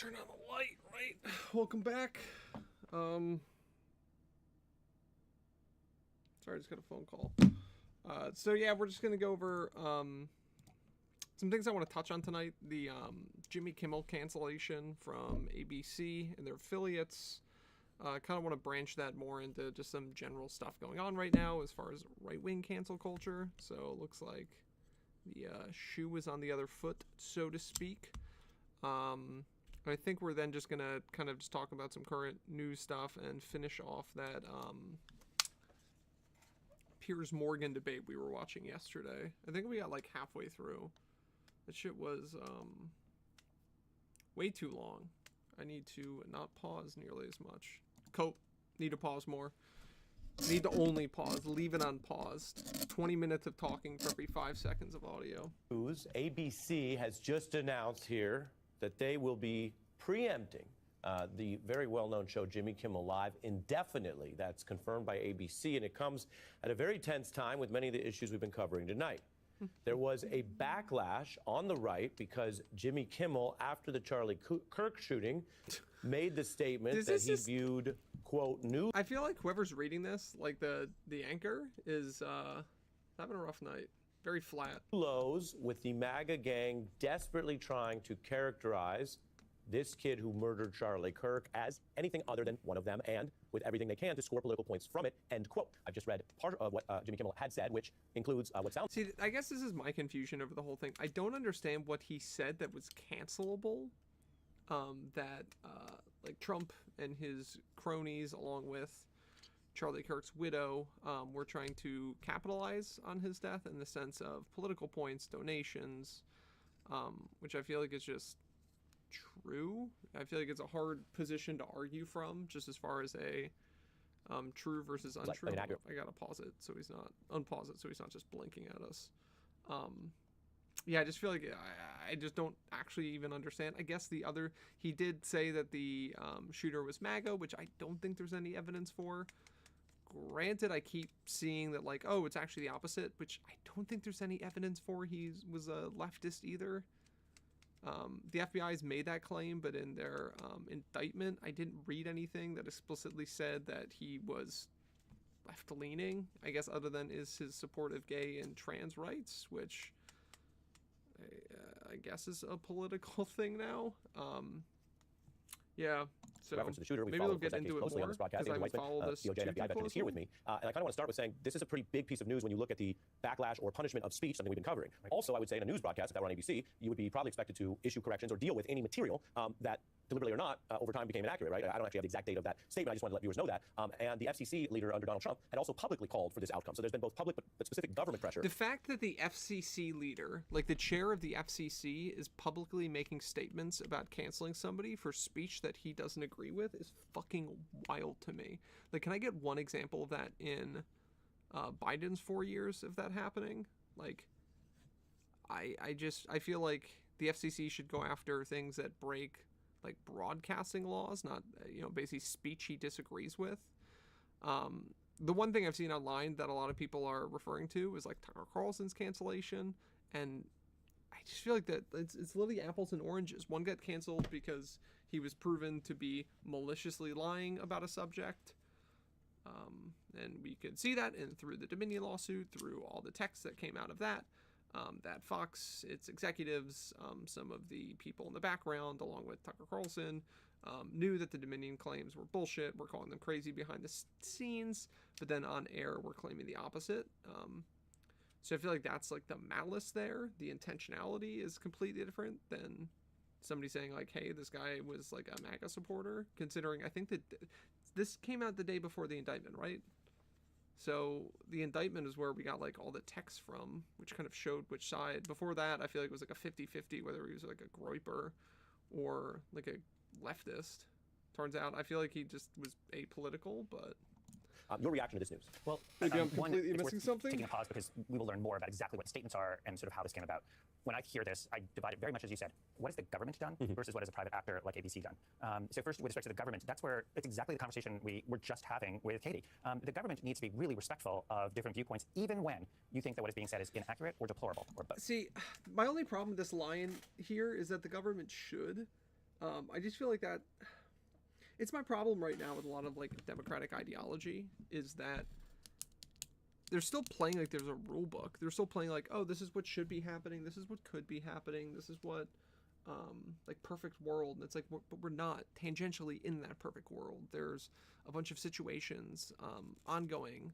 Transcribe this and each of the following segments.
turn on the light, right? Welcome back. Sorry, I just got a phone call. So yeah, we're just gonna go over some things I want to touch on tonight. The Jimmy Kimmel cancellation from ABC and their affiliates. Kind of want to branch that more into just some general stuff going on right now as far as right-wing cancel culture. So it looks like the shoe is on the other foot, so to speak. I think we're then just gonna kind of just talk about some current news stuff and finish off that Piers Morgan debate we were watching yesterday. I think we got like halfway through. That shit was way too long. I need to not pause nearly as much. Cope, need to pause more. Need to only pause. Leave it unpaused. 20 minutes of talking for every 5 seconds of audio. ABC has just announced here that they will be preempting the very well-known show Jimmy Kimmel Live indefinitely. That's confirmed by ABC, and it comes at a very tense time with many of the issues we've been covering tonight. There was a backlash on the right because Jimmy Kimmel, after the Charlie Kirk shooting, made the statement that he viewed, quote, news. I feel like whoever's reading this, like the anchor, is having a rough night. Very flat. Lows with the MAGA gang desperately trying to characterize this kid who murdered Charlie Kirk as anything other than one of them, and with everything they can to score political points from it, end quote. I've just read part of what Jimmy Kimmel had said, which includes what sounds... See, I guess this is my confusion over the whole thing. I don't understand what he said that was cancelable, that like Trump and his cronies, along with Charlie Kirk's widow, were trying to capitalize on his death in the sense of political points, donations, which I feel like is just true. I feel like it's a hard position to argue from, just as far as a true versus untrue. I gotta pause it so he's not unpause it so he's not just blinking at us. Yeah, I just feel like I just don't actually even understand. I guess he did say that the shooter was MAGA, which I don't think there's any evidence for. Granted, I keep seeing that, like, oh, it's actually the opposite, which I don't think there's any evidence for he was a leftist either. The FBI's made that claim, but in their indictment, I didn't read anything that explicitly said that he was left-leaning, I guess, other than is his support of gay and trans rights, which I guess is a political thing now. Yeah, so reference to the shooter. Maybe they'll get into it more, because I follow this DOJ and FBI veterans here with me. And I kind of want to start with saying this is a pretty big piece of news when you look at the backlash or punishment of speech, something we've been covering. Also, I would say in a news broadcast, if that were on ABC, you would be probably expected to issue corrections or deal with any material that, deliberately or not, over time became inaccurate, right? I don't actually have the exact date of that statement. I just wanted to let viewers know that. And the FCC leader under Donald Trump had also publicly called for this outcome. So there's been both public but specific government pressure. The fact that the FCC leader, like the chair of the FCC, is publicly making statements about canceling somebody for speech that he doesn't agree with is fucking wild to me. Like, can I get one example of that in Biden's 4 years of that happening? Like, I feel like the FCC should go after things that break like broadcasting laws, not basically speech he disagrees with. The one thing I've seen online that a lot of people are referring to is like Tucker Carlson's cancellation, and I just feel like that it's literally apples and oranges. One got canceled because he was proven to be maliciously lying about a subject, and we could see that through the Dominion lawsuit, through all the texts that came out of that. That Fox, its executives, some of the people in the background, along with Tucker Carlson, knew that the Dominion claims were bullshit. We're calling them crazy behind the scenes, but then on air, we're claiming the opposite. So I feel like that's like the malice there. The intentionality is completely different than somebody saying like, hey, this guy was like a MAGA supporter, considering I think that this came out the day before the indictment, right? So the indictment is where we got like all the texts from, which kind of showed which side. Before that, I feel like it was like a 50-50, whether he was like a Groyper or like a leftist. Turns out, I feel like he just was apolitical, but... Your reaction to this news? Well, maybe I'm completely missing something. Taking a pause because we will learn more about exactly what statements are and sort of how this came about. When I hear this, I divide it very much as you said. What has the government done versus what has a private actor like ABC done? So first, with respect to the government, it's exactly the conversation we were just having with Katie. The government needs to be really respectful of different viewpoints, even when you think that what is being said is inaccurate or deplorable or both. See, my only problem with this line here is that the government should. I just feel like that it's my problem right now with a lot of like democratic ideology is that they're still playing like there's a rule book. They're still playing like, oh, this is what should be happening. This is what could be happening. This is what like perfect world. And it's like, but we're not tangentially in that perfect world. There's a bunch of situations ongoing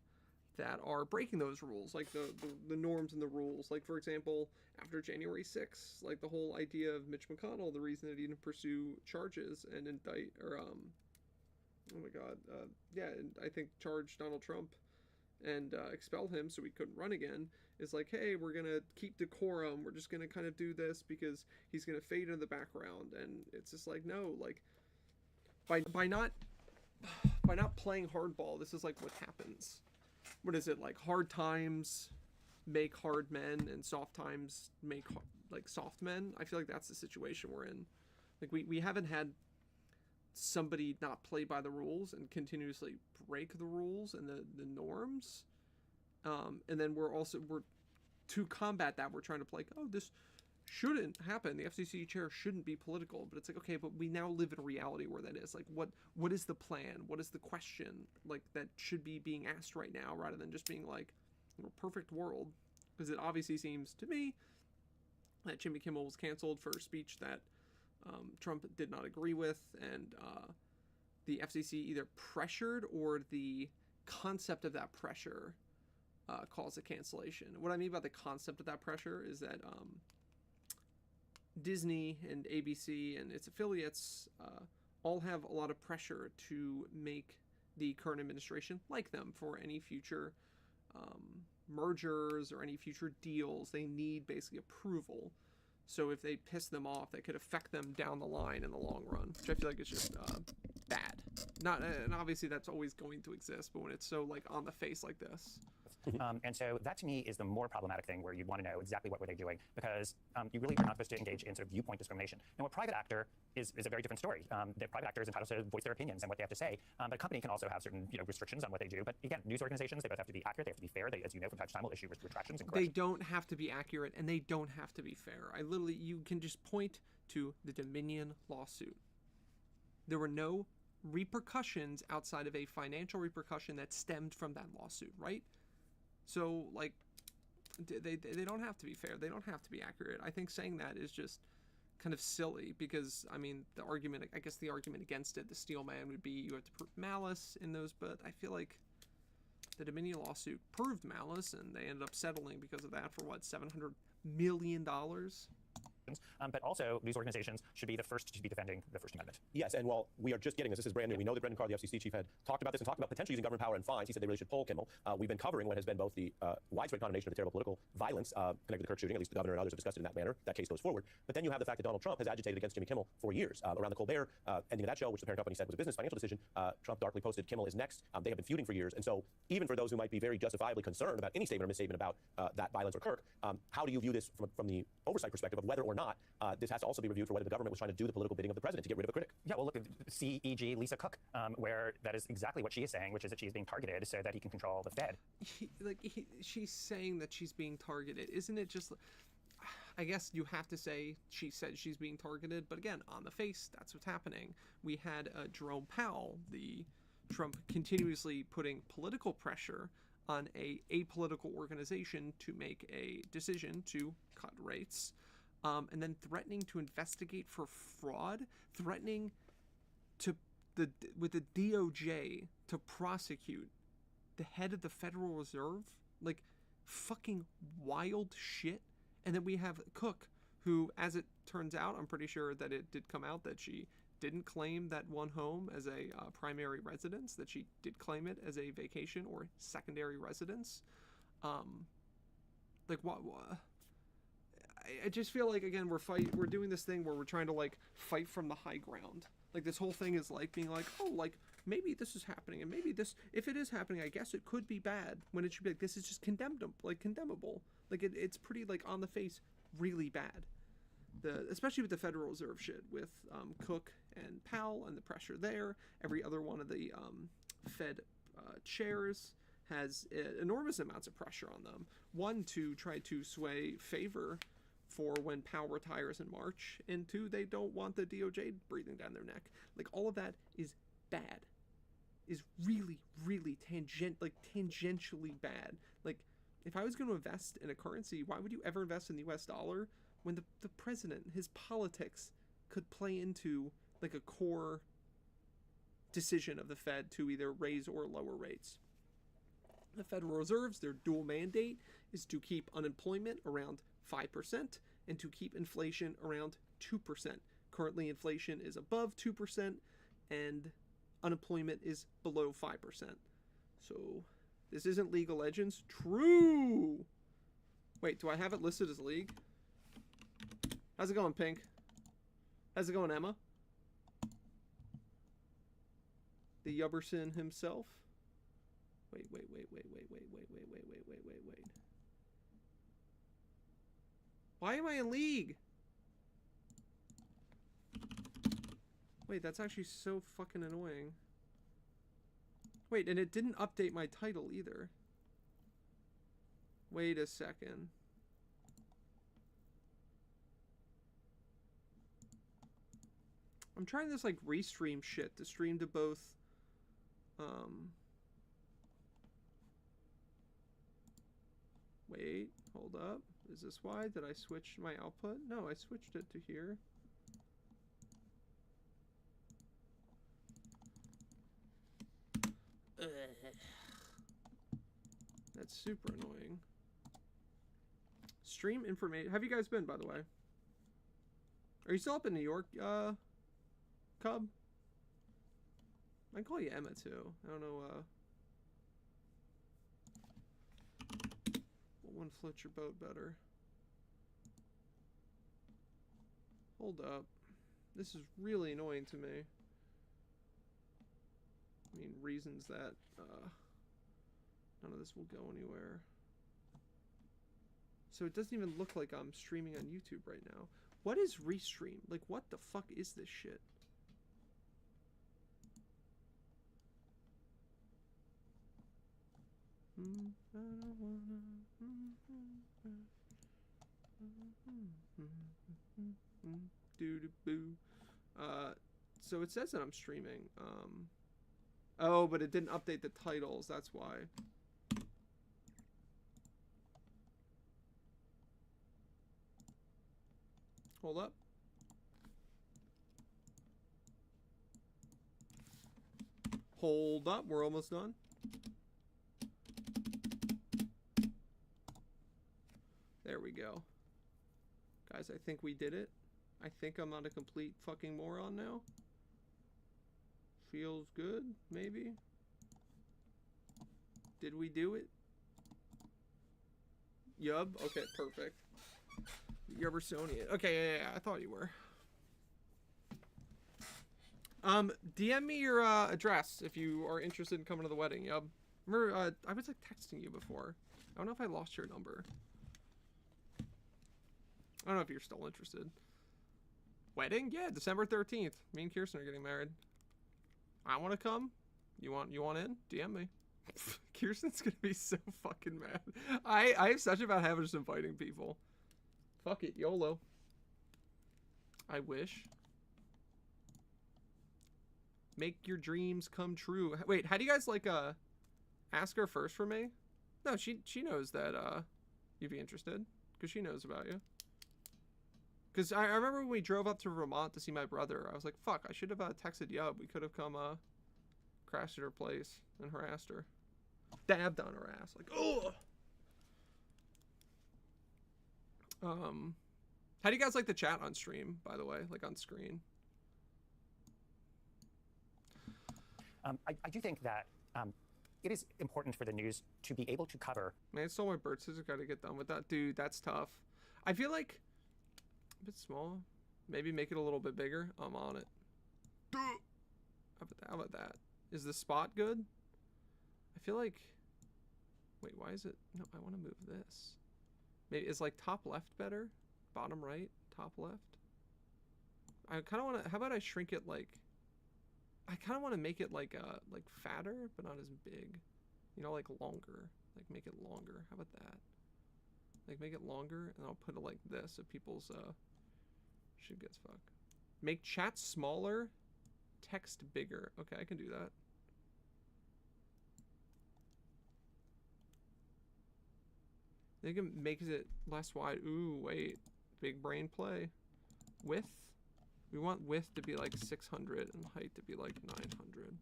that are breaking those rules, like the norms and the rules. Like, for example, after January 6th, like the whole idea of Mitch McConnell, the reason that he didn't pursue charges and indict, or oh my God, and I think charge Donald Trump and expel him so he couldn't run again, is like, hey, we're gonna keep decorum. We're just gonna kind of do this because he's gonna fade into the background, and it's just like, no, like by not playing hardball, this is like what happens. What is it, like hard times make hard men and soft times make like soft men? I feel like that's the situation we're in. Like we haven't had somebody not play by the rules and continuously break the rules and the norms, and then we're to combat that, we're trying to play, oh, this shouldn't happen, the FCC chair shouldn't be political, but it's like, okay, but we now live in a reality where that is like, what is the plan, what is the question like that should be being asked right now, rather than just being like, perfect world. Because it obviously seems to me that Jimmy Kimmel was canceled for a speech that Trump did not agree with, and the FCC either pressured or the concept of that pressure caused a cancellation. What I mean by the concept of that pressure is that Disney and ABC and its affiliates all have a lot of pressure to make the current administration like them for any future mergers or any future deals. They need basically approval. So if they piss them off, that could affect them down the line in the long run, which I feel like is just bad. Not, and obviously that's always going to exist, but when it's so like on the face like this. And so that to me is the more problematic thing, where you want to know exactly what were they doing, because you really are not supposed to engage in sort of viewpoint discrimination. Now, a private actor is a very different story. The private actor is entitled to voice their opinions and what they have to say, but a company can also have certain restrictions on what they do. But again, news organizations, they both have to be accurate, they have to be fair. They, as you know, from time to time will issue retractions and corrections. They don't have to be accurate, and they don't have to be fair. You can just point to the Dominion lawsuit. There were no repercussions outside of a financial repercussion that stemmed from that lawsuit, right? So, like, they don't have to be fair. They don't have to be accurate. I think saying that is just kind of silly because, I mean, the argument against it, the steel man, would be you have to prove malice in those, but I feel like the Dominion lawsuit proved malice, and they ended up settling because of that for, what, $700 million? But also, news organizations should be the first to be defending the First Amendment. Yes, and while we are just getting this is brand new. We know that Brendan Carr, the FCC chief, had talked about this and talked about potentially using government power and fines. He said they really should pull Kimmel. We've been covering what has been both the widespread condemnation of the terrible political violence connected to the Kirk shooting. At least the governor and others have discussed it in that manner. That case goes forward. But then you have the fact that Donald Trump has agitated against Jimmy Kimmel for years. Around the Colbert ending of that show, which the parent company said was a business financial decision, Trump darkly posted Kimmel is next. They have been feuding for years. And so even for those who might be very justifiably concerned about any statement or misstatement about that violence or Kirk, how do you view this from the oversight perspective of whether or not this has to also be reviewed for whether the government was trying to do the political bidding of the president to get rid of a critic? Yeah, well, look at CEG Lisa Cook, where that is exactly what she is saying, which is that she's being targeted so that he can control the Fed. She's saying that she's being targeted. Isn't it just... I guess you have to say she said she's being targeted, but again, on the face, that's what's happening. We had Jerome Powell, the Trump continuously putting political pressure on a apolitical organization to make a decision to cut rates. And then threatening to investigate for fraud, threatening with the DOJ to prosecute the head of the Federal Reserve, like fucking wild shit. And then we have Cook, who, as it turns out, I'm pretty sure that it did come out that she didn't claim that one home as a primary residence, that she did claim it as a vacation or secondary residence. Like what? I just feel like, again, we're doing this thing where we're trying to like fight from the high ground. Like this whole thing is like being like, oh, like maybe this is happening, and maybe this, if it is happening, I guess it could be bad, when it should be like, this is just condemnable. Like it's pretty like on the face really bad. Especially with the Federal Reserve shit with Cook and Powell and the pressure there. Every other one of the Fed chairs has enormous amounts of pressure on them. One, to try to sway favor for when Powell retires in March, and 2, they don't want the DOJ breathing down their neck. Like, all of that is bad. Is really, really tangentially bad. Like, if I was going to invest in a currency, why would you ever invest in the US dollar when the president, his politics, could play into, like, a core decision of the Fed to either raise or lower rates? The Federal Reserve's, their dual mandate is to keep unemployment around 5% and to keep inflation around 2%. Currently, inflation is above 2% and unemployment is below 5%. So, this isn't League of Legends. True! Wait, do I have it listed as League? How's it going, Pink? How's it going, Emma? The Yubberson himself? Wait. Why am I in League? Wait, that's actually so fucking annoying. Wait, and it didn't update my title either. Wait a second. I'm trying this, like, restream shit to stream to both, wait, hold up. Is this why? Did I switch my output? No, I switched it to here. That's super annoying. Stream information. Have you guys been, by the way? Are you still up in New York, Cub? I can call you Emma, too. I don't know, what one floats your boat better? Hold up. This is really annoying to me. I mean, reasons that, none of this will go anywhere. So it doesn't even look like I'm streaming on YouTube right now. What is Restream? Like, what the fuck is this shit? I don't wanna. Doo-doo-boo. So it says that I'm streaming. Oh, but it didn't update the titles. That's why. Hold up. Hold up. We're almost done. There we go. Guys, I think we did it. I think I'm not a complete fucking moron now. Feels good, maybe. Did we do it? Yub? Okay, perfect. Yubbersonian. Okay, yeah, I thought you were. DM me your address if you are interested in coming to the wedding, Yub. Remember, I was like texting you before. I don't know if I lost your number. I don't know if you're still interested. Wedding? Yeah, December 13th. Me and Kirsten are getting married. I want to come. You want in? DM me. Kirsten's gonna be so fucking mad. I have such a bad habit of just inviting people. Fuck it, YOLO. I wish. Make your dreams come true. Wait, how do you guys like ask her first for me? No, she knows that you'd be interested because she knows about you. Because I remember when we drove up to Vermont to see my brother, I was like, fuck, I should have texted Yub. We could have come crashed at her place and harassed her. Dabbed on her ass. Like, ugh! How do you guys like the chat on stream, by the way? Like on screen? I do think that it is important for the news to be able to cover. Man, I stole my bird scissors. Gotta get done with that. Dude, that's tough. I feel like a bit small. Maybe make it a little bit bigger. I'm on it. How about that? Is the spot good? I feel like... Wait, why is it... No, I want to move this. Maybe is like top left better? Bottom right? Top left? I kind of want to... How about I shrink it like... I kind of want to make it like fatter, but not as big. You know, like longer. Like make it longer. How about that? Like, make it longer, and I'll put it like this so people's shit gets fucked. Make chat smaller, text bigger. Okay, I can do that. They can make it less wide. Ooh, wait. Big brain play. Width. We want width to be like 600 and height to be like 900.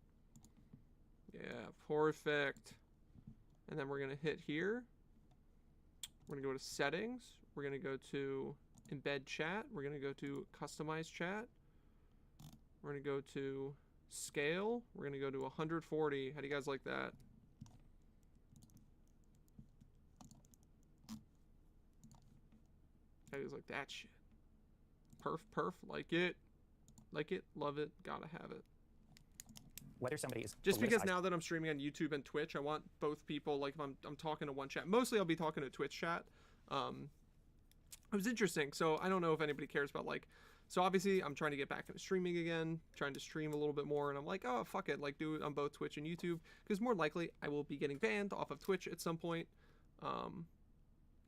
Yeah, perfect. And then we're going to hit here. We're going to go to settings. We're going to go to embed chat. We're going to go to customize chat. We're going to go to scale. We're going to go to 140. How do you guys like that? I was like that shit. Perf, like it, love it, gotta have it. Whether somebody is just because now that I'm streaming on YouTube and Twitch, I want both people. Like if I'm talking to one chat, mostly I'll be talking to Twitch chat. It was interesting. So I don't know if anybody cares about like. So obviously I'm trying to get back into streaming again, trying to stream a little bit more, and I'm like, oh fuck it, like do it on both Twitch and YouTube because more likely I will be getting banned off of Twitch at some point.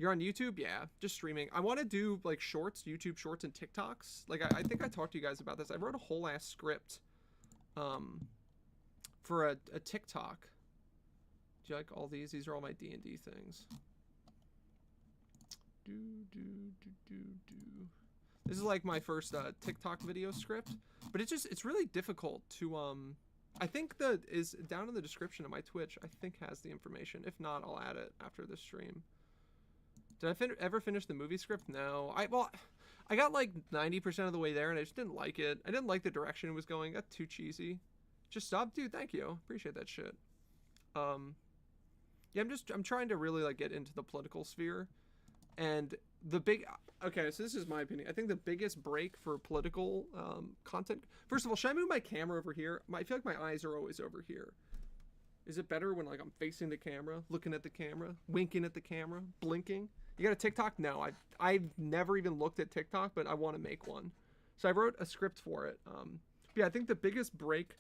You're on YouTube? Yeah, just streaming. I want to do like shorts, YouTube shorts and TikToks. Like I think I talked to you guys about this. I wrote a whole ass script for a TikTok. Do you like all these? These are all my D&D things. This is like my first TikTok video script, but it's really difficult to I think that is down in the description of my Twitch. I think has the information. If not, I'll add it after this stream. Did I ever finish the movie script? No. I got like 90% of the way there and I just didn't like it. I didn't like the direction it was going. It got too cheesy. Just stop, dude. Thank you. Appreciate that shit. Yeah, I'm trying to really like get into the political sphere, and okay, so this is my opinion. I think the biggest break for political content. First of all, should I move my camera over here? I feel like my eyes are always over here. Is it better when like I'm facing the camera, looking at the camera, winking at the camera, blinking? You got a TikTok? No, I've never even looked at TikTok, but I want to make one. So I wrote a script for it. Yeah, I think the biggest break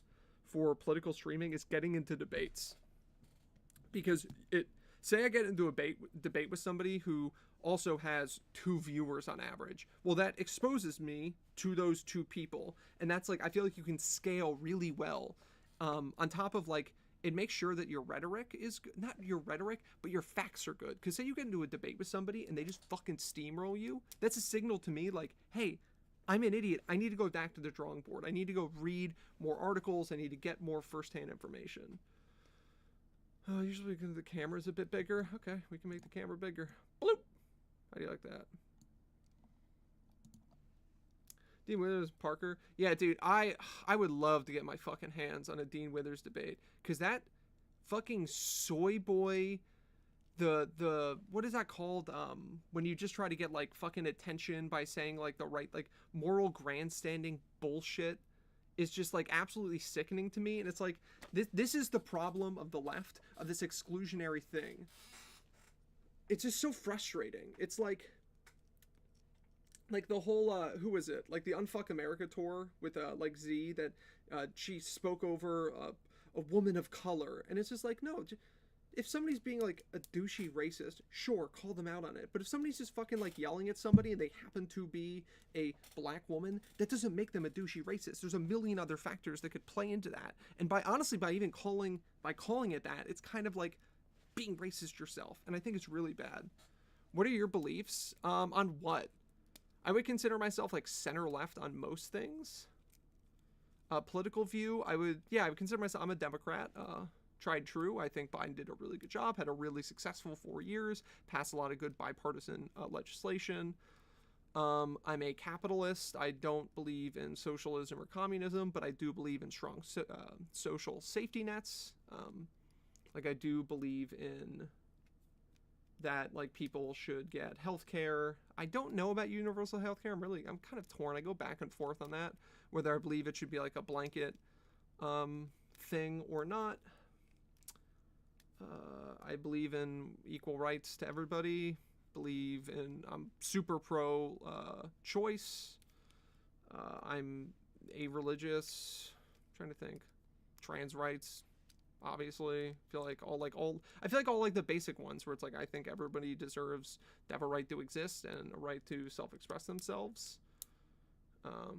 for political streaming is getting into debates. Because say I get into a debate with somebody who also has 2 viewers on average. Well, that exposes me to those 2 people. And that's like, I feel like you can scale really well. On top of like, it makes sure that your rhetoric is good. Not your rhetoric, but your facts are good. Because say you get into a debate with somebody and they just fucking steamroll you. That's a signal to me like, hey, I'm an idiot. I need to go back to the drawing board. I need to go read more articles. I need to get more firsthand information. Usually the camera's a bit bigger. Okay, we can make the camera bigger. Bloop! How do you like that? Dean Withers, Parker. Yeah, dude, I would love to get my fucking hands on a Dean Withers debate. Because that fucking soy boy, the what is that called? When you just try to get like fucking attention by saying like the right, like moral grandstanding bullshit is just like absolutely sickening to me. And it's like, this is the problem of the left, of this exclusionary thing. It's just so frustrating. It's like the whole, who was it? Like the Unfuck America tour with like Z that she spoke over a woman of color. And it's just like, no, if somebody's being like a douchey racist, sure, call them out on it. But if somebody's just fucking like yelling at somebody and they happen to be a black woman, that doesn't make them a douchey racist. There's a million other factors that could play into that. And by even calling it that, it's kind of like being racist yourself. And I think it's really bad. What are your beliefs? On what? I would consider myself like center left on most things. Political view, I would consider myself, I'm a Democrat. Tried true. I think Biden did a really good job, had a really successful 4 years, passed a lot of good bipartisan legislation. I'm a capitalist. I don't believe in socialism or communism, but I do believe in strong social safety nets. Like I do believe in that like people should get health care. I don't know about universal health care. I'm kind of torn. I go back and forth on that, whether I believe it should be like a blanket thing or not. I believe in equal rights to everybody. I'm super pro choice. I'm a religious. I'm trying to think. Trans rights. obviously. I feel like all like the basic ones where it's like I think everybody deserves to have a right to exist and a right to self-express themselves. Oh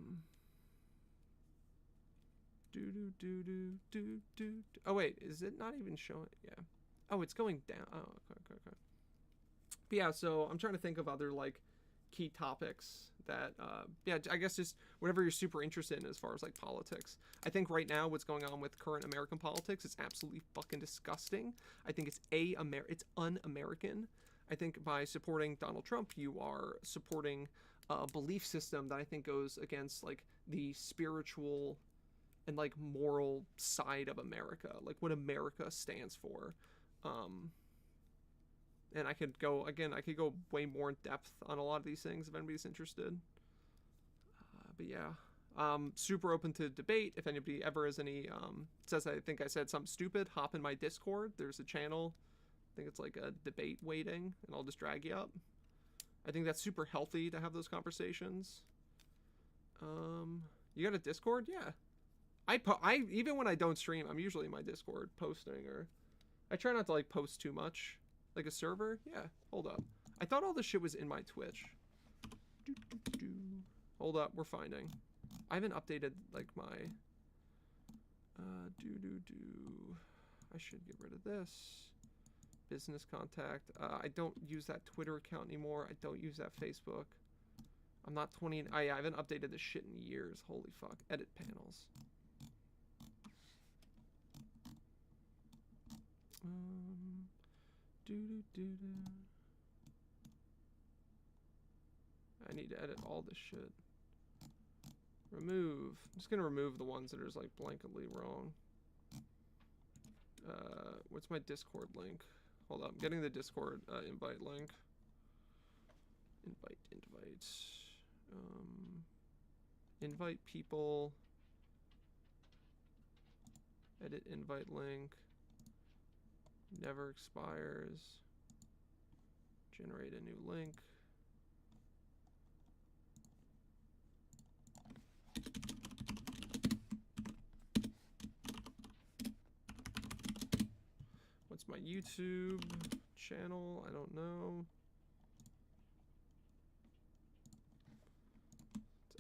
wait, is it not even showing? Yeah. Oh, it's going down. Oh, okay. But yeah, so I'm trying to think of other like key topics that I guess just whatever you're super interested in as far as like politics. I think right now what's going on with current American politics is absolutely fucking disgusting. I think it's it's un-American. I think by supporting Donald Trump, you are supporting a belief system that I think goes against like the spiritual and like moral side of America, like what America stands for. And I could go way more in depth on a lot of these things if anybody's interested. But yeah, super open to debate. If anybody ever has any says I think I said something stupid, hop in my Discord. There's a channel. I think it's like a debate waiting, and I'll just drag you up. I think that's super healthy to have those conversations. You got a Discord? Yeah. I even when I don't stream, I'm usually in my Discord posting, or I try not to like post too much. Like a server? Yeah. Hold up. I thought all this shit was in my Twitch. Hold up. We're finding. I haven't updated like my I should get rid of this. Business contact. I don't use that Twitter account anymore. I don't use that Facebook. I'm not 20. I haven't updated this shit in years. Holy fuck. Edit panels. I need to edit all this shit. Remove. I'm just gonna remove the ones that are just like blanketly wrong. What's my Discord link? Hold up, I'm getting the Discord invite link. Invite. Invite people. Edit invite link. Never expires. Generate a new link. What's my YouTube channel? I don't know.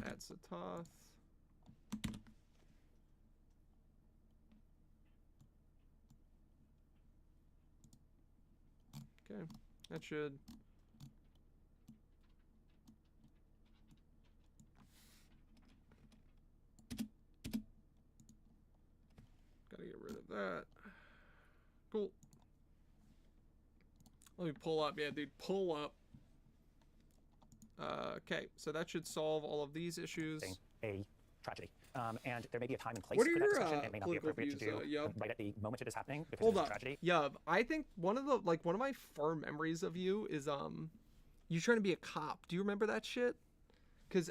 Let's add Satoth. Okay, that should. Gotta get rid of that. Cool. Let me pull up. Yeah, dude, pull up. Okay, so that should solve all of these issues. A tragedy. And there may be a time and place What are for that your, discussion. It may not be appropriate views, to do Yub? right at the moment it is happening because Hold it's up. a tragedy. Yub, I think one of my firm memories of you is you trying to be a cop. Do you remember that shit? Cause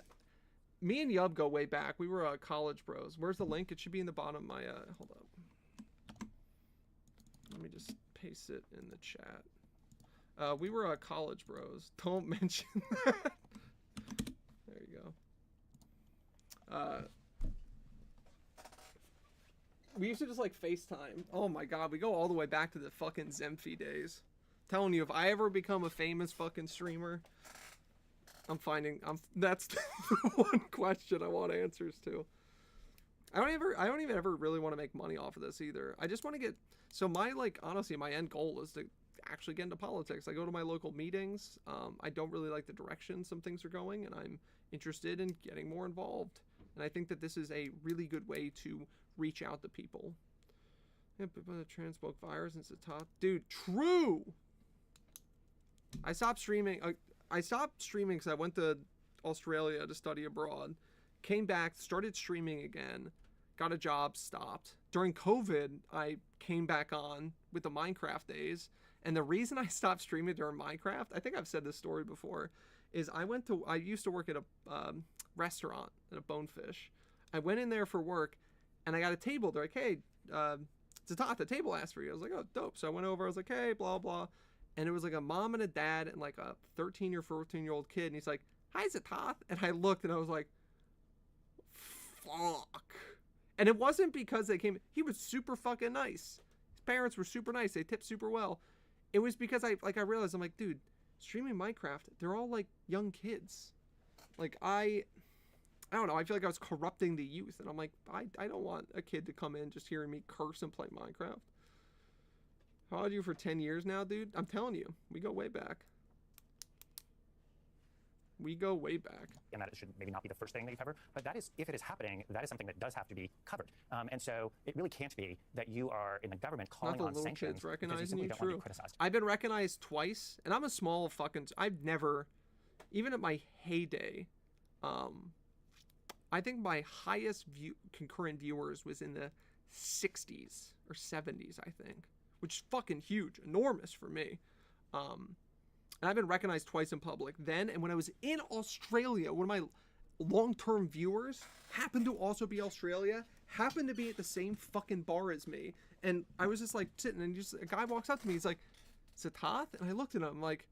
me and Yub go way back. We were college bros. Where's the link? It should be in the bottom of my hold up. Let me just paste it in the chat. We were college bros. Don't mention that. There you go. We used to just like FaceTime. Oh my god, we go all the way back to the fucking Zemfy days. Telling you, if I ever become a famous fucking streamer, that's the one question I want answers to. I don't even ever really want to make money off of this either. I just want to get, so my honestly, my end goal is to actually get into politics. I go to my local meetings. I don't really like the direction some things are going, and I'm interested in getting more involved. And I think that this is a really good way to reach out to people. Yeah, but the transmog virus and Satoth. Dude, true! I stopped streaming. I stopped streaming because I went to Australia to study abroad. Came back, started streaming again. Got a job, stopped. During COVID, I came back on with the Minecraft days. And the reason I stopped streaming during Minecraft, I think I've said this story before, is I used to work at a restaurant at a Bonefish. I went in there for work, and I got a table. They're like, hey, Satoth, the table asked for you. I was like, oh, dope. So I went over. I was like, hey, blah, blah. And it was like a mom and a dad and like a 13 or 14-year-old kid. And he's like, hi, Satoth. And I looked, and I was like, fuck. And it wasn't because they came. He was super fucking nice. parents were super nice. They tipped super well. It was because I realized, I'm like, dude, streaming Minecraft, they're all like young kids. Like I don't know. I feel like I was corrupting the youth, and I'm like, I don't want a kid to come in just hearing me curse and play Minecraft. Followed you for 10 years now, dude. I'm telling you, we go way back. We go way back. And that it should maybe not be the first thing that you cover, but that is, if it is happening, that is something that does have to be covered. And so it really can't be that you are in the government calling on sanctions because you recognizing simply you. don't want to be criticized. I've been recognized twice, and I'm a small fucking. I've never, even at my heyday, I think my highest concurrent viewers was in the 60s or 70s, I think, which is fucking huge, enormous for me. And I've been recognized twice in public then, and when I was in Australia, one of my long-term viewers happened to also be Australia, happened to be at the same fucking bar as me, and I was just like sitting, and just a guy walks up to me, he's like, Satath? And I looked at him like,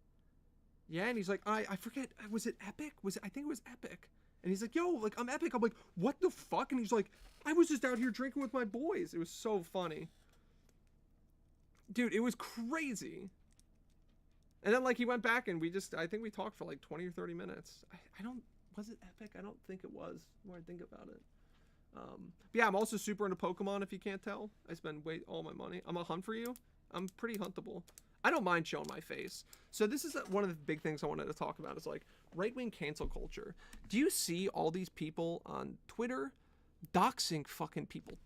yeah, and he's like, I forget, was it Epic? I think it was Epic. And he's like, yo, like, I'm Epic. I'm like, what the fuck? And he's like, I was just out here drinking with my boys. It was so funny. Dude, it was crazy. And then, like, he went back and I think we talked for like 20 or 30 minutes. Was it Epic? I don't think it was, the more I think about it. But yeah, I'm also super into Pokemon, if you can't tell. I spend all my money. I'm a hunt for you. I'm pretty huntable. I don't mind showing my face. So this is one of the big things I wanted to talk about is like right-wing cancel culture. Do you see all these people on Twitter doxing fucking people,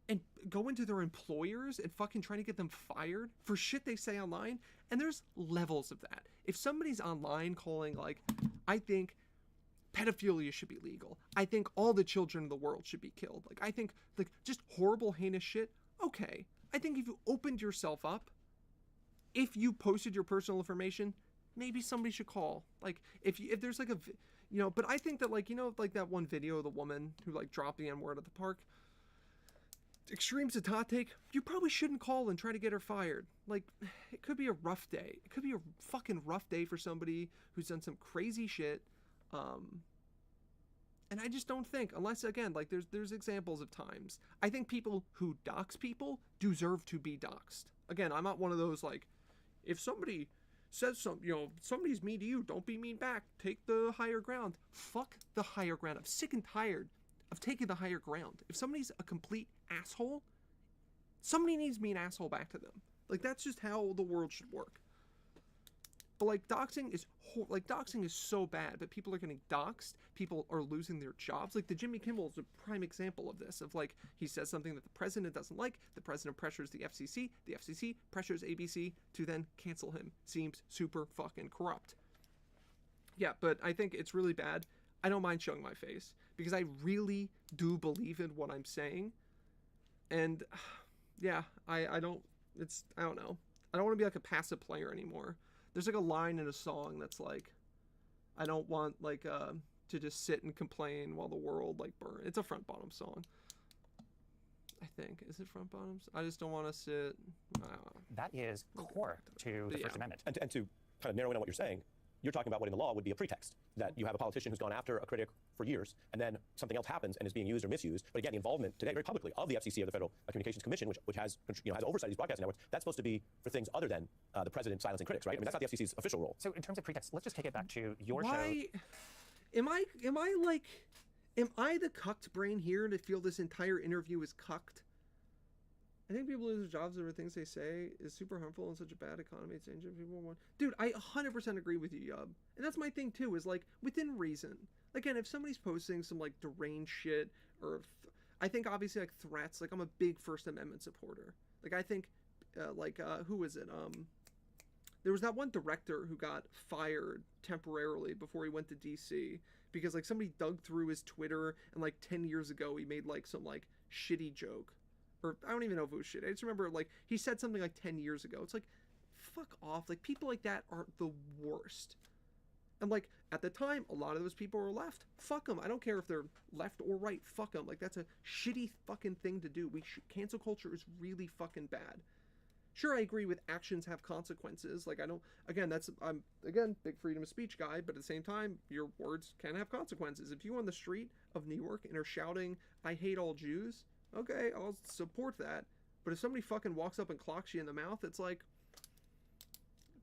and go into their employers and fucking trying to get them fired for shit they say online? And there's levels of that. If somebody's online calling like, I think pedophilia should be legal, I think all the children in the world should be killed, like I think like just horrible, heinous shit, okay. I think if you opened yourself up, if you posted your personal information, maybe somebody should call. Like if there's like but I think that like, like that one video of the woman who like dropped the N-word at the park, extreme Satath take, you probably shouldn't call and try to get her fired. Like, it could be a rough day. It could be a fucking rough day for somebody who's done some crazy shit. And I just don't think, unless, again, like, there's examples of times. I think people who dox people deserve to be doxed. Again, I'm not one of those, like, if somebody says something, somebody's mean to you, don't be mean back. Take the higher ground. Fuck the higher ground. I'm sick and tired of taking the higher ground. If somebody's a complete asshole, somebody needs to be an asshole back to them. Like, that's just how the world should work. But like doxing is so bad, but people are getting doxed. People are losing their jobs. Like the Jimmy Kimmel is a prime example of this. Of like, he says something that the president doesn't like. The president pressures the FCC. The FCC pressures ABC to then cancel him. Seems super fucking corrupt. Yeah, but I think it's really bad. I don't mind showing my face because I really do believe in what I'm saying. And yeah, I don't know. I don't want to be like a passive player anymore. There's like a line in a song that's like, I don't want like to just sit and complain while the world like burns. It's a Front Bottom song, I think. Is it Front Bottoms? I just don't want to sit. That is core to the First Amendment. And to kind of narrow in on what you're saying, you're talking about what in the law would be a pretext, that you have a politician who's gone after a critic for years, and then something else happens and is being used or misused. But again, the involvement today, very publicly, of the FCC, of the Federal Communications Commission, which has has oversight of these broadcasting networks, that's supposed to be for things other than the president silencing critics, right? I mean, that's not the FCC's official role. So in terms of pretext, let's just take it back to your show. Am I the cucked brain here to feel this entire interview is cucked? I think people lose their jobs over things they say is super harmful in such a bad economy. It's dangerous. People want. Dude, I 100% agree with you, Yub. And that's my thing too. Is like within reason. Again, if somebody's posting some like deranged shit, or I think obviously like threats. Like I'm a big First Amendment supporter. Like I think, who is it? There was that one director who got fired temporarily before he went to DC because like somebody dug through his Twitter and like 10 years ago he made like some like shitty joke. Or I don't even know if it was shit. I just remember like he said something like 10 years ago. It's like, fuck off. Like people like that are the worst. And like at the time, a lot of those people were left. Fuck them. I don't care if they're left or right. Fuck them. Like that's a shitty fucking thing to do. Cancel culture is really fucking bad. Sure, I agree with actions have consequences. Like I don't. Again, I'm big freedom of speech guy. But at the same time, your words can have consequences. If you on the street of New York and are shouting, "I hate all Jews," okay, I'll support that. But if somebody fucking walks up and clocks you in the mouth, it's like,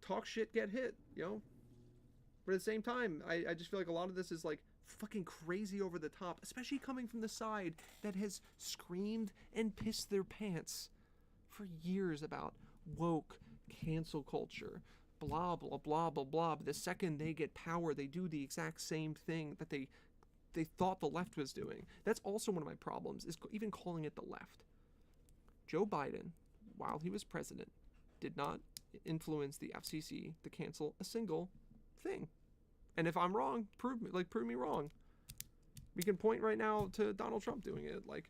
talk shit, get hit, you know? But at the same time, I just feel like a lot of this is like fucking crazy over the top, especially coming from the side that has screamed and pissed their pants for years about woke, cancel culture, blah, blah, blah, blah, blah. But the second they get power, they do the exact same thing that they thought the left was doing. That's also one of my problems, is even calling it the left. Joe Biden, while he was president, did not influence the FCC to cancel a single thing. And if I'm wrong, prove me wrong. We can point right now to Donald Trump doing it. Like,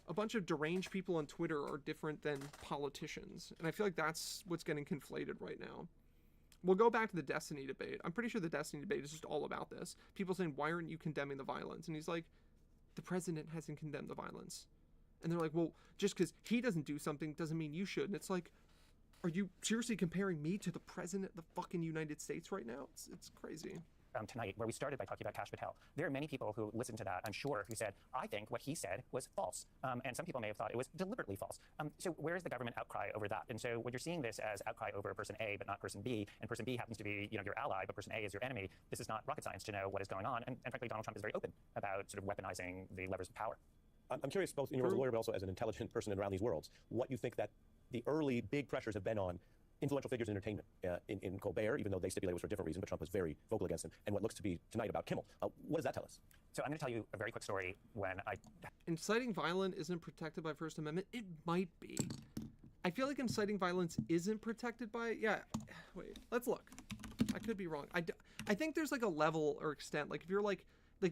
a bunch of deranged people on Twitter are different than politicians. And I feel like that's what's getting conflated right now. We'll go back to the Destiny debate. I'm pretty sure the Destiny debate is just all about this. People saying, why aren't you condemning the violence? And he's like, the president hasn't condemned the violence. And they're like, well, just because he doesn't do something doesn't mean you should. And it's like, are you seriously comparing me to the president of the fucking United States right now? It's crazy. Tonight, where we started by talking about Kash Patel. There are many people who listened to that, I'm sure, who said, I think what he said was false. And some people may have thought it was deliberately false. So where is the government outcry over that? And so when you're seeing this as outcry over person A, but not person B, and person B happens to be, you know, your ally, but person A is your enemy, this is not rocket science to know what is going on. And frankly, Donald Trump is very open about sort of weaponizing the levers of power. I'm curious, both in your role as a lawyer, but also as an intelligent person around these worlds, what you think that the early big pressures have been on influential figures in entertainment, in Colbert, even though they stipulated it was for a different reason, but Trump was very vocal against him, and what looks to be tonight about Kimmel. What does that tell us? So I'm going to tell you a very quick story. When Inciting violence isn't protected by First Amendment. It might be. I feel like inciting violence isn't protected by, wait, let's look. I could be wrong. I think there's like a level or extent, like if you're like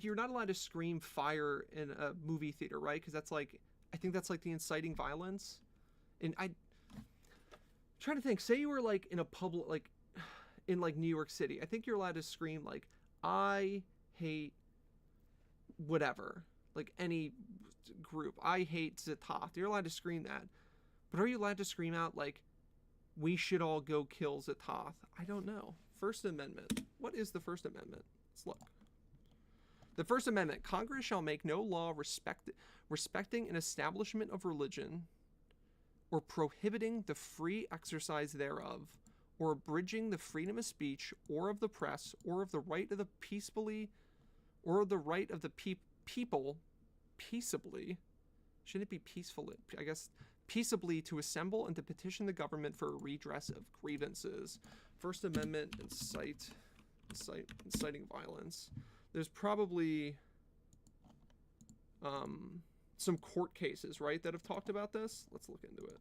you're not allowed to scream fire in a movie theater, right? Because that's like, I think that's like the inciting violence. And trying to think, say you were like in a public, like in like New York City, I think you're allowed to scream like, I hate whatever, like any group, I hate Zatoth. You're allowed to scream that. But are you allowed to scream out like, we should all go kill Zatoth? I don't know. First Amendment. What is the First Amendment? Let's look. The First Amendment, Congress shall make no law respecting an establishment of religion or prohibiting the free exercise thereof, or abridging the freedom of speech, or of the press, or of the right of the peaceably, or of the right of the people, peaceably, shouldn't it be peacefully, I guess, peaceably to assemble and to petition the government for a redress of grievances. First Amendment, inciting violence. There's probably some court cases, right, that have talked about this. Let's look into it.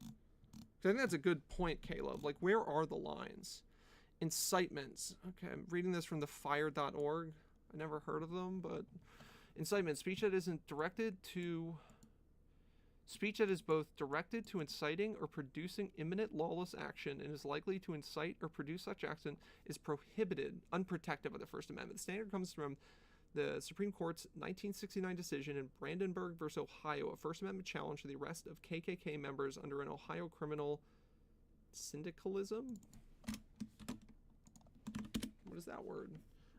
I think that's a good point, Caleb. Like, where are the lines? Incitements. Okay, I'm reading this from the fire.org. I never heard of them, but incitement, speech that is both directed to inciting or producing imminent lawless action and is likely to incite or produce such action is prohibited, unprotected by the First Amendment. The standard comes from the Supreme Court's 1969 decision in Brandenburg versus Ohio, a First Amendment challenge to the arrest of KKK members under an Ohio criminal syndicalism? What is that word?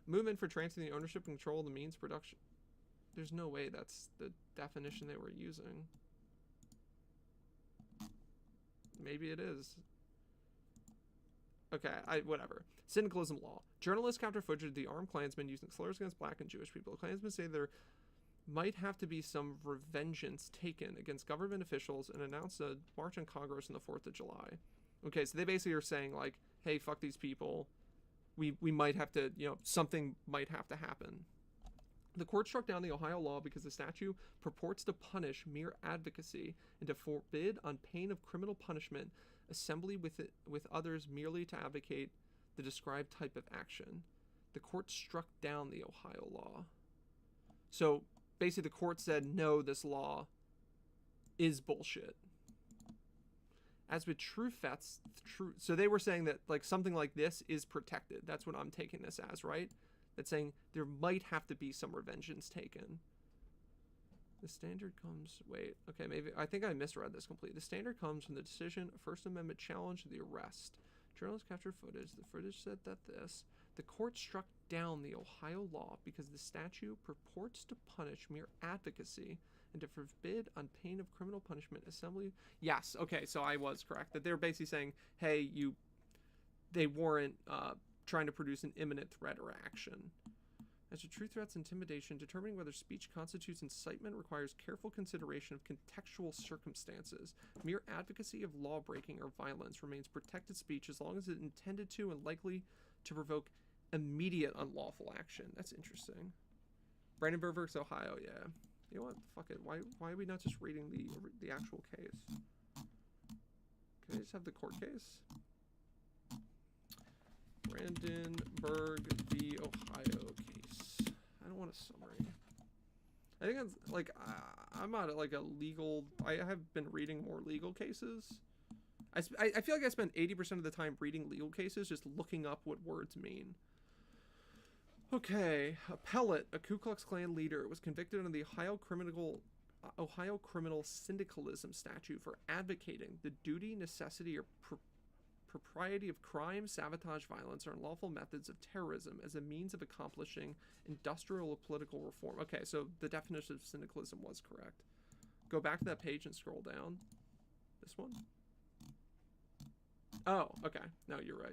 Movement for transferring the ownership and control of the means of production. There's no way that's the definition they were using. Maybe it is. Okay, whatever. Syndicalism law. Journalists capture footage of the armed Klansmen using slurs against black and Jewish people. Klansmen say there might have to be some revengeance taken against government officials and announce a march on Congress on the 4th of July. Okay, so they basically are saying like, hey, fuck these people. We might have to, something might have to happen. The court struck down the Ohio law because the statute purports to punish mere advocacy and to forbid, on pain of criminal punishment, assembly with others merely to advocate the described type of action. The court struck down the Ohio law. So basically the court said, no, this law is bullshit. As with so they were saying that like something like this is protected. That's what I'm taking this as, right? That's saying there might have to be some revengeance taken. The standard comes, I think I misread this completely. The standard comes from the decision, a First Amendment challenge to the arrest. Journalists captured footage. The footage said that The court struck down the Ohio law because the statute purports to punish mere advocacy and to forbid, on pain of criminal punishment, assembly. Yes, okay, so I was correct. That they're basically saying, hey, they warrant trying to produce an imminent threat or action. As to true threats, intimidation, determining whether speech constitutes incitement requires careful consideration of contextual circumstances. Mere advocacy of law breaking or violence remains protected speech as long as it is intended to and likely to provoke immediate unlawful action. That's interesting. Brandenburg versus Ohio, yeah. You know what? Fuck it. Why are we not just reading the actual case? Can I just have the court case? Brandenburg v. Ohio case. I don't want a summary. I think it's like I'm not like a legal. I have been reading more legal cases. I feel like I spend 80% of the time reading legal cases, just looking up what words mean. Okay, Appellate, a Ku Klux Klan leader, was convicted under the Ohio criminal syndicalism statute for advocating the duty, necessity, or propriety of crime, sabotage, violence, or unlawful methods of terrorism as a means of accomplishing industrial or political reform. Okay, so the definition of syndicalism was correct. Go back to that page and scroll down. This one? Oh, okay. No, you're right.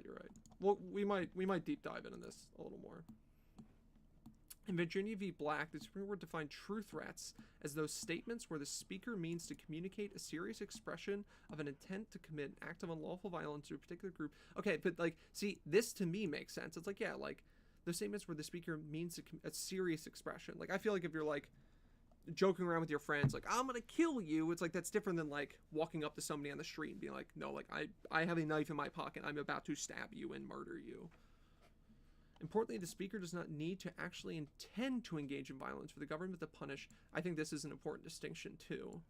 Well, we might deep dive into this a little more. In Virginia v. Black, the Supreme Court defined true threats as those statements where the speaker means to communicate a serious expression of an intent to commit an act of unlawful violence to a particular group. Okay, but like, see, this to me makes sense. It's like, yeah, like those statements where the speaker means to a serious expression. Like, I feel like if you're like joking around with your friends, like, I'm gonna kill you, it's like that's different than like walking up to somebody on the street and being like, no, like I have a knife in my pocket, I'm about to stab you and murder you. Importantly, the speaker does not need to actually intend to engage in violence for the government to punish. I think this is an important distinction too.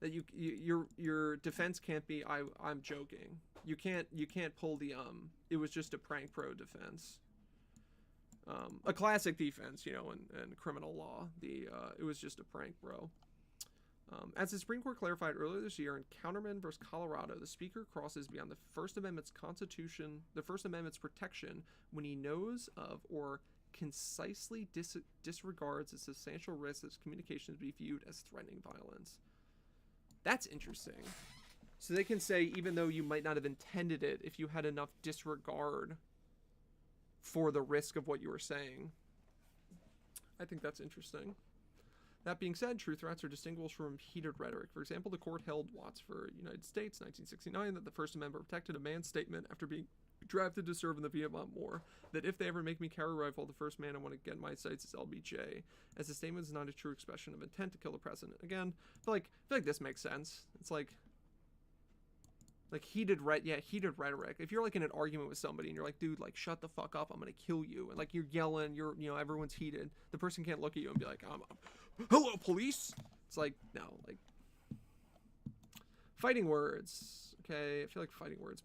That your defense can't be I'm joking. You can't pull the it was just a prank pro defense. A classic defense, you know, in criminal law. It was just a prank, bro. As the Supreme Court clarified earlier this year in Counterman versus Colorado, the speaker crosses beyond the First Amendment's protection when he knows of or concisely disregards the substantial risk that his communications be viewed as threatening violence. That's interesting. So they can say, even though you might not have intended it, if you had enough disregard for the risk of what you were saying. I think that's interesting. That being said, true threats are distinguished from heated rhetoric. For example, the court held Watts v. United States, 1969, that the First Amendment protected a man's statement after being drafted to serve in the Vietnam War, that if they ever make me carry a rifle, the first man I want to get in my sights is LBJ, as the statement is not a true expression of intent to kill the president. Again, I feel like this makes sense. It's like heated rhetoric. If you're like in an argument with somebody and you're like, dude, like shut the fuck up, I'm gonna kill you, and like you're yelling, everyone's heated. The person can't look at you and be like, hello, police. It's like, no, like fighting words. Okay, I feel like fighting words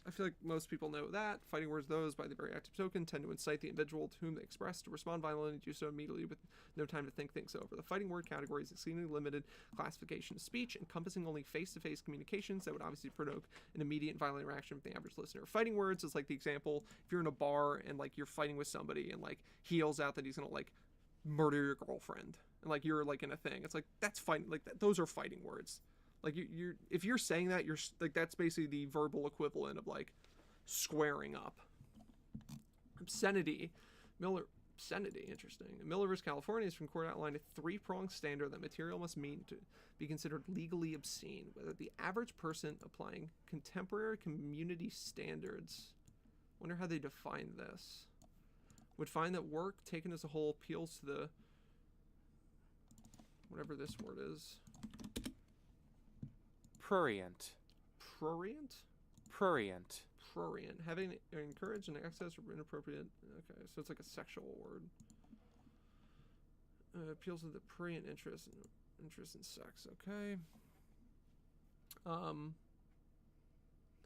I feel like most people know that. Fighting words, those by the very act of token, tend to incite the individual to whom they express to respond violently and do so immediately with no time to think things over. The fighting word category is exceedingly limited classification of speech, encompassing only face-to-face communications that would obviously provoke an immediate violent reaction from the average listener. Fighting words is like the example, if you're in a bar and like you're fighting with somebody and like he yells out that he's gonna like murder your girlfriend and like you're like in a thing. It's like, that's fighting, like those are fighting words. Like you're if you're saying that, you're like, that's basically the verbal equivalent of like squaring up. Obscenity, interesting. In Miller vs. California, the Supreme Court outlined a three-pronged standard that material must mean to be considered legally obscene, whether the average person applying contemporary community standards, wonder how they define this, would find that work taken as a whole appeals to the, whatever this word is. Prurient. Having encouraged and access or inappropriate. Okay, so it's like a sexual word. Appeals to the prurient interest in sex. Okay.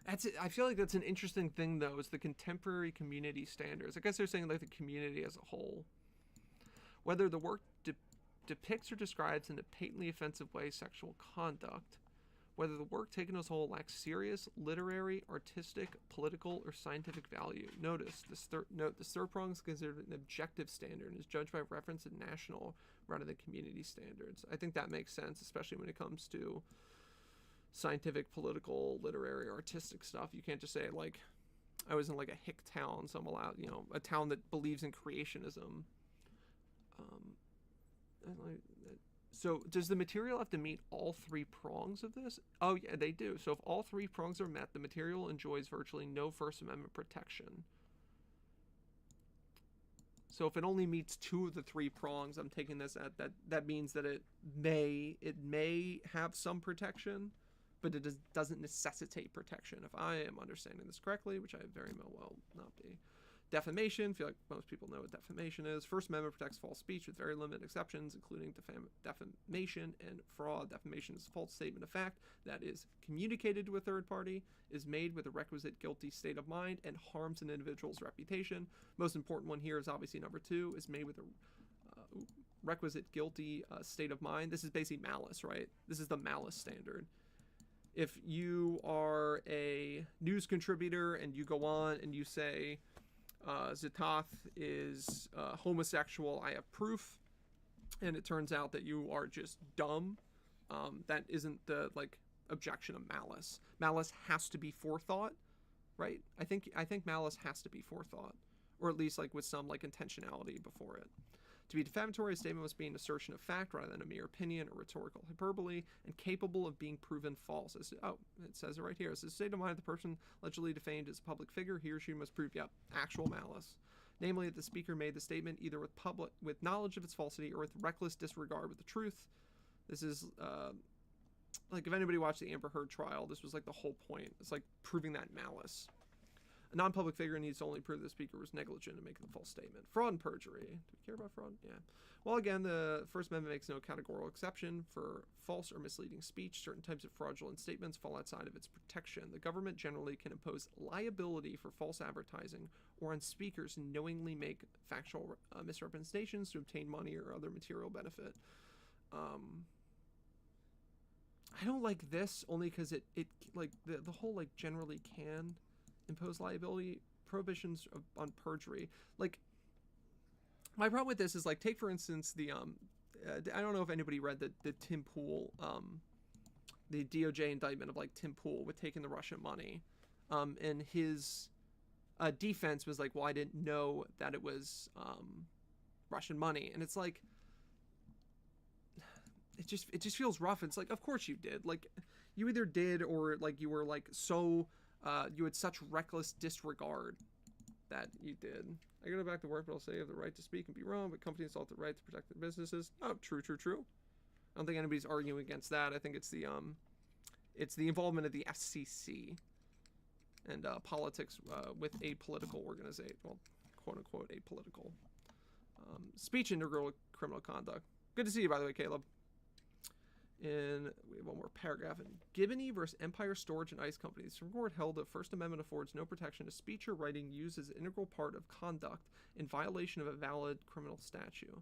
That's it. I feel like that's an interesting thing, though, is the contemporary community standards. I guess they're saying like the community as a whole. Whether the work depicts or describes in a patently offensive way sexual conduct, whether the work taken as a whole lacks serious literary, artistic, political, or scientific value. Notice note the third prong is considered an objective standard and is judged by reference to national rather than community standards. I think that makes sense, especially when it comes to scientific, political, literary, artistic stuff. You can't just say like, I was in like a hick town, so I'm allowed, a town that believes in creationism. So does the material have to meet all three prongs of this? Oh yeah, they do. So if all three prongs are met, the material enjoys virtually no First Amendment protection. So if it only meets two of the three prongs, I'm taking this at that means that it may have some protection, but it doesn't necessitate protection, if I am understanding this correctly, which I very well not be. Defamation, I feel like most people know what defamation is. First Amendment protects false speech with very limited exceptions, including defamation and fraud. Defamation is a false statement of fact that is communicated to a third party, is made with a requisite guilty state of mind, and harms an individual's reputation. Most important one here is obviously number 2, is made with a requisite guilty state of mind. This is basically malice, right? This is the malice standard. If you are a news contributor and you go on and you say, Zitoth is homosexual, I have proof, and it turns out that you are just dumb, that isn't the objection of malice. Malice has to be forethought, right? I think malice has to be forethought, or at least with some intentionality before it. To be defamatory, a statement must be an assertion of fact rather than a mere opinion or rhetorical hyperbole, and capable of being proven false. It says it right here. It's the state of mind of the person allegedly defamed as a public figure. He or she must prove, actual malice. Namely, that the speaker made the statement either with knowledge of its falsity or with reckless disregard with the truth. This is, if anybody watched the Amber Heard trial, this was the whole point. It's proving that malice. A non-public figure needs to only prove the speaker was negligent in making the false statement. Fraud and perjury. Do we care about fraud? Yeah. Well, again, the First Amendment makes no categorical exception for false or misleading speech. Certain types of fraudulent statements fall outside of its protection. The government generally can impose liability for false advertising or on speakers who knowingly make factual misrepresentations to obtain money or other material benefit. I don't like this only because the whole generally can impose liability prohibitions on perjury. My problem with this is take for instance the I don't know if anybody read the Tim Pool the DOJ indictment of Tim Pool with taking the Russian money, and his defense was well, I didn't know that it was Russian money, and it's it just feels rough. It's of course you did, you either did or you were so you had such reckless disregard that you did. I go back to work, but I'll say you have the right to speak and be wrong, but companies also have the right to protect their businesses. Oh, true. I don't think anybody's arguing against that. I think it's the involvement of the FCC and politics with apolitical organization, well, quote unquote apolitical. Speech integral criminal conduct. Good to see you, by the way, Caleb. And we have one more paragraph. In Giboney versus Empire Storage and Ice Company, the Supreme Court held that First Amendment affords no protection to speech or writing used as an integral part of conduct in violation of a valid criminal statute.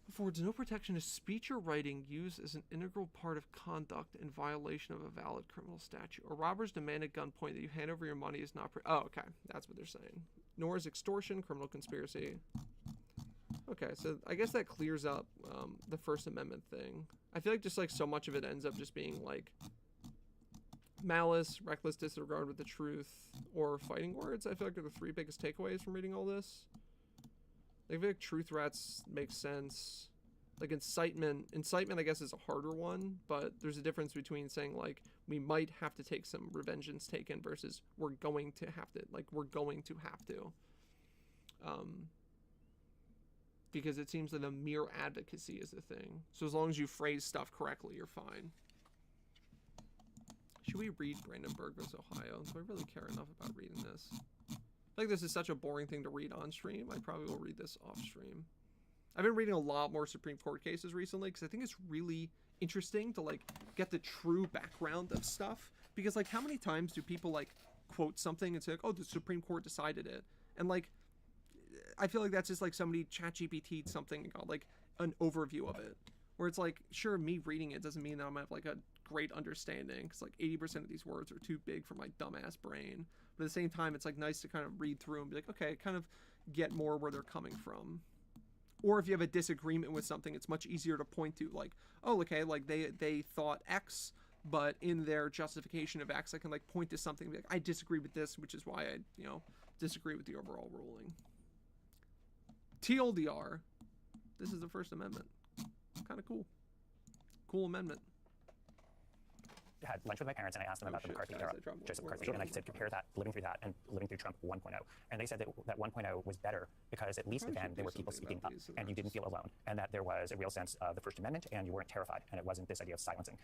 Affords no protection to speech or writing used as an integral part of conduct in violation of a valid criminal statute. A robber's demand at gunpoint that you hand over your money is not... Oh, okay. That's what they're saying. Nor is extortion, criminal conspiracy... Okay, so I guess that clears up the First Amendment thing. I feel just so much of it ends up just being malice, reckless disregard with the truth, or fighting words. I feel they're the 3 biggest takeaways from reading all this. I feel true threats make sense. Incitement I guess is a harder one, but there's a difference between saying we might have to take some revengeance taken versus we're going to have to. Because it seems that a mere advocacy is a thing. So as long as you phrase stuff correctly, you're fine. Should we read Brandenburg vs. Ohio? Do I really care enough about reading this? I think this is such a boring thing to read on stream. I probably will read this off stream. I've been reading a lot more Supreme Court cases recently because I think it's really interesting to get the true background of stuff. Because how many times do people quote something and say oh, the Supreme Court decided it, and I feel that's just somebody ChatGPT'd something and got an overview of it. where it's like, sure, me reading it doesn't mean that I'm gonna have like a great understanding, because like 80% of these words are too big for my dumbass brain. But at the same time, it's like nice to kind of read through and be like, okay, kind of get more where they're coming from. Or if you have a disagreement with something, it's much easier to point to, like, oh, okay, like they thought X, but in their justification of X, I can like point to something and be like, I disagree with this, which is why I, disagree with the overall ruling. TLDR, this is the First Amendment. Kind of cool. Cool amendment. Had lunch with my parents and I asked them about the McCarthy era, Joseph McCarthy, and I said, compare that, living through that, and living through Trump 1.0. And they said that 1.0 was better because at least then there were people speaking up and you didn't feel alone, and that there was a real sense of the First Amendment and you weren't terrified, and it wasn't this idea of silencing.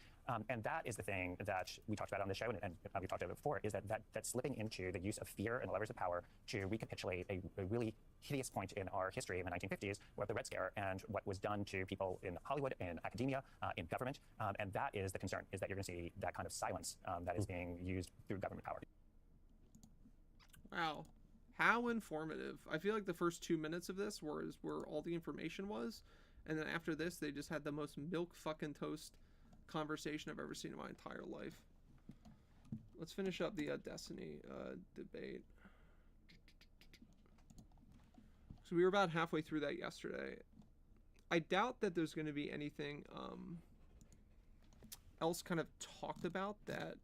And that is the thing that we talked about on the show, and we talked about it before, is that slipping into the use of fear and the levers of power to recapitulate a really hideous point in our history in the 1950s, where the Red Scare and what was done to people in Hollywood, in academia, in government, and that is the concern, is that you're going to see that kind of silence that is being used through government power. Wow, how informative. I feel like the first 2 minutes of this was where all the information was, and then after this, they just had the most milk fucking toast conversation I've ever seen in my entire life. Let's finish up the Destiny debate. So we were about halfway through that yesterday. I doubt that there's going to be anything else kind of talked about that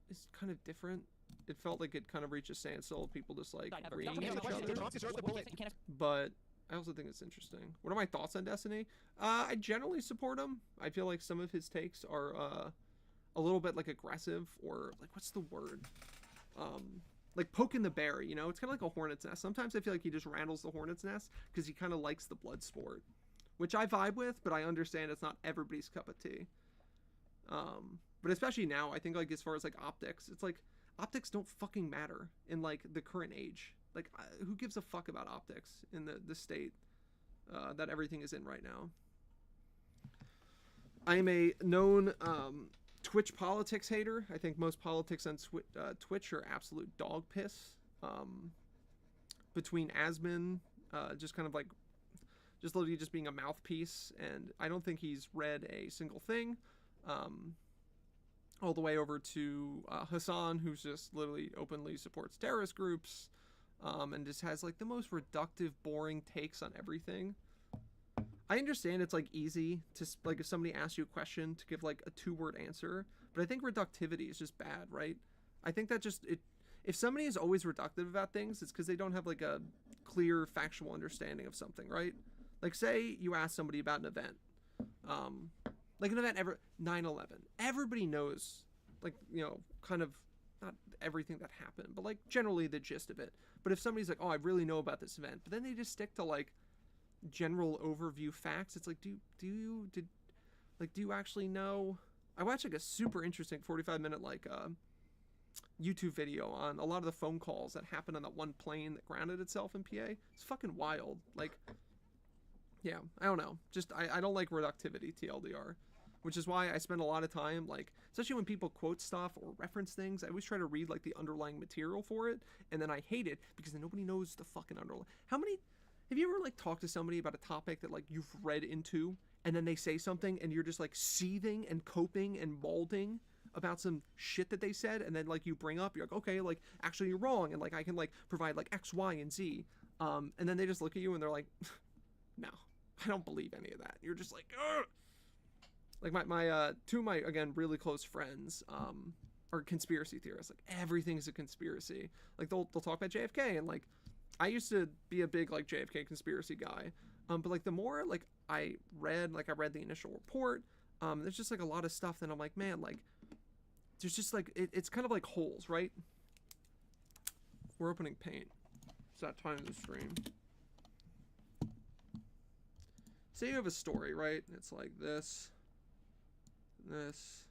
is kind of different. It felt like it kind of reached a standstill of people just like agreeing with each other. But I also think it's interesting. What are my thoughts on Destiny? I generally support him. I feel like some of his takes are a little bit like aggressive, or like, what's the word? Like poking the bear, you know? It's kind of like a hornet's nest. Sometimes I feel like he just rattles the hornet's nest because he kind of likes the blood sport, which I vibe with, but I understand it's not everybody's cup of tea. But especially now, I think like as far as like optics, it's like optics don't fucking matter in like the current age. Like who gives a fuck about optics in the state that everything is in right now? I am a known Twitch politics hater. I think most politics on Twitch are absolute dog piss. Between Asmin, just kind of like, just literally just being a mouthpiece, and I don't think he's read a single thing. All the way over to Hassan, who's just literally openly supports terrorist groups, and just has like the most reductive, boring takes on everything. I understand it's like easy to, like, if somebody asks you a question, to give like a 2-word answer, but I think reductivity is just bad, right? I think that just, if somebody is always reductive about things, it's because they don't have like a clear factual understanding of something, right? Like say you ask somebody about an event, like an event 9/11. Everybody knows, like, you know, kind of not everything that happened, but like generally the gist of it. But if somebody's like, oh, I really know about this event, but then they just stick to like general overview facts, it's like, do you actually know? I watched like a super interesting 45-minute like YouTube video on a lot of the phone calls that happened on that one plane that grounded itself in PA. It's fucking wild. Like, yeah, I don't know. Just I don't like reductivity, TLDR, which is why I spend a lot of time, like, especially when people quote stuff or reference things, I always try to read like the underlying material for it, and then I hate it because then nobody knows the fucking underlying. Have you ever like talked to somebody about a topic that like you've read into, and then they say something and you're just like seething and coping and molding about some shit that they said, and then like you bring up, you're like, okay, like actually you're wrong, and like I can like provide like X, Y, and Z, and then they just look at you and they're like, no, I don't believe any of that. You're just like, ugh. Like my two of my, again, really close friends are conspiracy theorists. Like everything's a conspiracy. Like they'll talk about JFK, and like I used to be a big like JFK conspiracy guy, but like the more like I read the initial report, there's just like a lot of stuff that I'm like, man, like there's just like it's kind of like holes, right? We're opening paint. It's that time of the stream. Say you have a story, right? It's like this, this,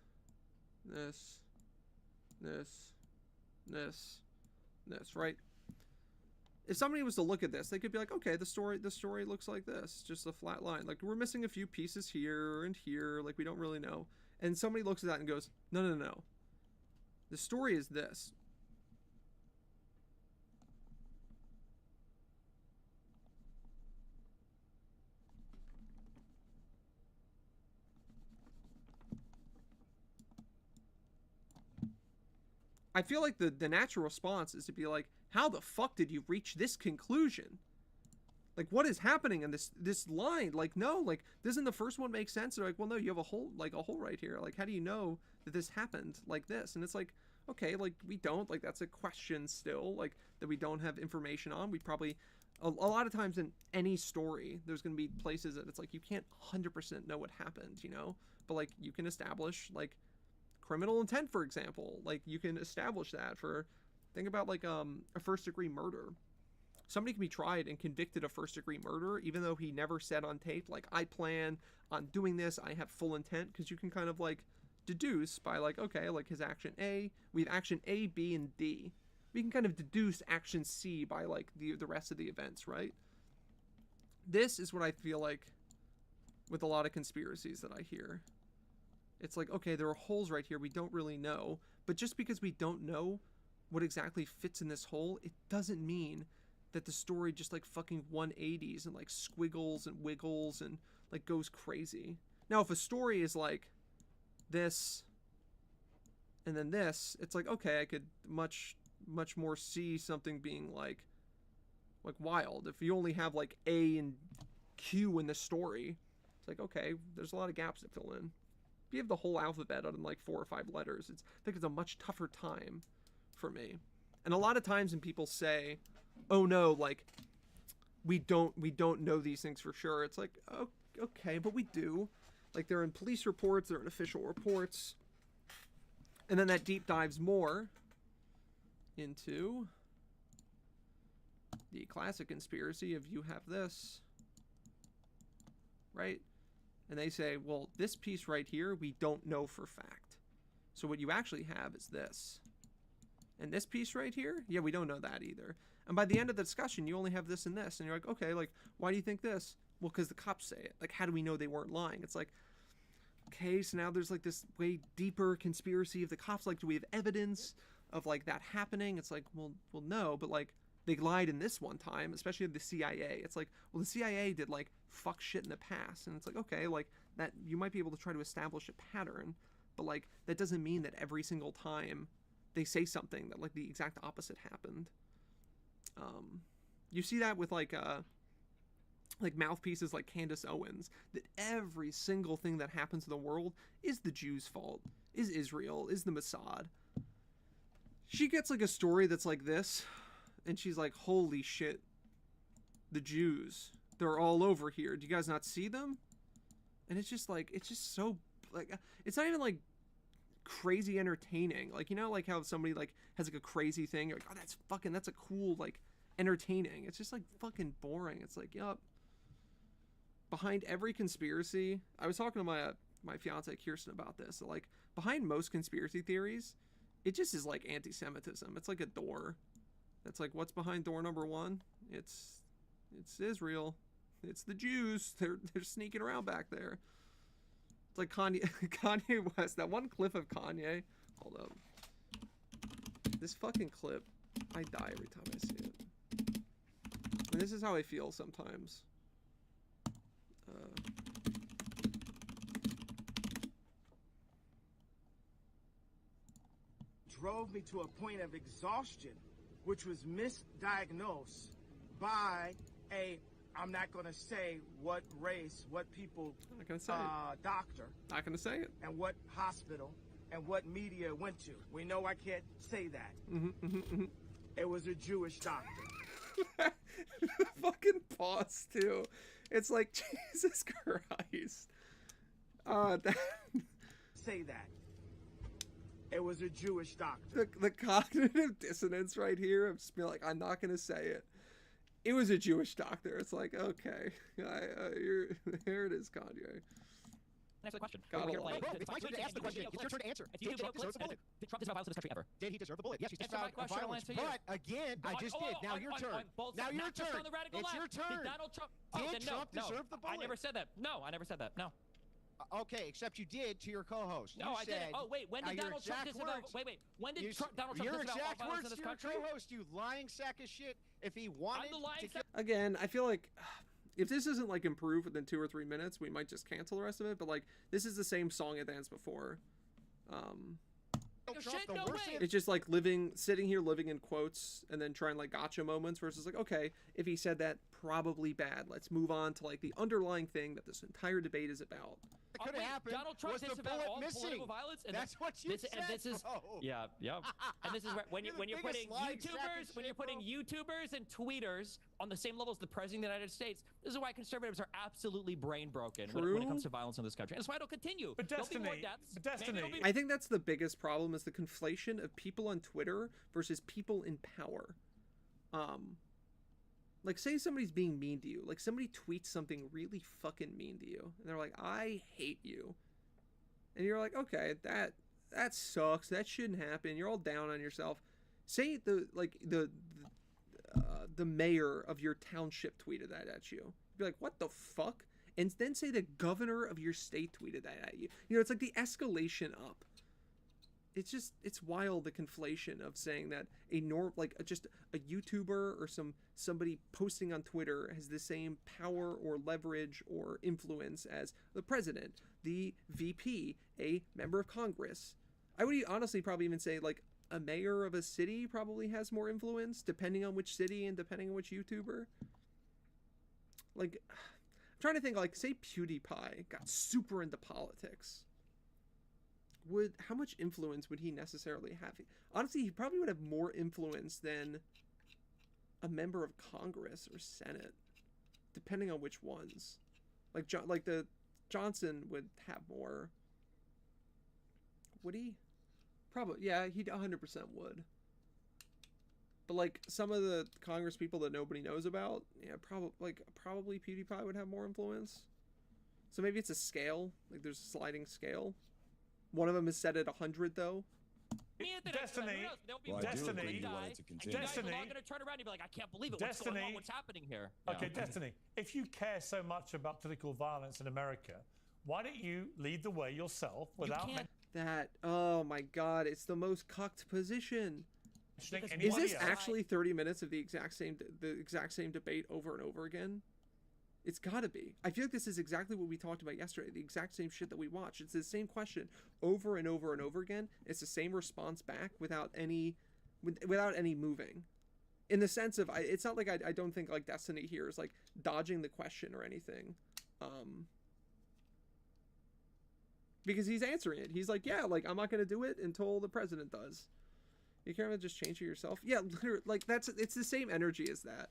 right? If somebody was to look at this, they could be like, okay, the story looks like this, just a flat line. Like we're missing a few pieces here and here, like we don't really know. And somebody looks at that and goes, no. The story is this. I feel like the natural response is to be like, how the fuck did you reach this conclusion? Like, what is happening in this line? Like, no, like, doesn't the first one make sense? They're like, well, no, you have a hole right here. Like, how do you know that this happened like this? And it's like, okay, like, we don't. Like, that's a question still, like, that we don't have information on. We probably, a lot of times in any story, there's going to be places that it's like, you can't 100% know what happened, you know? But, like, you can establish, like, criminal intent, for example. Like, you can establish that for, think about, like, a first-degree murder. Somebody can be tried and convicted of first-degree murder, even though he never said on tape, like, I plan on doing this, I have full intent, because you can kind of, like, deduce by, like, okay, like, his action A, we have action A, B, and D. We can kind of deduce action C by, like, the rest of the events, right? This is what I feel like with a lot of conspiracies that I hear. It's like, okay, there are holes right here, we don't really know, but just because we don't know what exactly fits in this hole, it doesn't mean that the story just like fucking 180s and like squiggles and wiggles and like goes crazy. Now, if a story is like this and then this, it's like, okay, I could much more see something being like wild. If you only have like A and Q in the story, it's like, okay, there's a lot of gaps to fill in. If you have the whole alphabet in like 4 or 5 letters, I think it's a much tougher time for me. And a lot of times when people say, oh no, like, we don't know these things for sure, it's like, oh, okay, but we do. Like, they're in police reports, they're in official reports. And then that deep dives more into the classic conspiracy of you have this, right? And they say, well, this piece right here, we don't know for fact. So what you actually have is this. And this piece right here, yeah, we don't know that either. And by the end of the discussion, you only have this and this. And you're like, okay, like, why do you think this? Well, because the cops say it. Like, how do we know they weren't lying? It's like, okay, so now there's like this way deeper conspiracy of the cops. Like, do we have evidence of like that happening? It's like, well, no, but like, they lied in this one time, especially the CIA. It's like, well, the CIA did like fuck shit in the past. And it's like, okay, like that, you might be able to try to establish a pattern, but like, that doesn't mean that every single time they say something that like the exact opposite happened. You see that with like mouthpieces like Candace Owens, that every single thing that happens in the world is the Jews' fault, is Israel, is the Mossad. She gets like a story that's like this, and she's like, holy shit, the Jews, they're all over here. Do you guys not see them? And it's just like, it's just so, like, it's not even like crazy entertaining. Like, you know, like how somebody like has like a crazy thing, you're like, oh, that's a cool, like, entertaining. It's just like fucking boring. It's like, yup. Behind every conspiracy, I was talking to my fiance Kirsten about this. So, like, behind most conspiracy theories, it just is like anti-Semitism. It's like a door. It's like, what's behind door number 1? It's Israel. It's the Jews. They're sneaking around back there. It's like Kanye West. That one clip of Kanye. Hold up. This fucking clip, I die every time I see it. And this is how I feel sometimes. Drove me to a point of exhaustion, which was misdiagnosed by I'm not going to say what race, what people, I'm not gonna say it. Doctor. Not gonna say it. And what hospital and what media it went to. We know I can't say that. It was a Jewish doctor. Fucking pause too. It's like, Jesus Christ. Say that. It was a Jewish doctor. The cognitive dissonance right here of just being like, I'm not gonna say it. It was a Jewish doctor. It's like, okay, here it is, Kanye. Next question. Got a lot. It's my turn to ask the question. It's your turn to answer. If you Did Trump deserve the bullet? Did Trump deserve violence in this country ever? Did he deserve the bullet? Yes, he Answer my testified of question, I'll violence. answer you. But again, I just did. Now your turn. Now your turn. It's your turn. Did Donald Trump? Did Trump deserve the bullet? I never said that. No, I never said that. No. Okay, except you did to your co-host. No, You I said, didn't. Oh, wait. When did Donald Trump disavow? Wait. When did Donald Trump your disavow all exact violence words in this to your country? co-host, you lying sack of shit. If he wanted I'm the lying to kill sack. Again, I feel like if this isn't like improved within 2 or 3 minutes, we might just cancel the rest of it. But like, this is the same song I danced before. Shit, no way. It's just like sitting here living in quotes and then trying like gotcha moments versus like, okay, if he said that, probably bad. Let's move on to like the underlying thing that this entire debate is about. It could have happened. Donald Trump was the disavowed bullet all missing? political violence, and That's what you said, and this is bro. yeah. And this is where when You're you're the putting biggest lying sack of YouTubers, when shit, you're putting bro. YouTubers and tweeters on the same level as the president of the United States, this is why conservatives are absolutely brain broken when it comes to violence in this country. And that's why it'll continue. But There'll be more Destiny, deaths. but Destiny, Maybe it'll be I think that's the biggest problem is the conflation of people on Twitter versus people in power. Like say somebody's being mean to you, like somebody tweets something really fucking mean to you, and they're like, "I hate you," and you're like, "Okay, that sucks. That shouldn't happen." You're all down on yourself. Say the mayor of your township tweeted that at you. You'd be like, "What the fuck?" And then say the governor of your state tweeted that at you. You know, it's like the escalation up. It's wild, the conflation of saying that just a YouTuber or somebody posting on Twitter has the same power or leverage or influence as the president, the VP, a member of Congress. I would honestly probably even say like a mayor of a city probably has more influence depending on which city and depending on which YouTuber. Like, I'm trying to think, like, say PewDiePie got super into politics. How much influence would he necessarily have? Honestly, he probably would have more influence than a member of Congress or Senate, depending on which ones. Like the Johnson would have more. Would he? Probably, yeah, he 100% would. But like some of the Congress people that nobody knows about, yeah, probably PewDiePie would have more influence. So maybe it's a scale, like there's a sliding scale. One of them is set at 100 though. Destiny. Well, I do agree you want it to continue. You guys are Destiny. all going to turn around and be like, I can't believe it. What's Destiny. going on? What's happening here? Okay, Yeah. Destiny, if you care so much about political violence in America, why don't you lead the way yourself without can't- Oh my god, it's the most cucked position. mentioning Is Is anybody this else? actually 30 minutes of the exact same debate over and over again? It's gotta be. I feel like this is exactly what we talked about yesterday. The exact same shit that we watched. It's the same question over and over and over again. It's the same response back without any moving. In the sense of, it's not like I don't think like Destiny here is like dodging the question or anything. Because he's answering it. He's like, yeah, like I'm not gonna do it until the president does. You can't just change it yourself. Yeah, literally, like it's the same energy as that.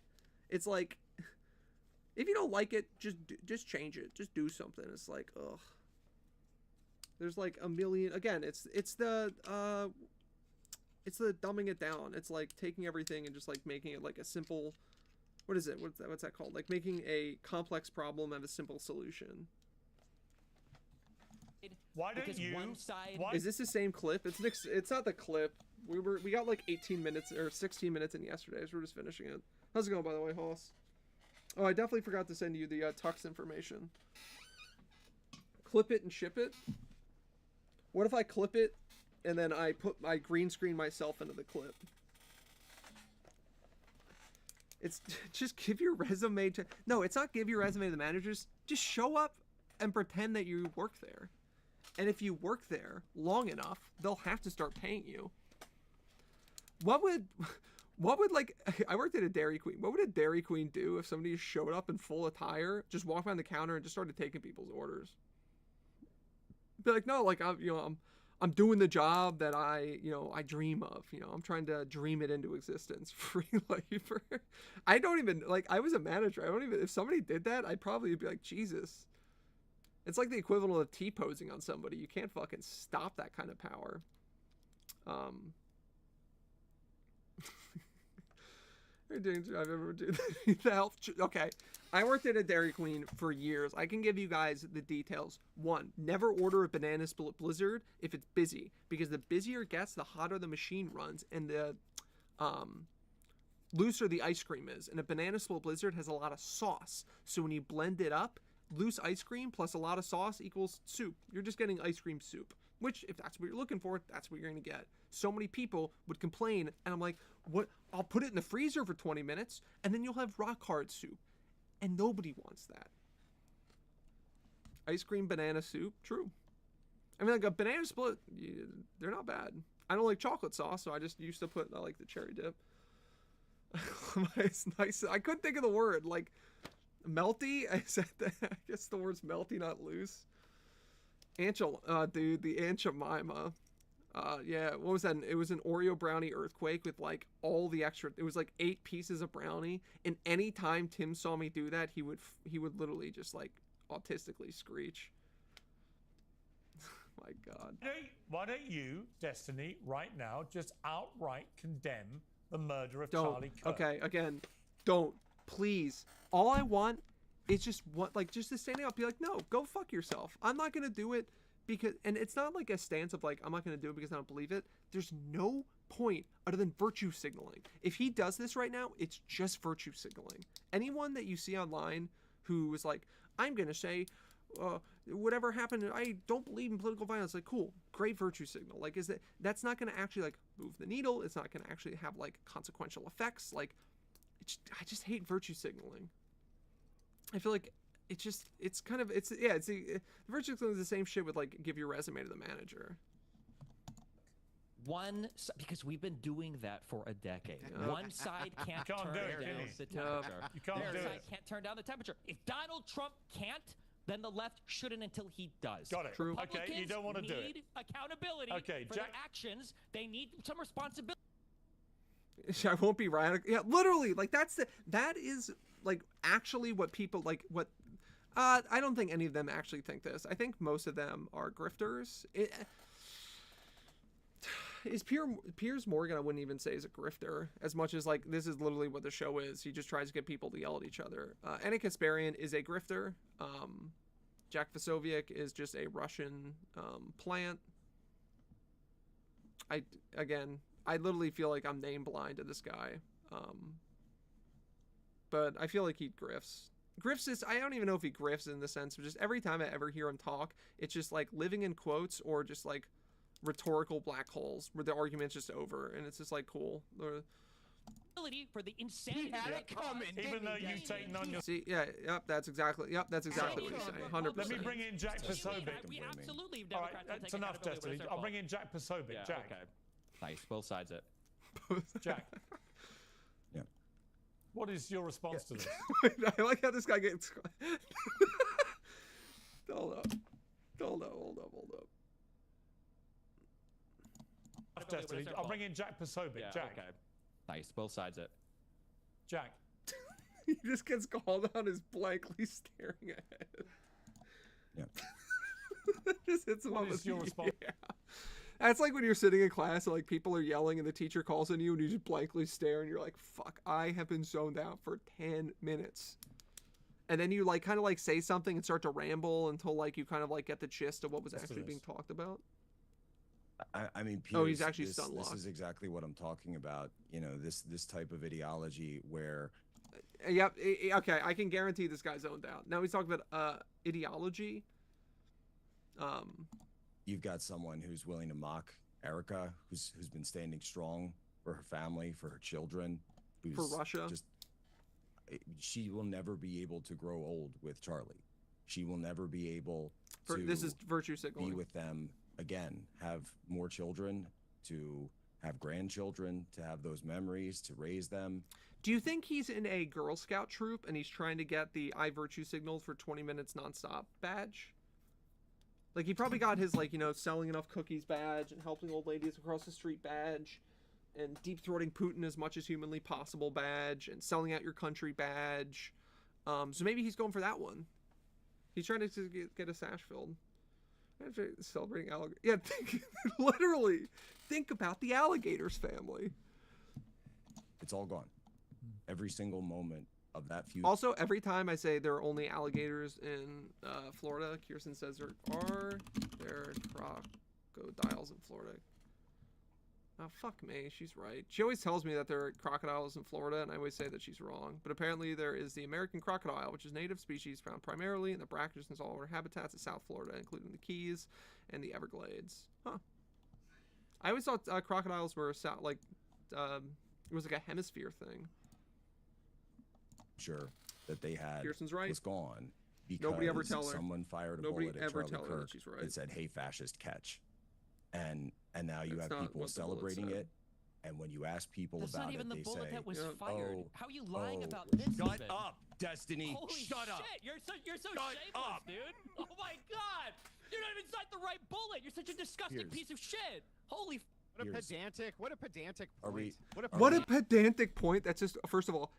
It's like, if you don't like it, just change it. Just do something. It's like, ugh. There's like a million. Again, it's the dumbing it down. It's like taking everything and just like making it like a simple. What is it? What's that called? Like making a complex problem have a simple solution. Why don't Because you? one side- Why, Is this the same clip? It's not the clip. We got like 18 minutes or 16 minutes in yesterday, so we're just finishing it. How's it going, by the way, Hoss? Oh, I definitely forgot to send you the Tux information. Clip it and ship it. What if I clip it and then I green screen myself into the clip? It's just give your resume to. No, it's not give your resume to the managers. Just show up and pretend that you work there. And if you work there long enough, they'll have to start paying you. What would like, I worked at a Dairy Queen. What would a Dairy Queen do if somebody just showed up in full attire, just walked behind the counter and just started taking people's orders? Be like, no, like I'm doing the job that I dream of. I'm trying to dream it into existence. Free labor. I don't even like. I was a manager. I don't even. If somebody did that, I'd probably be like, Jesus. It's like the equivalent of T-posing on somebody. You can't fucking stop that kind of power. I've ever do the health. Okay, I worked at a Dairy Queen for years. I can give you guys the details. 1, never order a banana split blizzard if it's busy, because the busier it gets, the hotter the machine runs, and the looser the ice cream is. And a banana split blizzard has a lot of sauce, so when you blend it up, loose ice cream plus a lot of sauce equals soup. You're just getting ice cream soup, which if that's what you're looking for, that's what you're going to get. So many people would complain, and I'm like, what? I'll put it in the freezer for 20 minutes, and then you'll have rock hard soup. And nobody wants that. Ice cream banana soup, true. I mean, like a banana split, they're not bad. I don't like chocolate sauce, so I just used to put, I like the cherry dip. It's nice. I couldn't think of the word, like, melty? I said that. I guess the word's melty, not loose. Dude, the Aunt Jemima. Yeah, what was that? It was an Oreo brownie earthquake with like all the extra. It was like 8 pieces of brownie, and any time Tim saw me do that, he would literally just like autistically screech. My God. Why don't you, Destiny, right now, just outright condemn the murder of Charlie Kirk? Okay, again, don't, please. All I want is just to standing up, be like, no, go fuck yourself. I'm not gonna do it because, and it's not like a stance of like, I'm not gonna do it because I don't believe it. There's no point other than virtue signaling. If he does this right now, it's just virtue signaling. Anyone that you see online who is like, I'm gonna say, whatever happened, I don't believe in political violence. Like, cool, great virtue signal. Like, that's not gonna actually like move the needle. It's not gonna actually have like consequential effects. Like, I just hate virtue signaling. I feel like the virtue signaling is the same shit with like give your resume to the manager. Because we've been doing that for a decade. One side can't turn down the temperature. You can't do it. Side can't turn down the temperature. If Donald Trump can't, then the left shouldn't until he does. Got it. True. Okay, you don't want to do it. Need accountability for their actions. They need some responsibility. I won't be radical. Yeah, literally, like that is like actually what people like. What I don't think any of them actually think this. I think most of them are grifters. Is Piers Morgan, I wouldn't even say is a grifter as much as like this is literally what the show is. He just tries to get people to yell at each other. Anna Kasparian is a grifter. Jack Vasovic is just a Russian plant. I literally feel like I'm name blind to this guy. But I feel like he grifts. Grifts is, I don't even know if he grifts in the sense of just every time I ever hear him talk, it's just like living in quotes or just like rhetorical black holes where the argument's just over and it's just like cool. For the insanity. He had it coming. Even though you've taken on your... See, that's exactly what he's saying. 100%. Let me bring in Jack Posobiec. We absolutely All right, that's enough, Destiny. I'll bring in Jack Posobiec. Yeah, Jack. okay. Nice, both sides it. Jack. Yeah. What is your response to this? I like how this guy gets... Hold up. Destiny. I'll bring in Jack Posobiec. Yeah, Jack. okay. Nice, both sides it. Jack. He just gets called on as blankly staring ahead. Yeah. Just hits him What on is the your response? Yeah. That's like when you're sitting in class and like people are yelling and the teacher calls on you and you just blankly stare and you're like, fuck, I have been zoned out for 10 minutes. And then you like kind of like say something and start to ramble until like you kind of like get the gist of what was actually being talked about. I mean, Piers, he's actually this stun-locked. is exactly what I'm talking about. You know, this type of ideology where... Yep. Okay, I can guarantee this guy's zoned out. Now he's talking about ideology. You've got someone who's willing to mock Erica, who's been standing strong for her family, for her children. For Russia. She will never be able to grow old with Charlie. She will never be able to... This is virtue signaling. Be with them again, have more children, to have grandchildren, to have those memories, to raise them. Do you think he's in a Girl Scout troop and he's trying to get the I virtue signaled for 20 minutes nonstop badge? Like he probably got his like, you know, selling enough cookies badge and helping old ladies across the street badge and deep throating Putin as much as humanly possible badge and selling out your country badge. So maybe he's going for that one. He's trying to get a sash filled. Celebrating alligator. Yeah, literally think about the alligators family. It's all gone. Every single moment of that feud. Also, every time I say there are only alligators in Florida, Kirsten says there crocodiles in Florida. Oh, fuck me. She's right. She always tells me that there are crocodiles in Florida, and I always say that she's wrong. But apparently there is the American crocodile, which is a native species found primarily in the brackish and saltwater habitats of South Florida, including the Keys and the Everglades. Huh. I always thought crocodiles were it was like a hemisphere thing. Sure, that they had Kirsten's right. was gone because Nobody ever tell her. someone fired a Nobody bullet at ever Charlie tell her that Kirk she's right. that said, "Hey, fascist, catch." And And now you That's have not people what the bullet celebrating said. it. And when you ask people That's about not even it, the they bullet say, that was Yeah. fired. oh, How are you lying oh, about this? Shut even? up, Destiny. Holy Shut up. shit! You're so Shut shameless, up. dude. Oh my god! You're not even inside the right bullet. You're such a disgusting Here's- piece of shit. Holy. What a Here's- pedantic. What a pedantic Are point. we- What a pedantic point. That's just, first of all,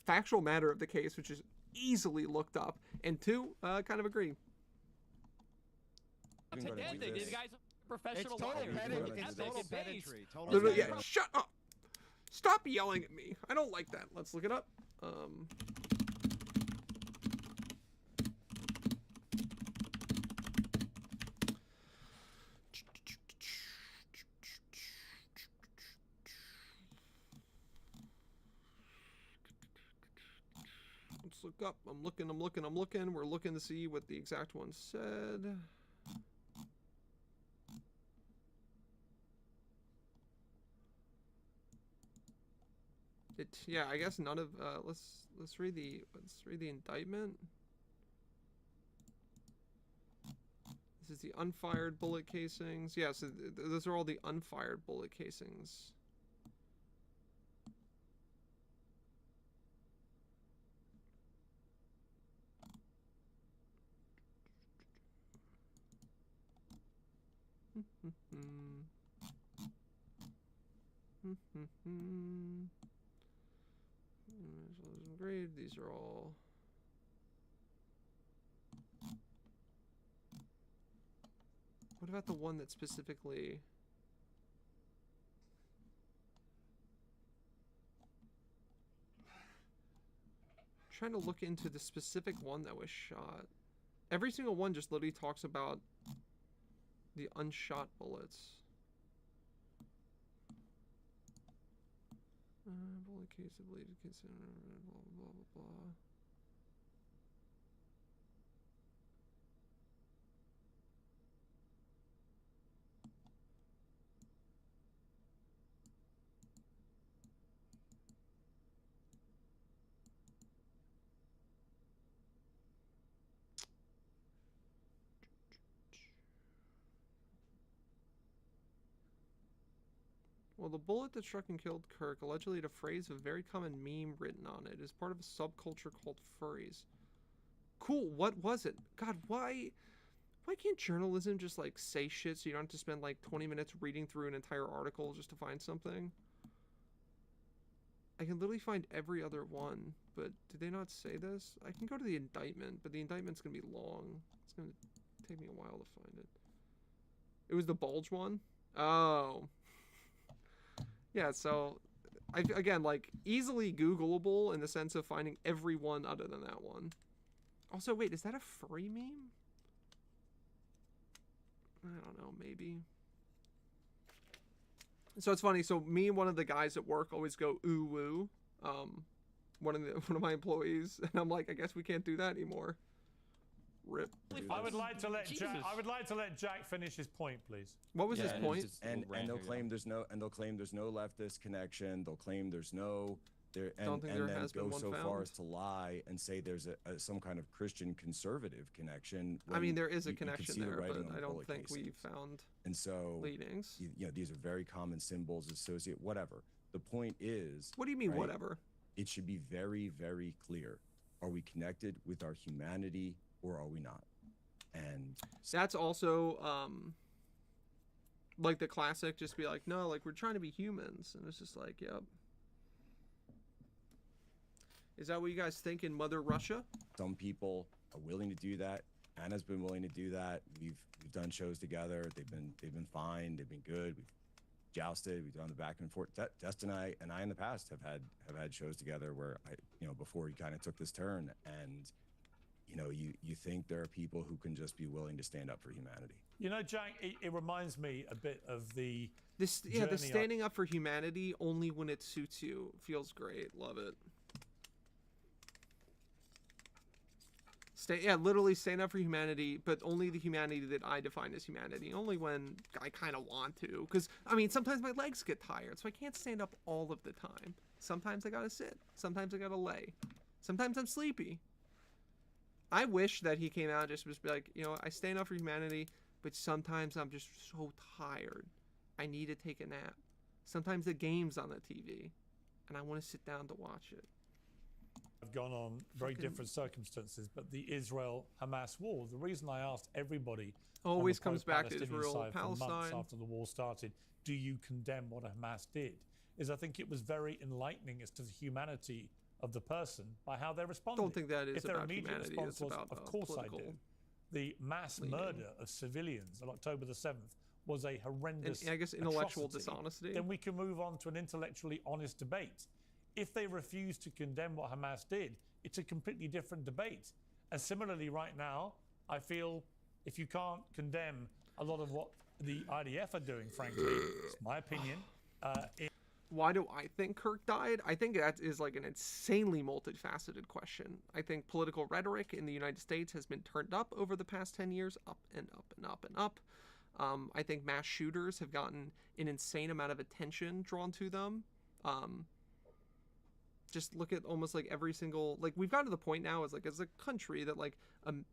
factual matter of the case, which is easily looked up, and two, kind of agree. We can go to do Pedantic. this. These guys are professional It's total liars. pedantry. It's It's Epic total and based. pedantry. Total Literally, Okay. yeah, shut up. Stop yelling at me. I don't like that. Let's look it up. Let's look up. I'm looking. We're looking to see what the exact one said. Yeah, I guess none of let's read the indictment. This is the unfired bullet casings. Yeah, so those are all the unfired bullet casings. Engraved. These are all. What about the one that specifically? Trying to look into the specific one that was shot. Every single one just literally talks about the unshot bullets. Bullet case, ablated case, blah blah blah blah. Well, the bullet that struck and killed Kirk allegedly had a phrase of a very common meme written on it. It is part of a subculture called furries. Cool, what was it? God, why can't journalism just, like, say shit so you don't have to spend, like, 20 minutes reading through an entire article just to find something? I can literally find every other one, but did they not say this? I can go to the indictment, but the indictment's gonna be long. It's gonna take me a while to find it. It was the bulge one? Oh. Yeah, so, again, like, easily Googleable in the sense of finding every one other than that one. Also, wait, is that a furry meme? I don't know, maybe. So it's funny, so me and one of the guys at work always go, ooh, woo. One of my employees, and I'm like, I guess we can't do that anymore. Rip. I would like to let Jack finish his point, please. What was his point? And they'll claim there's no leftist connection. They'll claim there's no Don't think there has been go one so far found. as to lie and say there's some kind of Christian conservative connection. I mean, there is a you can connection see the there, writing but on I the don't bullet think we casings. found And so leadings. you know, these are very common symbols associated. Whatever. The point is. What do you mean, right, whatever? It should be very, very clear. Are we connected with our humanity or are we not? And that's also like the classic, just be like, no, like, we're trying to be humans, and it's just like, yep. Is that what you guys think in Mother Russia? some people are willing to do that. Anna's been willing to do that. We've done shows together. They've been fine. They've been good. We've jousted. We've done the back and forth. Dustin and I in the past have had shows together where before you kind of took this turn, and you think there are people who can just be willing to stand up for humanity. You know, Jack, it reminds me a bit of the the standing up for humanity only when it suits you feels great. Love it. Literally stand up for humanity, but only the humanity that I define as humanity. Only when I kind of want to. Because, I mean, sometimes my legs get tired, so I can't stand up all of the time. Sometimes I gotta sit. Sometimes I gotta lay. Sometimes I'm sleepy. I wish that he came out and just was like, I stand up for humanity, but sometimes I'm just so tired. I need to take a nap. Sometimes the game's on the TV, and I want to sit down to watch it. Have gone on very different circumstances, but the Israel-Hamas war, the reason I asked everybody always comes back to Palestinian Israel, side for months Palestine. after the war started, do you condemn what Hamas did, is I think it was very enlightening as to the humanity of the person by how they responded. Don't think that is if their about immediate humanity, response it's was, about of course I political do. The mass murder of civilians on October the 7th was a horrendous and I guess intellectual atrocity. dishonesty. Then we can move on to an intellectually honest debate. If they refuse to condemn what Hamas did, it's a completely different debate. And similarly, right now, I feel if you can't condemn a lot of what the IDF are doing, frankly, it's my opinion. Why do I think Kirk died? I think that is like an insanely multifaceted question. I think political rhetoric in the United States has been turned up over the past 10 years, up and up and up and up. I think mass shooters have gotten an insane amount of attention drawn to them. Just look at almost like every single, like we've gotten to the point now as a country that like,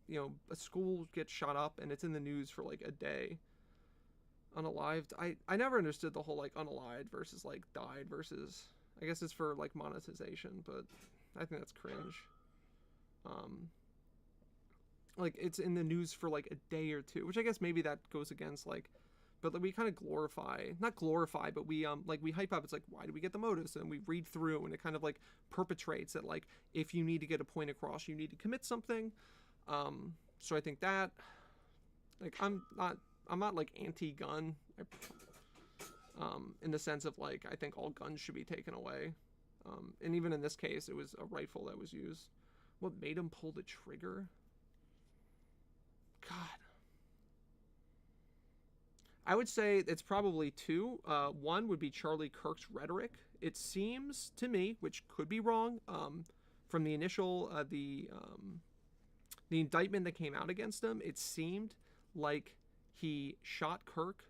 you know, a school gets shot up and it's in the news for like a day. Unalived. I never understood the whole like unalived versus like died versus, I guess it's for like monetization, but I think that's cringe. Like it's in the news for like a day or two, which I guess maybe that goes against like, but like, we kind of not glorify, but we like we hype up. It's like, why do we get the motives? And we read through, and it kind of like perpetrates that like if you need to get a point across, you need to commit something. So I think that like I'm not like anti-gun, in the sense of like I think all guns should be taken away, and even in this case, it was a rifle that was used. What made him pull the trigger? God. I would say it's probably two. One would be Charlie Kirk's rhetoric. It seems to me, which could be wrong, from the initial the indictment that came out against him, it seemed like he shot Kirk.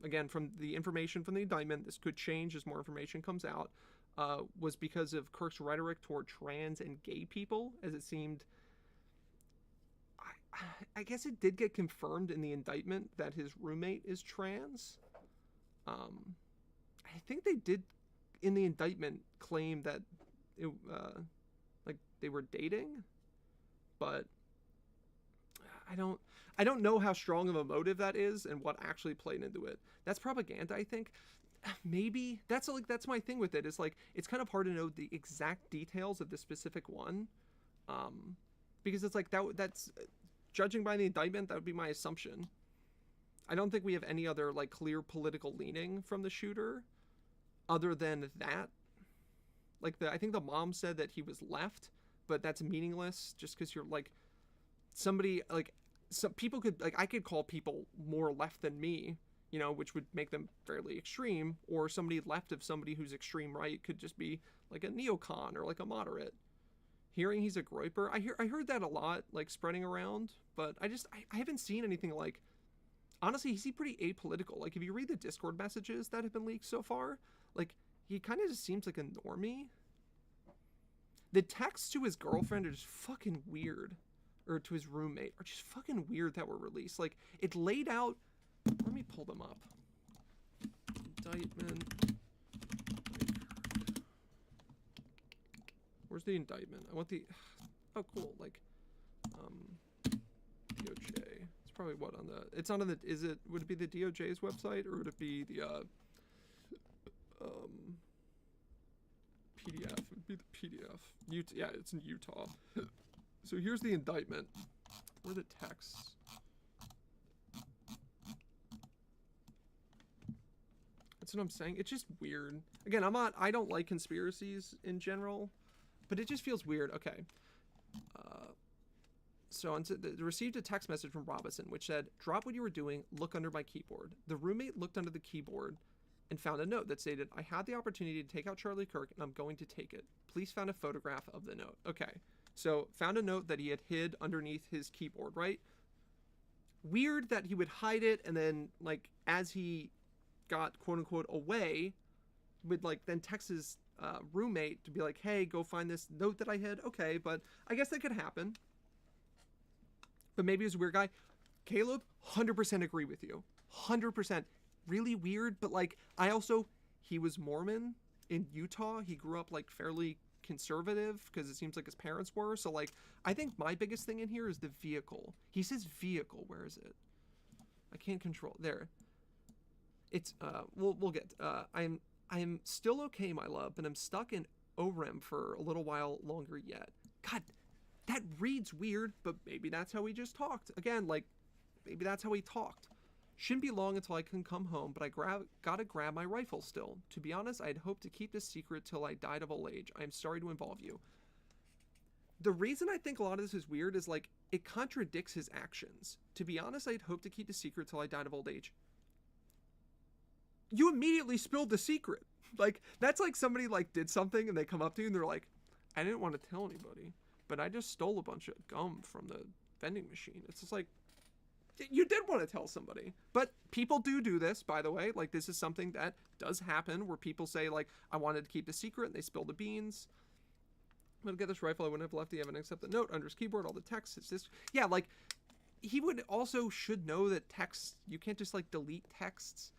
Again, from the information from the indictment, this could change as more information comes out, was because of Kirk's rhetoric toward trans and gay people, as it seemed. I guess it did get confirmed in the indictment that his roommate is trans. I think they did in the indictment claim that it, like they were dating, but I don't know how strong of a motive that is and what actually played into it. That's propaganda, I think. Maybe that's my thing with it, is like it's kind of hard to know the exact details of the specific one, because it's like that's judging by the indictment, that would be my assumption. I don't think we have any other like clear political leaning from the shooter other than that. Like I think the mom said that he was left, but that's meaningless just because you're like somebody, like some people could, like I could call people more left than me, you know, which would make them fairly extreme, or somebody left of somebody who's extreme right could just be like a neocon or like a moderate. Hearing he's a groyper, I heard that a lot, like spreading around, but I haven't seen anything like, honestly, he's pretty apolitical. Like if you read the Discord messages that have been leaked so far, like he kind of just seems like a normie. The texts to his girlfriend are just fucking weird, or to his roommate are just fucking weird that were released. Like it laid out, let me pull them up. Indictment. Where's the indictment? I want the, oh cool, like, DOJ. It's probably what on the, it's not on the, would it be the DOJ's website, or would it be the, PDF? It would be the PDF. Yeah, it's in Utah. So here's the indictment. Where are the texts? That's what I'm saying. It's just weird. Again, I don't like conspiracies in general, but it just feels weird. Okay. So received a text message from Robinson, which said, "Drop what you were doing, look under my keyboard." The roommate looked under the keyboard and found a note that stated, "I had the opportunity to take out Charlie Kirk and I'm going to take it. Please find a photograph of the note." Okay. So found a note that he had hid underneath his keyboard, right? Weird that he would hide it, and then like as he got quote unquote away, would like then text his roommate to be like, "Hey, go find this note that I hid." Okay, but I guess that could happen. But maybe he was a weird guy. Caleb, 100% agree with you. 100%. really weird, but like he was Mormon in Utah. He grew up like fairly conservative because it seems like his parents were. So like I think my biggest thing in here is the vehicle. He says vehicle. Where is it? I can't control there. It's we'll get I'm still okay, my love, but I'm stuck in OREM for a little while longer yet. God, that reads weird, but maybe that's how we just talked. Again, like maybe that's how we talked. Shouldn't be long until I can come home, but I gotta grab my rifle still. To be honest, I'd hoped to keep this secret till I died of old age. I am sorry to involve you. The reason I think a lot of this is weird is like it contradicts his actions. To be honest, I'd hoped to keep the secret till I died of old age. You immediately spilled the secret. Like that's like somebody like did something and they come up to you and they're like, I didn't want to tell anybody, but I just stole a bunch of gum from the vending machine. It's just like, you did want to tell somebody. But people do this, by the way. Like this is something that does happen where people say like, I wanted to keep the secret and they spill the beans. I'm gonna get this rifle. I wouldn't have left the evidence except the note under his keyboard, all the text. It's this. Yeah, like he would also should know that text, you can't just like delete texts.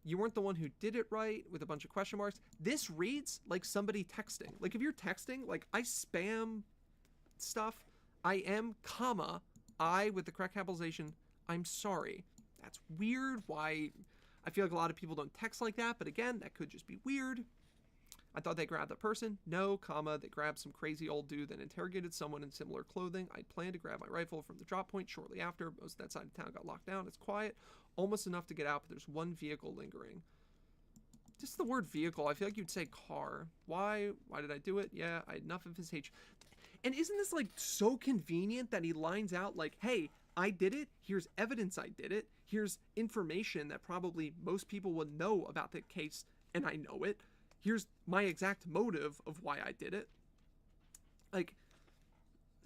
You weren't the one who did it right with a bunch of question marks. This reads like somebody texting. Like if you're texting, like I spam stuff. I am, comma, I with the correct capitalization. I'm sorry. That's weird. Why? I feel like a lot of people don't text like that, but again, that could just be weird. I thought they grabbed the person. No, comma, they grabbed some crazy old dude that interrogated someone in similar clothing. I planned to grab my rifle from the drop point shortly after. Most of that side of town got locked down. It's quiet, almost enough to get out, but there's one vehicle lingering. Just the word vehicle, I feel like you'd say car. Why? Why did I do it? Yeah, I had enough of his H. And isn't this like so convenient that he lines out like, hey, I did it. Here's evidence I did it. Here's information that probably most people would know about the case, and I know it. Here's my exact motive of why I did it. Like,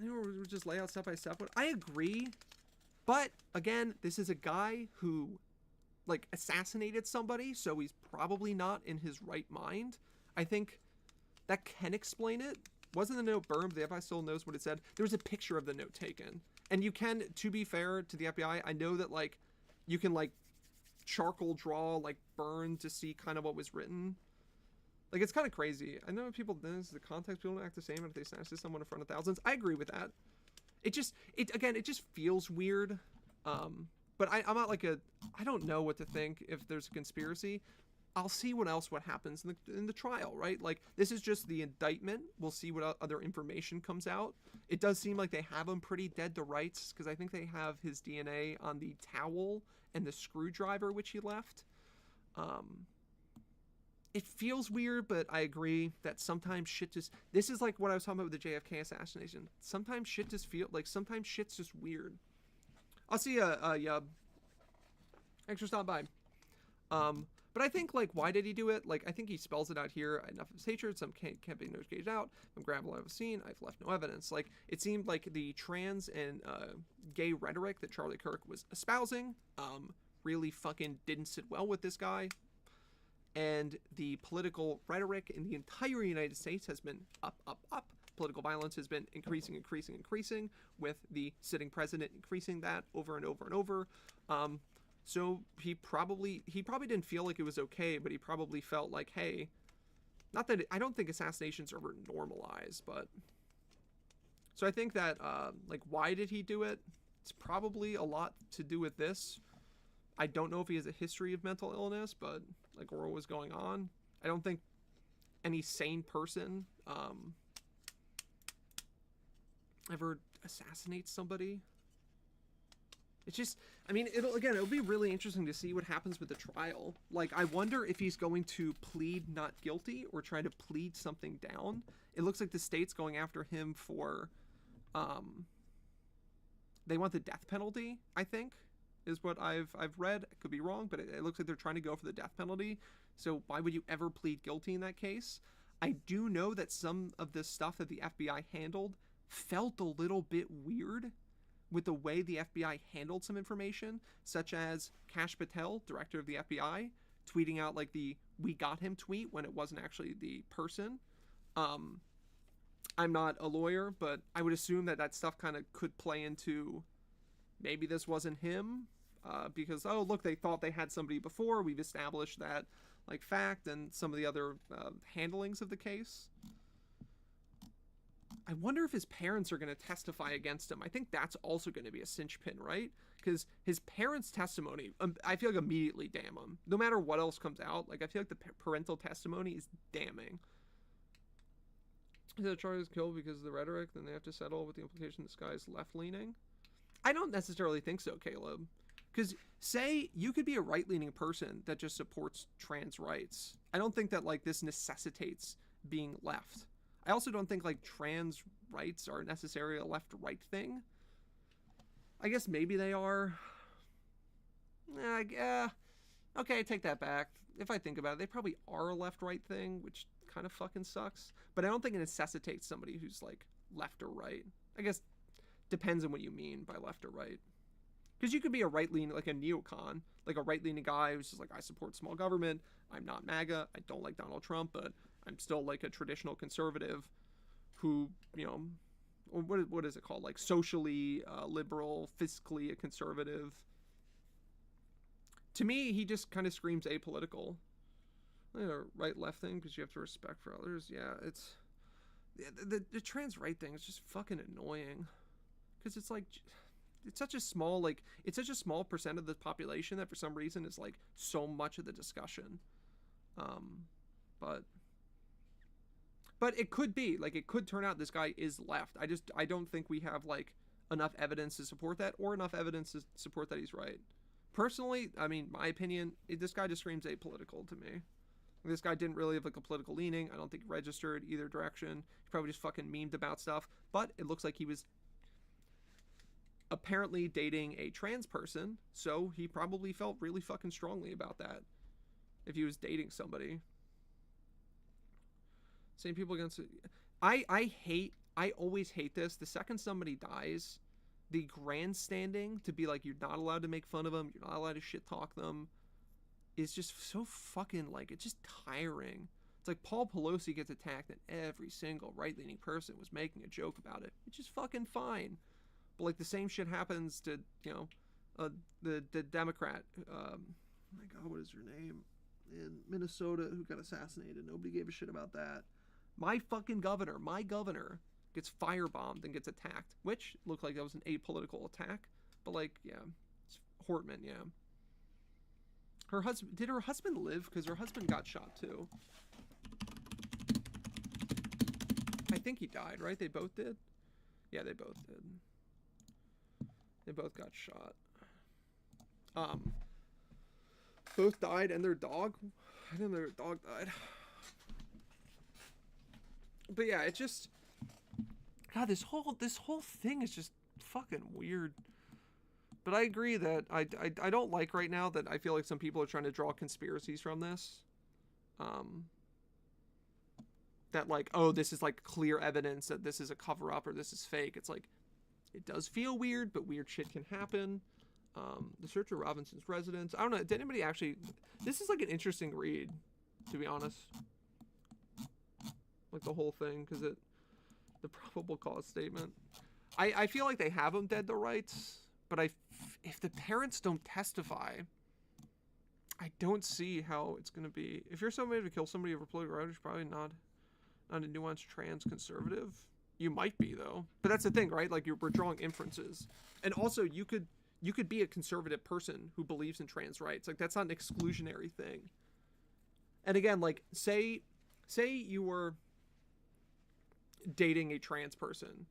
you know, we'll just lay out step by step. I agree. But again, this is a guy who like assassinated somebody, so he's probably not in his right mind. I think that can explain it. Wasn't the note burned? The FBI still knows what it said. There was a picture of the note taken. And you can, to be fair to the FBI, I know that like you can like charcoal draw, like burn to see kind of what was written. Like it's kind of crazy. I know people, this is the context, people don't act the same if they snatch to someone in front of thousands. I agree with that. It just feels weird. But I'm not like I don't know what to think if there's a conspiracy. I'll see what happens in the trial, right? Like this is just the indictment. We'll see what other information comes out. It does seem like they have him pretty dead to rights because I think they have his DNA on the towel and the screwdriver which he left. It feels weird, but I agree that sometimes shit just, this is like what I was talking about with the JFK assassination. Sometimes shit just sometimes shit's just weird. I'll see Yub. Thanks for stopping by. But I think, like, why did he do it? Like, I think he spells it out here. Enough of his hatred. Some can't be gauged out. I'm grabbing what I've seen. I've left no evidence. Like, it seemed like the trans and gay rhetoric that Charlie Kirk was espousing really fucking didn't sit well with this guy. And the political rhetoric in the entire United States has been up, up, up. Political violence has been increasing, with the sitting president increasing that over and over and over. So he probably didn't feel like it was okay, but he probably felt like, hey, not that I don't think assassinations are ever normalized, but so I think that like, why did he do it? It's probably a lot to do with this. I don't know if he has a history of mental illness, but like, or what was going on. I don't think any sane person ever assassinates somebody. It's just, I mean, it'll be really interesting to see what happens with the trial. Like, I wonder if he's going to plead not guilty or try to plead something down. It looks like the state's going after him for, they want the death penalty, I think, is what I've read. I could be wrong, but it looks like they're trying to go for the death penalty. So why would you ever plead guilty in that case? I do know that some of the stuff that the FBI handled felt a little bit weird with the way the FBI handled some information, such as Kash Patel, director of the FBI, tweeting out like the "we got him" tweet when it wasn't actually the person. I'm not a lawyer, but I would assume that stuff kind of could play into maybe this wasn't him. because, oh, look, they thought they had somebody before. We've established that, like, fact and some of the other handlings of the case. I wonder if his parents are going to testify against him. I think that's also going to be a cinch pin, right? Because his parents' testimony, I feel like immediately damn him. No matter what else comes out, like, I feel like the parental testimony is damning. If the charge is killed because of the rhetoric, then they have to settle with the implication this guy is left-leaning. I don't necessarily think so, Caleb. Because say you could be a right-leaning person that just supports trans rights. I don't think that, like, this necessitates being left. I also don't think, like, trans rights are necessarily a left-right thing. I guess maybe they are. Okay, I take that back. If I think about it, they probably are a left-right thing, which kind of fucking sucks. But I don't think it necessitates somebody who's, like, left or right. I guess depends on what you mean by left or right. Because you could be a right-leaning, like a neocon, like a right-leaning guy who's just like, I support small government, I'm not MAGA, I don't like Donald Trump, but I'm still like a traditional conservative who, you know, what is it called? Like socially liberal, fiscally a conservative. To me, he just kind of screams apolitical. A right-left thing, because you have to respect for others. Yeah, it's... The trans right thing is just fucking annoying. Because it's like... It's such a small, like... It's such a small percent of the population that for some reason is, like, so much of the discussion. But it could be. Like, it could turn out this guy is left. I don't think we have, like, enough evidence to support that, or enough evidence to support that he's right. Personally, I mean, my opinion, this guy just screams apolitical to me. This guy didn't really have, like, a political leaning. I don't think he registered either direction. He probably just fucking memed about stuff. But it looks like he was apparently dating a trans person, so he probably felt really fucking strongly about that if he was dating somebody. Same people against it. I always hate this. The second somebody dies, the grandstanding to be like, you're not allowed to make fun of them, you're not allowed to shit talk them, is just so fucking, like, it's just tiring. It's like Paul Pelosi gets attacked and every single right-leaning person was making a joke about it, which is fucking fine. But, like, the same shit happens to, you know, the Democrat, oh my god, what is her name, in Minnesota, who got assassinated. Nobody gave a shit about that. My governor gets firebombed and gets attacked, which looked like that was an apolitical attack. But, like, yeah, it's Hortman, yeah. Did her husband live? Because her husband got shot too. I think he died, right? They both did? Yeah, they both did. They both got shot. Both died, and their dog? I think their dog died. But yeah, it just... God, this whole thing is just fucking weird. But I agree that I don't like right now that I feel like some people are trying to draw conspiracies from this. That, like, oh, this is, like, clear evidence that this is a cover-up or this is fake. It's like, it does feel weird, but weird shit can happen. The search of Robinson's residence. I don't know. Did anybody actually... This is, like, an interesting read, to be honest. Like, the whole thing, because the probable cause statement. I feel like they have him dead to rights, but if the parents don't testify, I don't see how it's going to be. If you're somebody to kill somebody over political right, you're probably not a nuanced trans conservative. You might be, though. But that's the thing, right? Like, we're drawing inferences. And also, you could be a conservative person who believes in trans rights. Like, that's not an exclusionary thing. And again, like, say you were dating a trans person,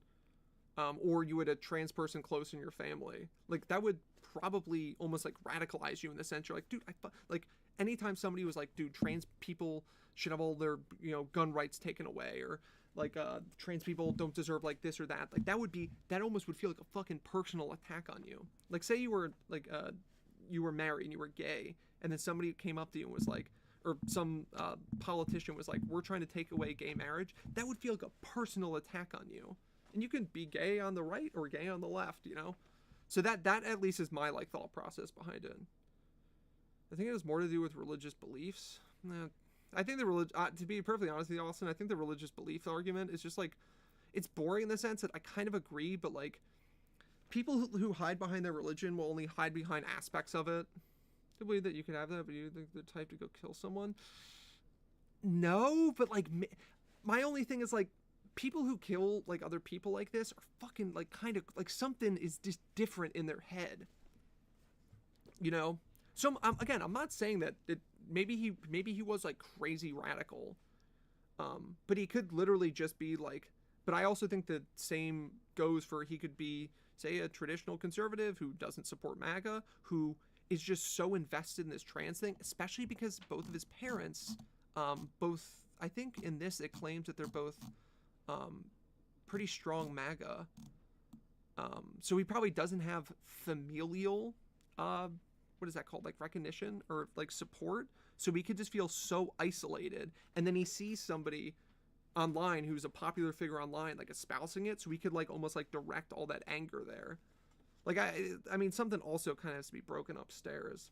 or you had a trans person close in your family. Like, that would probably almost, like, radicalize you in the sense you're like, dude, like, anytime somebody was like, dude, trans people should have all their, you know, gun rights taken away, or like, trans people don't deserve, like, this or that. Like, that almost would feel like a fucking personal attack on you. Like, say you were, like, you were married and you were gay, and then somebody came up to you and was like, or some politician was like, we're trying to take away gay marriage. That would feel like a personal attack on you. And you can be gay on the right or gay on the left, you know? So that at least is my, like, thought process behind it. I think it has more to do with religious beliefs. I think to be perfectly honest with you, Austin, I think the religious belief argument is just, like, it's boring in the sense that I kind of agree, but, like, people who hide behind their religion will only hide behind aspects of it. To believe that you could have that, but you're the type to go kill someone. No, but like, my only thing is like, people who kill like other people like this are fucking like kind of like something is just different in their head. You know? So again, I'm not saying that maybe he was like crazy radical, but he could literally just be like. But I also think the same goes for he could be, say, a traditional conservative who doesn't support MAGA, who is just so invested in this trans thing, especially because both of his parents, I think in this it claims that they're both pretty strong MAGA. So he probably doesn't have familial, what is that called? Like recognition or like support. So he could just feel so isolated. And then he sees somebody online who's a popular figure online, like espousing it. So he could like almost like direct all that anger there. Like, I mean, something also kind of has to be broken upstairs.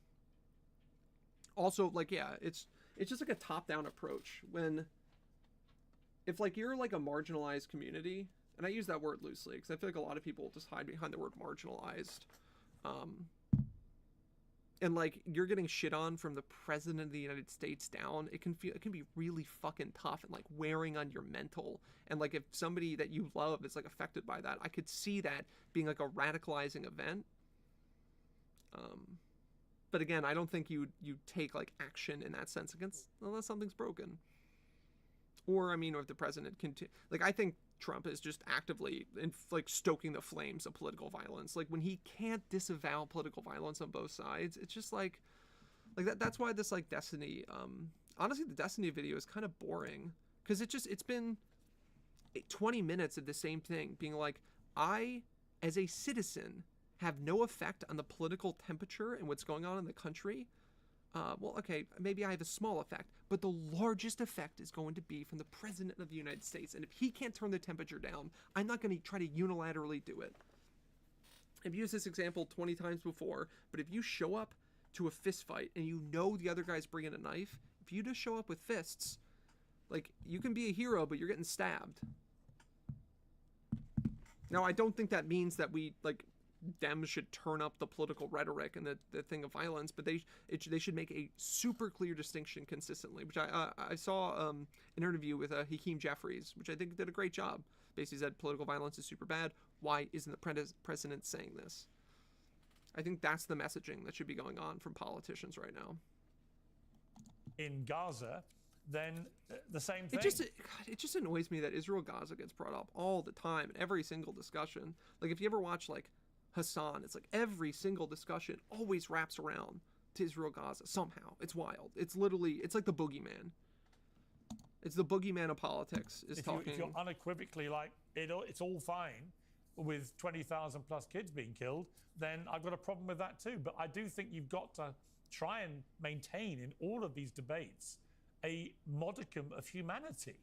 Also, like, yeah, it's just like a top-down approach. If like you're like a marginalized community, and I use that word loosely because I feel like a lot of people just hide behind the word marginalized, and like you're getting shit on from the president of the United States down, it can be really fucking tough and like wearing on your mental. And like if somebody that you love is like affected by that, I could see that being like a radicalizing event. But again, I don't think you take like action in that sense against unless something's broken. Or I mean, or if the president like I think Trump is just actively like stoking the flames of political violence. Like when he can't disavow political violence on both sides, it's just like that. That's why this like Destiny, honestly, the Destiny video is kind of boring because it's been 20 minutes of the same thing being like, I, as a citizen, have no effect on the political temperature and what's going on in the country. Well, okay, maybe I have a small effect, but the largest effect is going to be from the president of the United States. And if he can't turn the temperature down, I'm not going to try to unilaterally do it. I've used this example 20 times before, but if you show up to a fist fight and you know the other guy's bringing a knife, if you just show up with fists, like, you can be a hero, but you're getting stabbed. Now, I don't think that means that we, like, Dems should turn up the political rhetoric and the thing of violence, but they should make a super clear distinction consistently, which I saw an interview with Hakeem Jeffries, which I think did a great job. Basically said political violence is super bad. Why isn't the president saying this? I think that's the messaging that should be going on from politicians right now. In Gaza, then the same thing. It just annoys me that Israel-Gaza gets brought up all the time in every single discussion. Like if you ever watch like Hassan, it's like every single discussion always wraps around to Israel-Gaza somehow. It's wild. It's literally, it's like the boogeyman. It's the boogeyman of politics is talking. If you're unequivocally like, it's all fine with 20,000 plus kids being killed, then I've got a problem with that too. But I do think you've got to try and maintain in all of these debates a modicum of humanity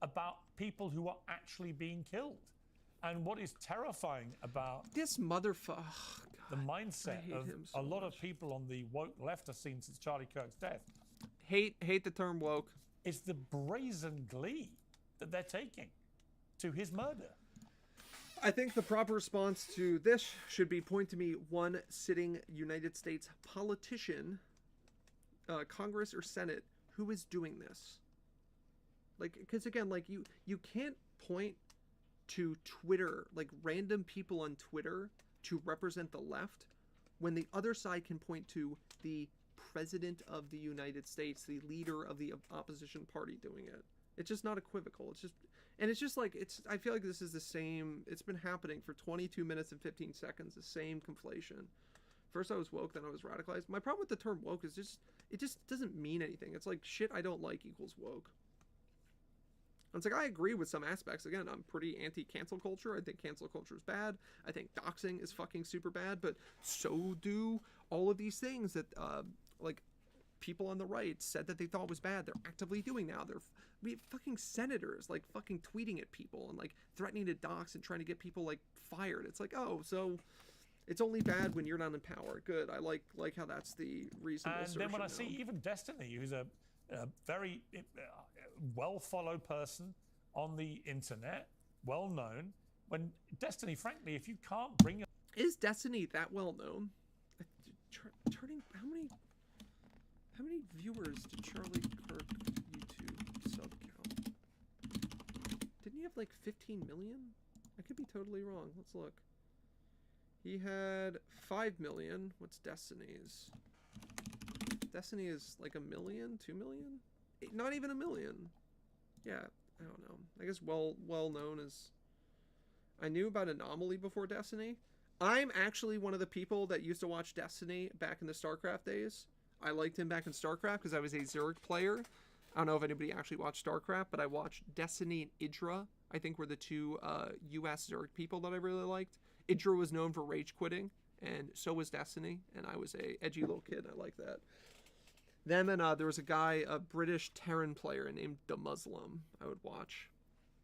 about people who are actually being killed. And what is terrifying about this motherfucker, the mindset of a lot of people on the woke left have seen since Charlie Kirk's death. Hate the term woke. It's the brazen glee that they're taking to his murder. I think the proper response to this should be point to me one sitting United States politician, Congress or Senate, who is doing this. Like, because again, like you can't point to Twitter, like random people on Twitter to represent the left when the other side can point to the president of the United States, the leader of the opposition party doing it. It's just not equivocal. It's just like, I feel like this is the same, it's been happening for 22 minutes and 15 seconds, the same conflation. First I was woke, then I was radicalized. My problem with the term woke is it just doesn't mean anything. It's like shit I don't like equals woke. It's like, I agree with some aspects. Again, I'm pretty anti-cancel culture. I think cancel culture is bad. I think doxing is fucking super bad, but so do all of these things that, like, people on the right said that they thought was bad. They're actively doing now. We have fucking senators, like, fucking tweeting at people and, like, threatening to dox and trying to get people, like, fired. It's like, oh, so it's only bad when you're not in power. Good. I like how that's the reasonable assertion. And then when I now. see even Destiny, who's a very well-followed person on the internet, well-known, when Destiny, frankly, if you can't bring Is Destiny that well known? Turning how many viewers did Charlie Kirk YouTube sub count? Didn't he have like 15 million? I could be totally wrong. Let's look. He had 5 million. What's Destiny's? Destiny is like 1 million, 2 million? Not even 1 million. Yeah, I don't know. I guess well known as. I knew about Anomaly before Destiny. I'm actually one of the people that used to watch Destiny back in the StarCraft days. I liked him back in StarCraft because I was a Zerg player. I don't know if anybody actually watched StarCraft, but I watched Destiny and Idra, I think were the two US Zerg people that I really liked. Idra was known for rage quitting, and so was Destiny, and I was a edgy little kid. I like that. Them and there was a guy, a British Terran player named The Muslim I would watch.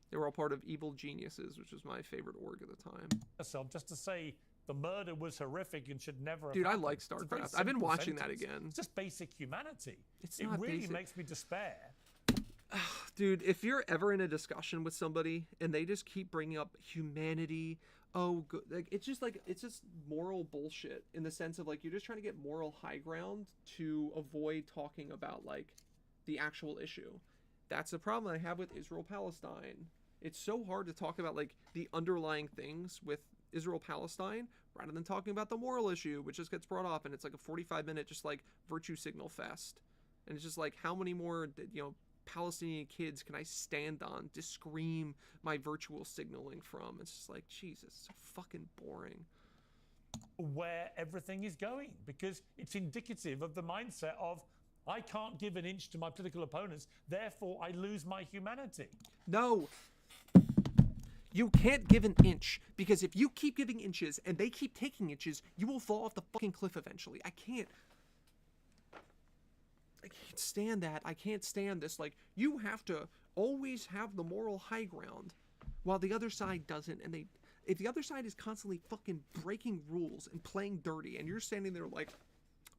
They were all part of Evil Geniuses, which was my favorite org at the time. So just to say the murder was horrific and should never have Dude, happened. I like StarCraft. I've been watching that again. It's just basic humanity. It really basic. makes me despair. Dude, if you're ever in a discussion with somebody and they just keep bringing up humanity, like it's just moral bullshit in the sense of like you're just trying to get moral high ground to avoid talking about like the actual issue. That's the problem I have with Israel-Palestine. It's so hard to talk about like the underlying things with Israel-Palestine rather than talking about the moral issue, which just gets brought up, and it's like a 45-minute just like virtue signal fest. And it's just like, how many more, Palestinian kids can I stand on to scream my virtual signaling from? It's just like, Jesus, so fucking boring. Where everything is going, because it's indicative of the mindset of, I can't give an inch to my political opponents, therefore I lose my humanity. No. You can't give an inch, because if you keep giving inches and they keep taking inches, you will fall off the fucking cliff eventually. I can't stand that. I can't stand this. Like, you have to always have the moral high ground while the other side doesn't. And if the other side is constantly fucking breaking rules and playing dirty, and you're standing there like,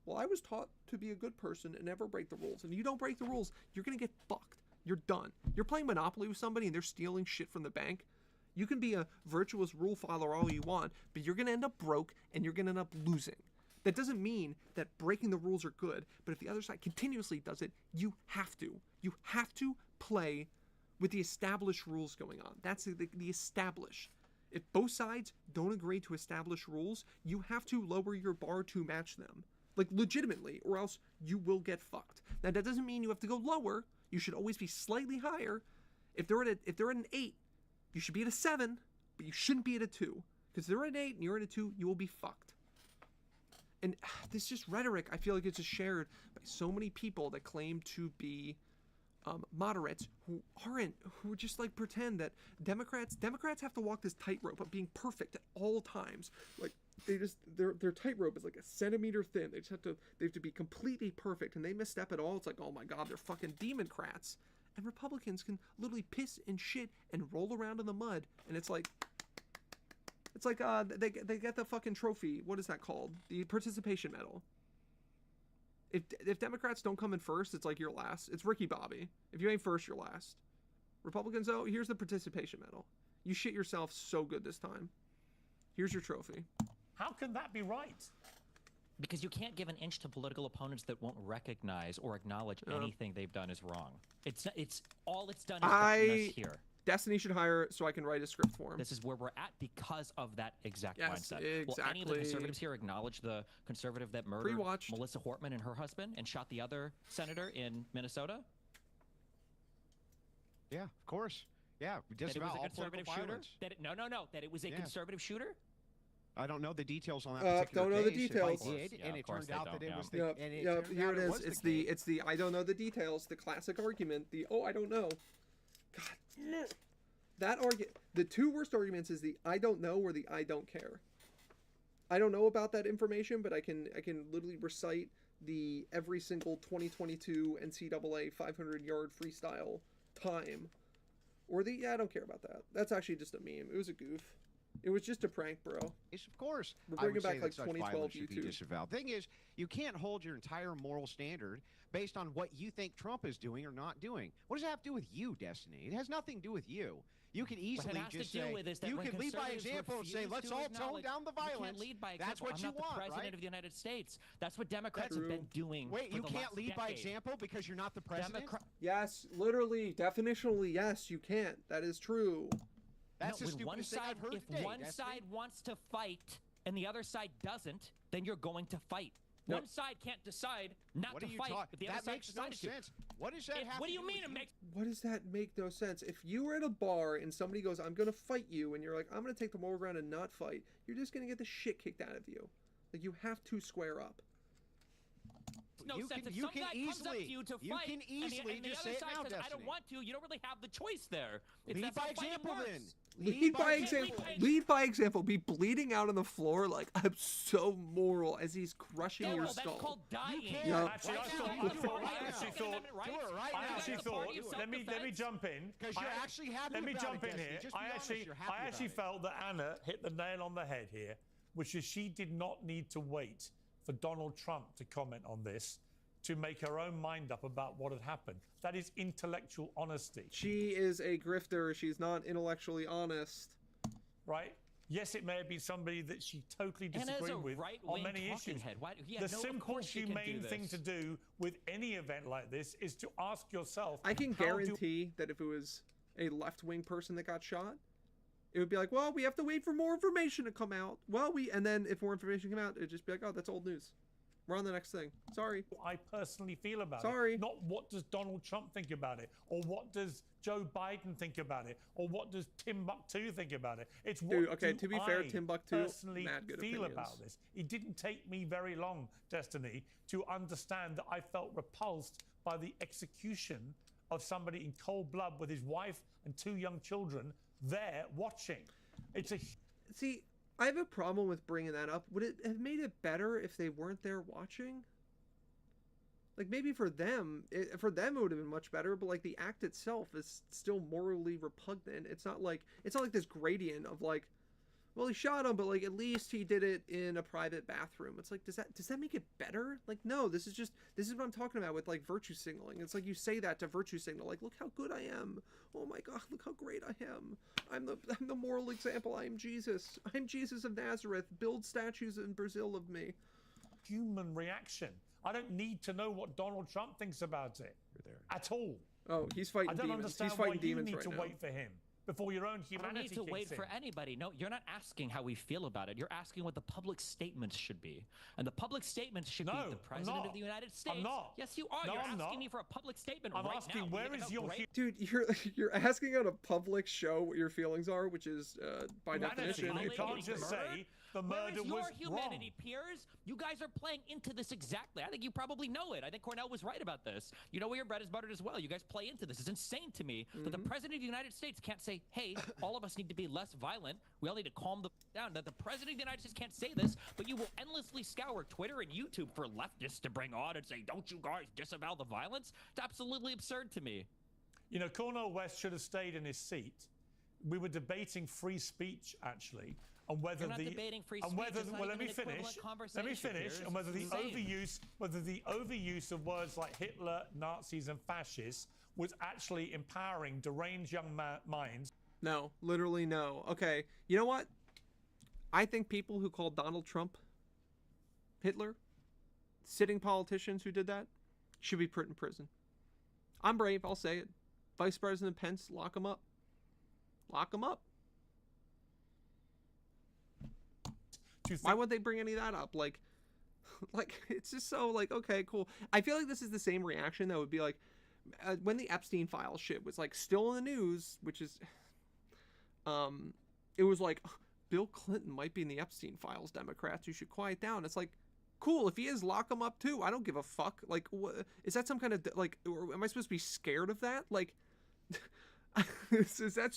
well, I was taught to be a good person and never break the rules, and you don't break the rules, you're gonna get fucked. You're done. You're playing Monopoly with somebody and they're stealing shit from the bank. You can be a virtuous rule follower all you want, but you're gonna end up broke and you're gonna end up losing. That doesn't mean that breaking the rules are good, but if the other side continuously does it, you have to. You have to play with the established rules going on. That's the established. If both sides don't agree to established rules, you have to lower your bar to match them. Like, legitimately, or else you will get fucked. Now, that doesn't mean you have to go lower. You should always be slightly higher. If they're at an 8, you should be at a 7, but you shouldn't be at a 2. Because if they're at an 8 and you're at a 2, you will be fucked. And this just rhetoric, I feel like it's just shared by so many people that claim to be moderates who aren't, who just like pretend that Democrats have to walk this tightrope of being perfect at all times. Like, their tightrope is like a centimeter thin. They have to be completely perfect, and they misstep at all. It's like, oh my God, they're fucking Democrats. And Republicans can literally piss and shit and roll around in the mud, and it's like they get the fucking trophy. What is that called? The participation medal. If Democrats don't come in first, it's like you're last. It's Ricky Bobby. If you ain't first, you're last. Republicans, though, here's the participation medal. You shit yourself so good this time. Here's your trophy. How can that be right? Because you can't give an inch to political opponents that won't recognize or acknowledge anything they've done is wrong. It's all it's done is us here. Destiny should hire so I can write a script for him. This is where we're at because of that exact mindset. Exactly. Will any of the conservatives here acknowledge the conservative that murdered Melissa Hortman and her husband and shot the other senator in Minnesota? Yeah, of course. Yeah, that it was a conservative shooter? That it was a conservative shooter? I don't know the details on that particular don't know the case. details. If I did, and it turned out that it was the. Yep, here it is. It's the I don't know the details. The classic argument. I don't know. God, that argument. The two worst arguments is the I don't know or the I don't care. I don't know about that information, but I can literally recite the every single 2022 NCAA 500-yard freestyle time, or the I don't care about that. That's actually just a meme. It was a goof. It was just a prank, bro. Yes, of course. We're bringing back like 2012 YouTube. Disavowed. Thing is, you can't hold your entire moral standard based on what you think Trump is doing or not doing. What does that have to do with you, Destiny? It has nothing to do with you. You can easily just say, you can lead by example and say, let's all tone down the violence. You can't lead by example. That's what I'm you not want, the president right? of the United States. That's what Democrats have been doing. Wait, for you the can't last lead by decade. example because you're not the president? Yes, literally, definitionally, yes, you can't. That is true. That's no, the when one stupidest thing side, I've heard if today. one side wants to fight and the other side doesn't, then you're going to fight. Nope. One side can't decide not to fight, but the other That side makes no decided to. sense. What does that have What to do you do mean with it makes? What does that make no sense? If you were at a bar and somebody goes, I'm going to fight you, and you're like, I'm going to take the moral ground and not fight, you're just going to get the shit kicked out of you. Like, you have to square up. No sense. If some guy comes up to you to fight, can easily and the just other say it side now, says, I don't Destiny. want to, you don't really have the choice there. Lead That's by how fighting example, works. then. Lead by example. Lead by example. Be bleeding out on the floor like, I'm so moral, as he's crushing Yeah, your well, skull. that's called dying. Yeah. Actually, Right I now, thought, you I do it thought, right I now. actually Do thought, Do it right I now. actually That's the thought, party of let me self-defense. jump in. Because you're actually happy Let me about jump it, in Destiny. here. Just be honest, you're happy I actually about it. felt that Anna hit the nail on the head here, which is she did not need to wait for Donald Trump to comment on this to make her own mind up about what had happened. That is intellectual honesty. She is a grifter. She's not intellectually honest. Right? Yes, it may have been somebody that she totally Anna's disagreed a with right-wing on many talking issues. head. Why, yeah, The no, of simple, course she can humane do thing this. to do with any event like this is to ask yourself, I can how do- guarantee that if it was a left-wing person that got shot, it would be like, well, we have to wait for more information to come out. And then if more information came out, it'd just be like, oh, that's old news. We're on the next thing. Sorry. I personally feel about Sorry. it. Not what does Donald Trump think about it, or what does Joe Biden think about it, or what does Timbuktu think about it. It's what Dude, okay, do to be fair, I Timbuktu, personally mad good feel opinions. about this. It didn't take me very long, Destiny, to understand that I felt repulsed by the execution of somebody in cold blood with his wife and 2 young children there watching. It's a See, I have a problem with bringing that up. Would it have made it better if they weren't there watching? Like, maybe for them it would have been much better, but like the act itself is still morally repugnant. It's not like this gradient of like, well, he shot him, but like at least he did it in a private bathroom. It's like, does that make it better? Like, no, this is what I'm talking about with like virtue signaling. It's like you say that to virtue signal, like, look how good I am. Oh my God, look how great I am. I'm the moral example. I am Jesus. I'm Jesus of Nazareth. Build statues in Brazil of me. human reaction. I don't need to know what Donald Trump thinks about it at all. Oh, he's fighting I don't demons. understand He's why fighting you demons need right to now. wait for him before your own I don't humanity need to wait kicks for in. anybody. No, you're not asking how we feel about it. You're asking what the public statements should be. And the public statements should be No, the I'm President not. of the United States. I'm not. Yes, you are. No, you're I'm asking not. me for a public statement I'm right asking, now. where You is know, your great. Dude, you're asking on a public show what your feelings are, which is by Humanity. definition. You Molly can't getting just murdered? say the Where murder is your was humanity, wrong. peers? You guys are playing into this exactly. I think you probably know it. I think Cornell was right about this. You know where your bread is buttered as well. You guys play into this. It's insane to me that the President of the United States can't say, hey, all of us need to be less violent. We all need to calm the down. That the President of the United States can't say this, but you will endlessly scour Twitter and YouTube for leftists to bring on and say, don't you guys disavow the violence? It's absolutely absurd to me. You know, Cornel West should have stayed in his seat. We were debating free speech, actually, and whether You're not debating free speech. It's not well, even let me an finish. equivalent Let me conversation finish, here. and whether the Insane. overuse of words like Hitler, Nazis, and fascists was actually empowering deranged young minds. No, literally no. Okay, you know what? I think people who called Donald Trump Hitler, sitting politicians who did that, should be put in prison. I'm brave, I'll say it. Vice President Pence, lock him up. Lock him up. Why would they bring any of that up? Like, it's just so like, okay, cool. I feel like this is the same reaction that would be like when the Epstein Files shit was like still in the news, which is, it was like Bill Clinton might be in the Epstein Files. Democrats, you should quiet down. It's like, cool, if he is, lock him up too. I don't give a fuck. Like, is that some kind of like? Or am I supposed to be scared of that? Like. is it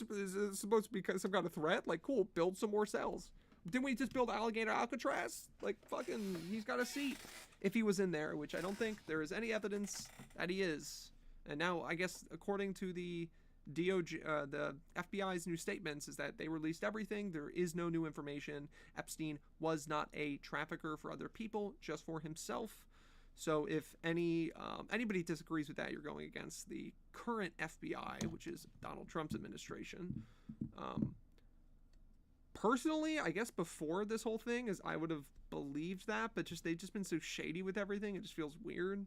supposed to be some kind of threat? Like, cool, build some more cells. Didn't we just build Alligator Alcatraz? Like, fucking, he's got a seat. If he was in there, which I don't think there is any evidence that he is. And now, I guess, according to the DOJ, the FBI's new statements, is that they released everything. There is no new information. Epstein was not a trafficker for other people, just for himself. So if anybody disagrees with that, you're going against the current FBI, which is Donald Trump's administration. Personally, I guess before this whole thing, I would have believed that, but they've just been so shady with everything, it just feels weird.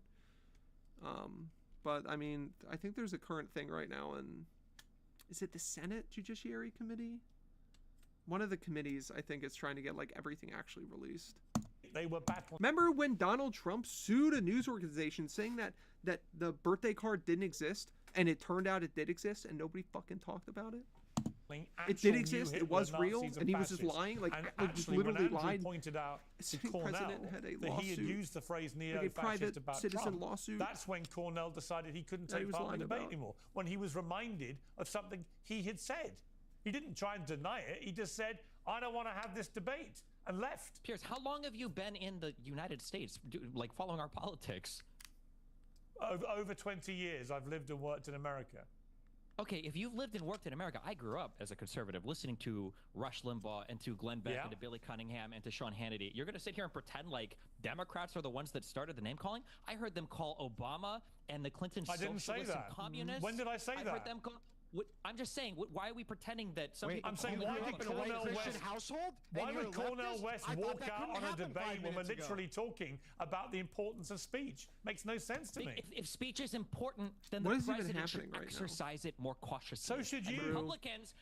But I mean, I think there's a current thing right now in, is it the Senate Judiciary Committee? One of the committees, I think, is trying to get like everything actually released. They were battling. Remember when Donald Trump sued a news organization saying that the birthday card didn't exist, and it turned out it did exist, and nobody fucking talked about it? It did exist. It was real, and he was just lying. Like, just literally lied. Pointed out to The Cornell president had a that he had lawsuit, used the phrase like a neo-fascist private about citizen Trump. lawsuit. That's when Cornell decided he couldn't that he take was part in the lying debate about. anymore. When he was reminded of something he had said, he didn't try and deny it. He just said, "I don't want to have this debate," and left. Piers, how long have you been in the United States, like following our politics? Over 20 years, I've lived and worked in America. Okay, if you've lived and worked in America, I grew up as a conservative listening to Rush Limbaugh and to Glenn Beck and to Billy Cunningham and to Sean Hannity. You're going to sit here and pretend like Democrats are the ones that started the name calling? I heard them call Obama and the Clinton socialists and communists. When did I say that? I heard them call... I'm just saying, why are we pretending that some people... I'm saying, why would Cornel West... Why would Cornel West walk out on a debate when we're literally talking about the importance of speech? Makes no sense to me. If speech is important, then the president should exercise it more cautiously. So should you. Republicans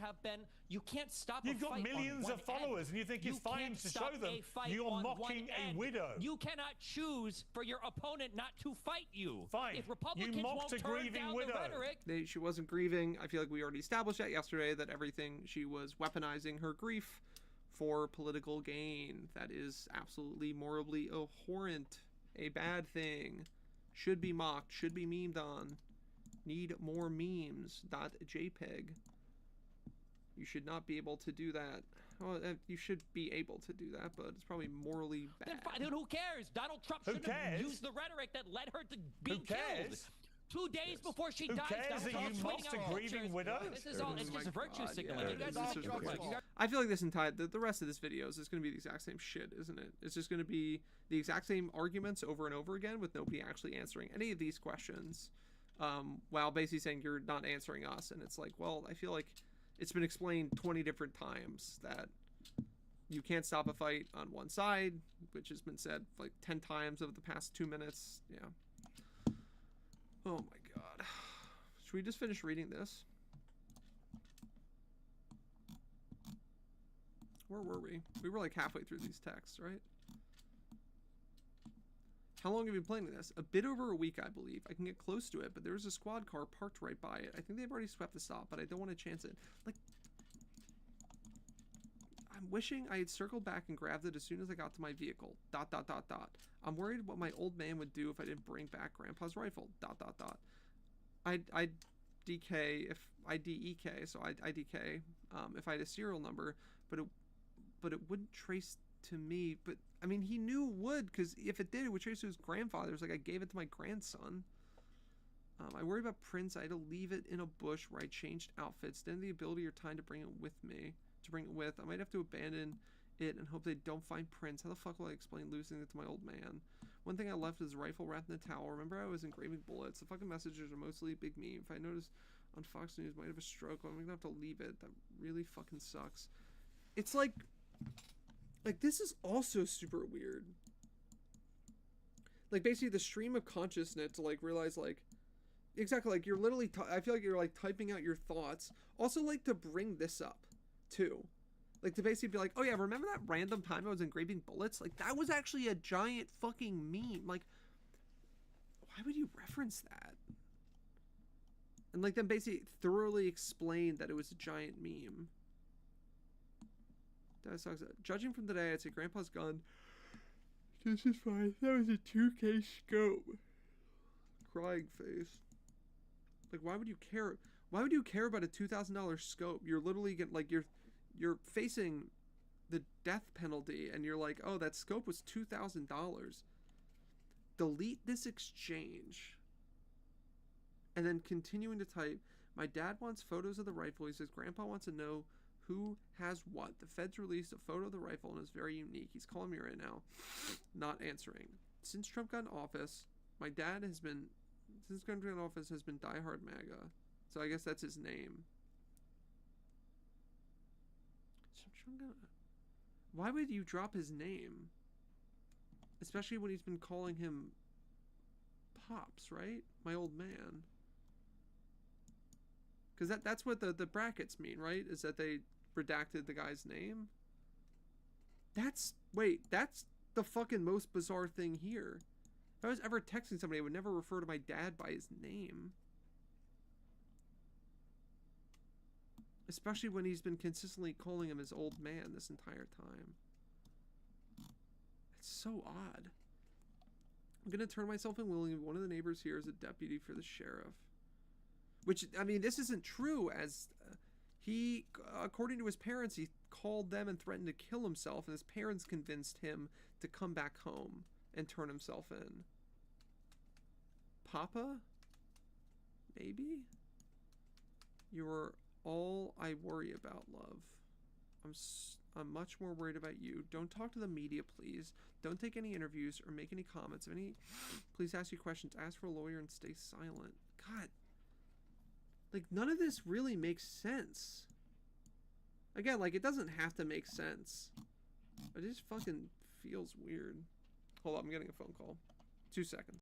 have been... You can't stop You've got millions of followers, and you think it's fine to show them you're mocking a widow. You cannot choose for your opponent not to fight you. Fine. If Republicans won't turn down the rhetoric... She wasn't grieving. I feel like we already established that yesterday, that she was weaponizing her grief for political gain. That is absolutely morally abhorrent. A bad thing. Should be mocked. Should be memed on. Need more memes. .jpg. You should not be able to do that. Well, you should be able to do that, but it's probably morally bad. Then who cares? Donald Trump shouldn't have used the rhetoric that led her to being killed. 2 days before she dies, Donald Trump's mocked a grieving widow? This is all, it's just virtue signaling. I feel like this entire, the rest of this video is just going to be the exact same shit, isn't it? It's just going to be the exact same arguments over and over again with nobody actually answering any of these questions, while basically saying you're not answering us. And it's like, well, I feel like it's been explained 20 different times that you can't stop a fight on one side, which has been said like 10 times over the past 2 minutes. Yeah. Oh my god. Should we just finish reading this? Where were we? We were like halfway through these texts, right? How long have you been playing this? A bit over a week, I believe. I can get close to it, but there was a squad car parked right by it. I think they've already swept the stop, but I don't want to chance it. Like, I'm wishing I had circled back and grabbed it as soon as I got to my vehicle. ... I'm worried what my old man would do if I didn't bring back Grandpa's rifle. ... I'd DK if I DEK, so I'd IDK if I had a serial number, but it wouldn't trace to me. But I mean, he knew it would, because if it did, it would trace to his grandfather's. Like, I gave it to my grandson. I worry about Prince. I had to leave it in a bush where I changed outfits. Didn't have the ability or time to bring it with me. I might have to abandon it and hope they don't find Prince. How the fuck will I explain losing it to my old man? One thing I left is rifle wrapped in a towel. Remember, I was engraving bullets. The fucking messages are mostly big meme. If I notice on Fox News, might have a stroke. I'm gonna have to leave it. That really fucking sucks. It's like this is also super weird. Like, basically the stream of consciousness to like realize like exactly, like, you're literally I feel like you're like typing out your thoughts. Also, like, to bring this up too. Like, to basically be like, oh yeah, remember that random time I was engraving bullets? Like, that was actually a giant fucking meme. Like, why would you reference that? And like, then basically thoroughly explain that it was a giant meme. That sucks. Judging from today, I'd say Grandpa's gun. This is fine. That was a 2K scope. Crying face. Like, why would you care? Why would you care about a $2,000 scope? You're literally getting, like, you're facing the death penalty, and you're like, oh, that scope was $2,000. Delete this exchange. And then continuing to type, my dad wants photos of the rifle. He says Grandpa wants to know who has what. The feds released a photo of the rifle and it's very unique. He's calling me right now. Not answering. since Trump got in office, my dad has been, since Trump got in office, has been diehard MAGA. So I guess that's his name. Why would you drop his name? Especially when he's been calling him Pops, right? My old man. Because that's what the brackets mean, right? Is that they redacted the guy's name? That's the fucking most bizarre thing here. If I was ever texting somebody, I would never refer to my dad by his name. Especially when he's been consistently calling him his old man this entire time. It's so odd. I'm gonna turn myself in willingly. One of the neighbors here is a deputy for the sheriff. Which, I mean, this isn't true, as he, according to his parents, he called them and threatened to kill himself, and his parents convinced him to come back home and turn himself in. Papa? Maybe? You're all I worry about, love. I'm much more worried about you. Don't talk to the media, please. Don't take any interviews or make any comments. If any, please ask you questions. Ask for a lawyer and stay silent. God. Like, none of this really makes sense. Again, like, it doesn't have to make sense. It just fucking feels weird. Hold on, I'm getting a phone call. 2 seconds.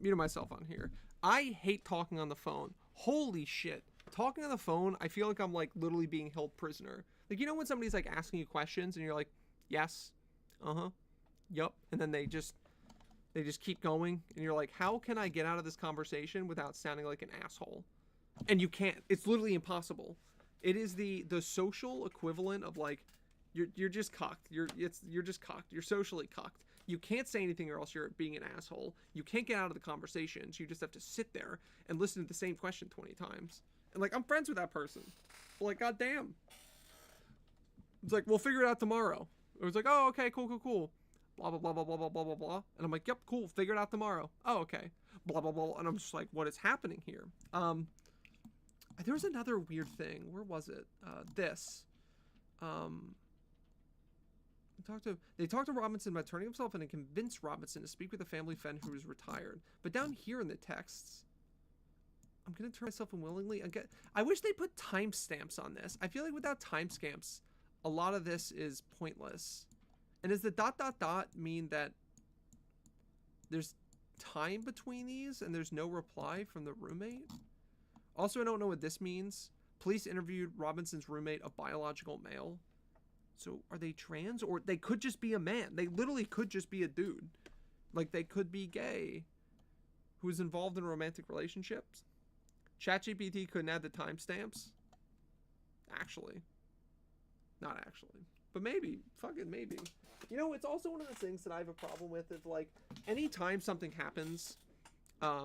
muted myself on here. I hate talking on the phone. Holy shit. Talking on the phone, I feel like I'm like literally being held prisoner. Like, you know when somebody's like asking you questions and you're like, yes, yup, and then they just keep going and you're like, how can I get out of this conversation without sounding like an asshole? And you can't. It's literally impossible. It is the social equivalent of like, you're just cocked. You're just cocked. You're socially cocked. You can't say anything or else you're being an asshole. You can't get out of the conversations. You just have to sit there and listen to the same question 20 times. And like, I'm friends with that person. But like, goddamn. It's like, we'll figure it out tomorrow. It was like, oh, okay, cool. Blah, blah, blah, blah, blah, blah, blah, blah, blah. And I'm like, yep, cool, figure it out tomorrow. Oh, okay. Blah, blah, blah. And I'm just like, what is happening here? There was another weird thing. Where was it? This. They talked to Robinson about turning himself in and convinced Robinson to speak with a family friend who was retired. But down here in the texts, I'm going to turn myself in willingly. I wish they put timestamps on this. I feel like without timestamps, a lot of this is pointless. And does the ... mean that there's time between these and there's no reply from the roommate? Also, I don't know what this means. Police interviewed Robinson's roommate, a biological male. So are they trans? Or they could just be a man. They literally could just be a dude. Like, they could be gay who's involved in romantic relationships. ChatGPT couldn't add the timestamps. Actually. Not actually. But maybe. Fucking maybe. You know, it's also one of the things that I have a problem with is, like, anytime something happens, I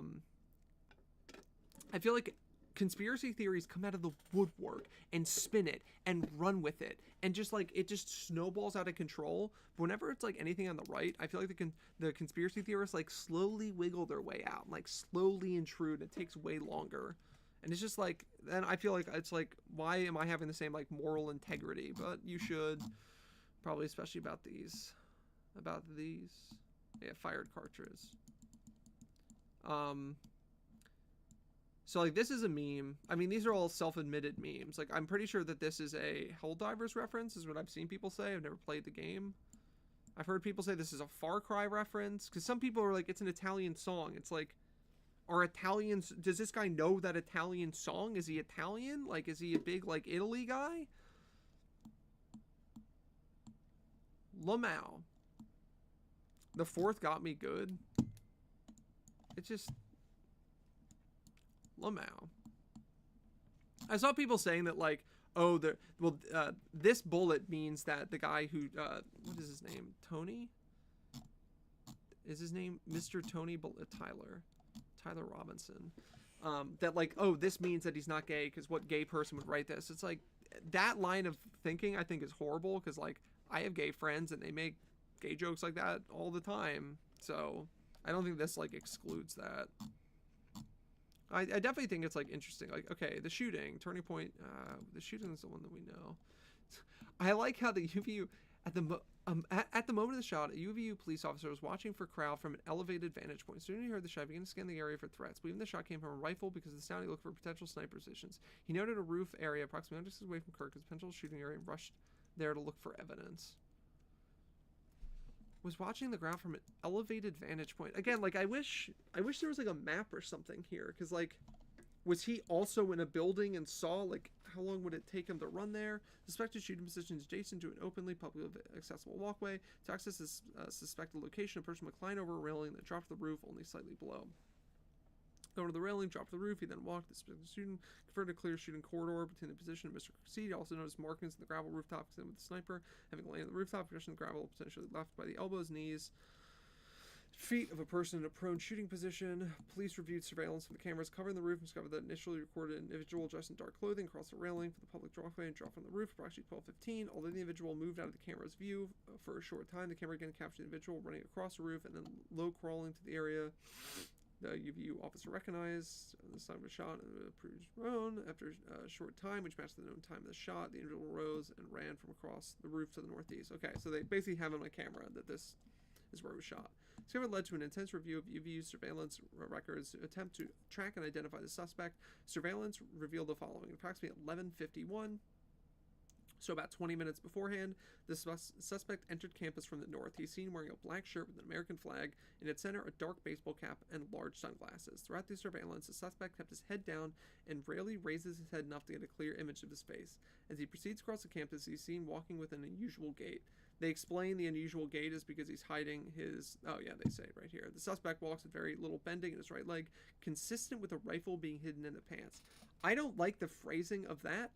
feel like conspiracy theories come out of the woodwork and spin it and run with it. And just, like, it just snowballs out of control. But whenever it's, like, anything on the right, I feel like the conspiracy theorists, like, slowly wiggle their way out. Like, slowly intrude. It takes way longer. And it's just, like, then I feel like it's, like, why am I having the same, like, moral integrity? But you should... Probably especially about these. Yeah, fired cartridge. So, like, this is a meme. I mean, these are all self-admitted memes. Like, I'm pretty sure that this is a Helldivers reference, is what I've seen people say. I've never played the game. I've heard people say this is a Far Cry reference. Because some people are like, it's an Italian song. It's like, are Italians... Does this guy know that Italian song? Is he Italian? Like, is he a big, like, Italy guy? Lamau. The fourth got me good. It's just... Lamau. I saw people saying that, like, oh, this bullet means that the guy who, what is his name? Tony? Is his name Mr. Tony Tyler Robinson? That, like, oh, this means that he's not gay because what gay person would write this? It's like, that line of thinking I think is horrible because, like, I have gay friends and they make gay jokes like that all the time. So I don't think this, like, excludes that. I definitely think it's, like, interesting. Like, okay, the shooting, turning point, the shooting is the one that we know. I like how the UVU, at the moment of the shot, a UVU police officer was watching for Crowell from an elevated vantage point. As soon as he heard the shot, he began to scan the area for threats. Believing the shot came from a rifle because of the sound, he looked for potential sniper positions. He noted a roof area approximately 100 distance away from Kirk as a potential shooting area and rushed there to look for evidence. Was watching the ground from an elevated vantage point. Again, like, I wish there was, like, a map or something here. Because, like, was he also in a building and saw, like, how long would it take him to run there? Suspected shooting position is adjacent to an openly publicly accessible walkway. To access this suspected location, a person would climb over a railing and then drop to the roof only slightly below. Go to the railing, drop to the roof. He then walked the suspected student, converted a clear shooting corridor between the position of Mr. Seed. He also noticed markings in the gravel rooftop with the sniper. Having landed on the rooftop, position of the gravel potentially left by the elbows, knees, feet of a person in a prone shooting position. Police reviewed surveillance from the cameras covering the roof and discovered that initially recorded an individual dressed in dark clothing crossed the railing for the public driveway and dropped from the roof approximately 12:15. Although the individual moved out of the camera's view for a short time, the camera again captured the individual running across the roof and then low crawling to the area. The UVU officer recognized the sign of a shot and approved drone. After a short time, which matched the known time of the shot, the individual rose and ran from across the roof to the northeast. Okay, so they basically have on a camera that this is where it was shot. Discovery led to an intense review of UVU surveillance records to attempt to track and identify the suspect. Surveillance revealed the following. Approximately 11:51, So about 20 minutes beforehand, the suspect entered campus from the north. He's seen wearing a black shirt with an American flag, in its center a dark baseball cap and large sunglasses. Throughout the surveillance, the suspect kept his head down and rarely raises his head enough to get a clear image of his face. As he proceeds across the campus, he's seen walking with an unusual gait. They explain the unusual gait is because he's hiding his... Oh yeah, they say it right here. The suspect walks with very little bending in his right leg, consistent with a rifle being hidden in the pants. I don't like the phrasing of that.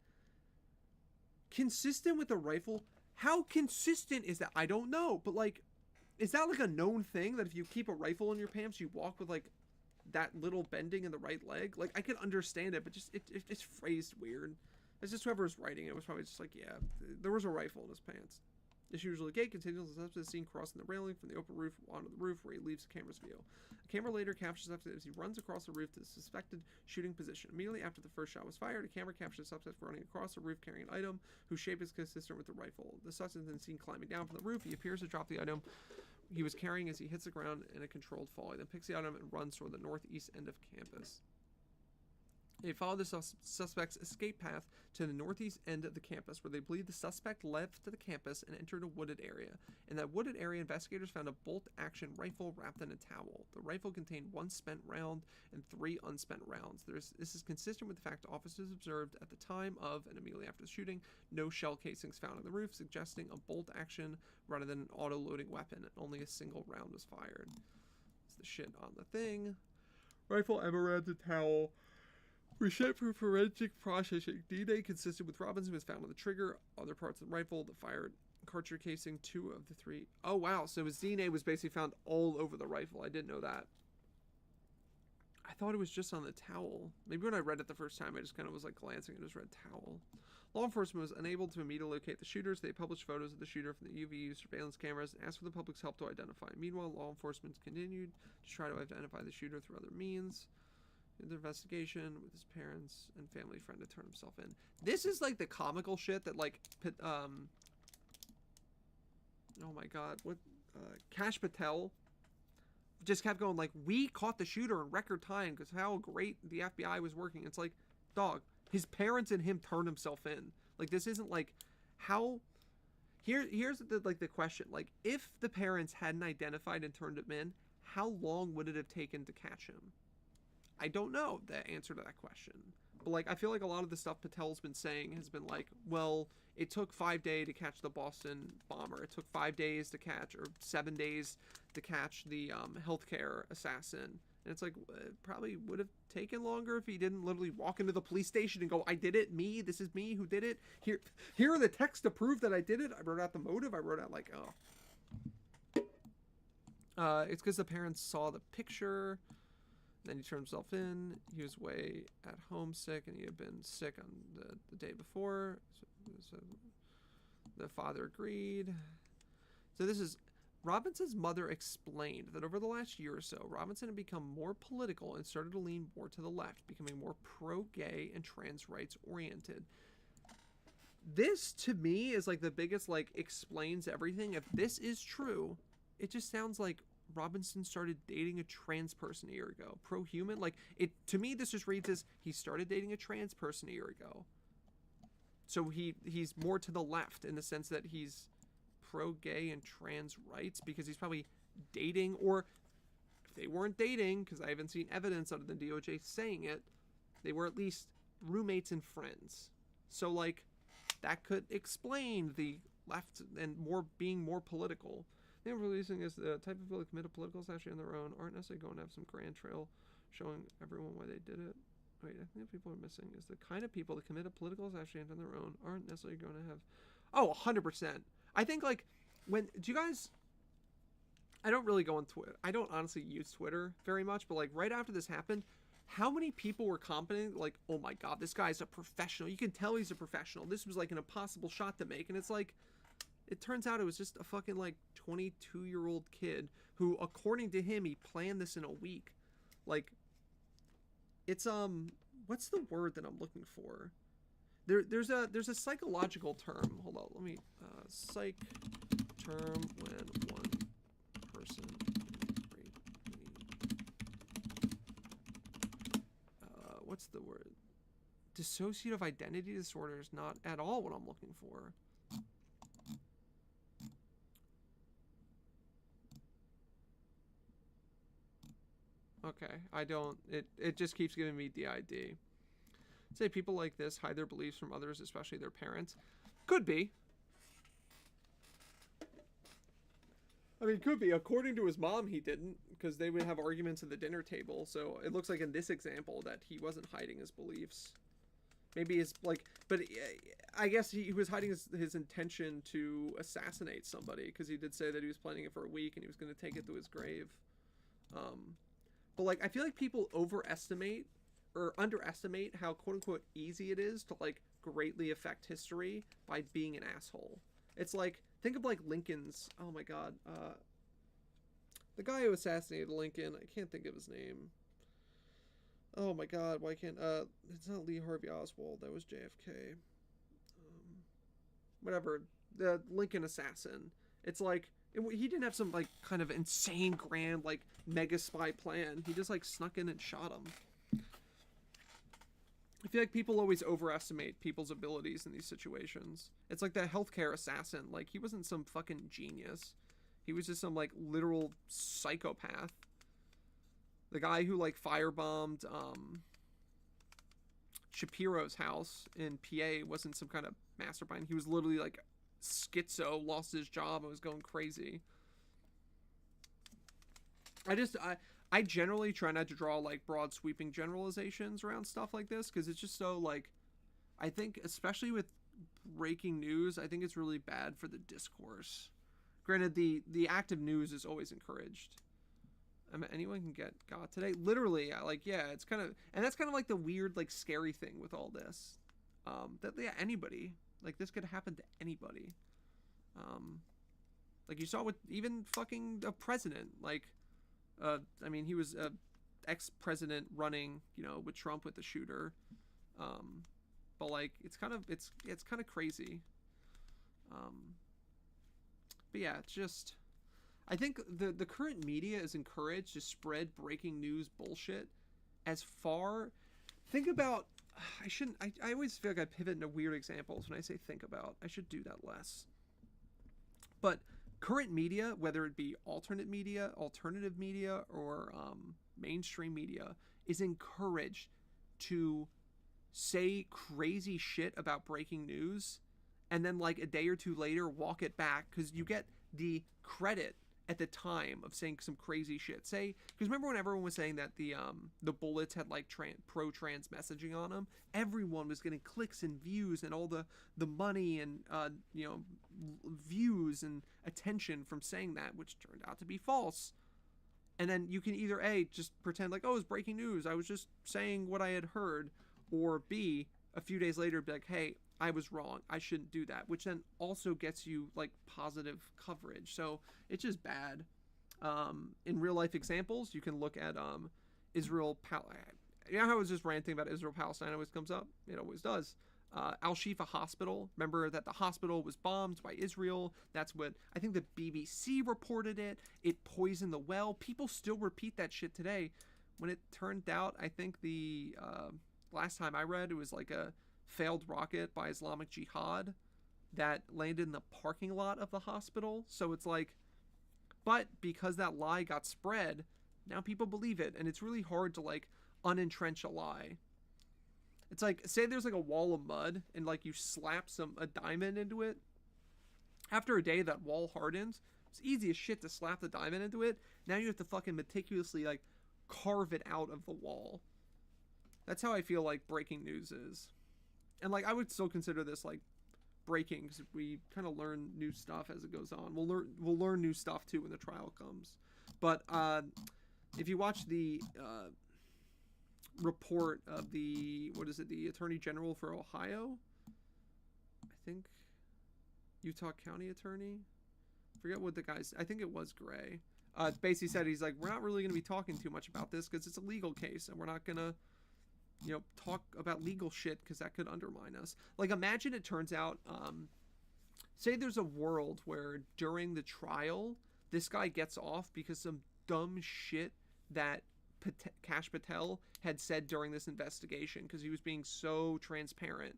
Consistent with a rifle? How consistent is that? I don't know, but like, is that like a known thing that if you keep a rifle in your pants, you walk with like that little bending in the right leg? Like, I could understand it, but just it's phrased weird. It's just whoever's writing it was probably just like, yeah, there was a rifle in his pants. This usually gate continues the suspect is seen crossing the railing from the open roof onto the roof where he leaves the camera's view. A camera later captures the suspect as he runs across the roof to the suspected shooting position. Immediately after the first shot was fired, a camera captures the suspect running across the roof carrying an item whose shape is consistent with the rifle. The suspect is then seen climbing down from the roof. He appears to drop the item he was carrying as he hits the ground in a controlled fall. He then picks the item and runs toward the northeast end of campus. They follow the suspect's escape path to the northeast end of the campus, where they believe the suspect left the campus and entered a wooded area. In that wooded area, investigators found a bolt-action rifle wrapped in a towel. The rifle contained 1 spent round and 3 unspent rounds. This is consistent with the fact officers observed at the time of and immediately after the shooting no shell casings found on the roof, suggesting a bolt-action rather than an auto-loading weapon, and only a single round was fired. That's the shit on the thing. Rifle ammo rounds and towel were sent for forensic processing. DNA consistent with Robinson was found on the trigger, other parts of the rifle, the fired cartridge casing, 2 of the 3. Oh wow, so his DNA was basically found all over the rifle. I didn't know that. I thought it was just on the towel. Maybe when I read it the first time, I just kind of was like glancing and just read towel. Law enforcement was unable to immediately locate the shooters. They published photos of the shooter from the UVU surveillance cameras and asked for the public's help to identify. Meanwhile, law enforcement continued to try to identify the shooter through other means. The investigation with his parents and family friend to turn himself in. This is like the comical shit that like oh my god, what Kash Patel just kept going like, we caught the shooter in record time because how great the FBI was working. It's like, dog, his parents and him turned himself in. Like, this isn't like how here's the question, like, if the parents hadn't identified and turned him in, how long would it have taken to catch him? I don't know the answer to that question. But, like, I feel like a lot of the stuff Patel's been saying has been like, well, it took 5 days to catch the Boston bomber. It took 5 days to catch, or 7 days to catch the healthcare assassin. And it's like, it probably would have taken longer if he didn't literally walk into the police station and go, I did it, me, this is me who did it. Here are the texts to prove that I did it. I wrote out the motive. I wrote out like, it's because the parents saw the picture. Then he turned himself in. He was way at home sick, and he had been sick on the day before. So the father agreed. So this is Robinson's mother explained that over the last year or so, Robinson had become more political and started to lean more to the left, becoming more pro-gay and trans rights oriented. This to me is like the biggest, like, explains everything. If this is true, it just sounds like Robinson started dating a trans person a year ago. Pro-human, like, it to me this just reads as he started dating a trans person a year ago. So he's more to the left in the sense that he's pro-gay and trans rights because he's probably dating, or if they weren't dating, because I haven't seen evidence other than DOJ saying it, they were at least roommates and friends. So, like, that could explain the left and being more political. They were releasing is the type of people that commit a political assassination on their own aren't necessarily going to have some grand trail showing everyone why they did it. Wait, I think what people are missing is the kind of people that commit a political assassination on their own aren't necessarily going to have... Oh, 100%. I think, like, do you guys... I don't really go on Twitter. I don't honestly use Twitter very much, but, like, right after this happened, how many people were commenting, like, oh my god, this guy's a professional. You can tell he's a professional. This was, like, an impossible shot to make, and it's like... It turns out it was just a fucking, like, 22-year-old kid who, according to him, he planned this in a week. Like, it's, what's the word that I'm looking for? There's a psychological term. Hold on, let me, psych term when one person what's the word? Dissociative identity disorder is not at all what I'm looking for. Okay, I don't, it just keeps giving me DID. Say people like this hide their beliefs from others, especially their parents. Could be. I mean, could be. According to his mom, he didn't, because they would have arguments at the dinner table. So it looks like in this example that he wasn't hiding his beliefs. Maybe his, like, but I guess he was hiding his intention to assassinate somebody, because he did say that he was planning it for a week and he was going to take it to his grave. But, like, I feel like people overestimate or underestimate how quote-unquote easy it is to, like, greatly affect history by being an asshole. It's like, think of, like, Lincoln's, oh my god, the guy who assassinated Lincoln, I can't think of his name. Oh my god, why can't, it's not Lee Harvey Oswald, that was JFK. Whatever, the Lincoln assassin. It's like, he didn't have some, like, kind of insane, grand, like, mega spy plan. He just, like, snuck in and shot him. I feel like people always overestimate people's abilities in these situations. It's like that healthcare assassin. Like, he wasn't some fucking genius. He was just some, like, literal psychopath. The guy who, like, firebombed, Shapiro's house in PA wasn't some kind of mastermind. He was literally, like, schizo, lost his job and was going crazy. I generally try not to draw, like, broad sweeping generalizations around stuff like this, because it's just so, like, I think especially with breaking news, I think it's really bad for the discourse. Granted, the active news is always encouraged. I mean, anyone can get got today. Literally, like, yeah, it's kind of, and that's kind of like the weird, like, scary thing with all this. That, yeah, anybody, like, this could happen to anybody. Like, you saw with even fucking a president, like, I mean, he was a ex-president running, you know, with Trump with the shooter. But, like, it's kind of crazy. But yeah, it's just, I think the current media is encouraged to spread breaking news bullshit as far, think about, I always feel like I pivot into weird examples when I say think about. I should do that less. But current media, whether it be alternative media, or mainstream media, is encouraged to say crazy shit about breaking news and then, like, a day or two later walk it back, because you get the credit at the time of saying some crazy shit. Say, because remember when everyone was saying that the bullets had, like, pro-trans messaging on them? Everyone was getting clicks and views and all the money and you know, views and attention from saying that, which turned out to be false. And then you can either A, just pretend like, oh, it's breaking news, I was just saying what I had heard, or B, a few days later be like, hey, I was wrong, I shouldn't do that, which then also gets you, like, positive coverage. So it's just bad. In real life examples, you can look at Israel, you know how I was just ranting about Israel Palestine always comes up? It always does. Al-Shifa Hospital, remember that the hospital was bombed by Israel. That's what, I think the BBC reported it. It poisoned the well. People still repeat that shit today, when it turned out, I think the last time I read, it was like a failed rocket by Islamic Jihad that landed in the parking lot of the hospital. So it's like, but because that lie got spread, now people believe it, and it's really hard to, like, unentrench a lie. It's like, say there's, like, a wall of mud and, like, you slap a diamond into it. After a day, that wall hardens. It's easy as shit to slap the diamond into it. Now you have to fucking meticulously, like, carve it out of the wall. That's how I feel like breaking news is. And, like, I would still consider this, like, breaking, because we kind of learn new stuff as it goes on. We'll learn new stuff too when the trial comes. But if you watch the report of the Attorney General for Ohio, I think Utah County Attorney, forget what the guy's, I think it was Gray, basically said, he's like, we're not really going to be talking too much about this because it's a legal case, and we're not going to, you know, talk about legal shit because that could undermine us. Like, imagine it turns out, say there's a world where during the trial, this guy gets off because some dumb shit that Kash Patel had said during this investigation, because he was being so transparent.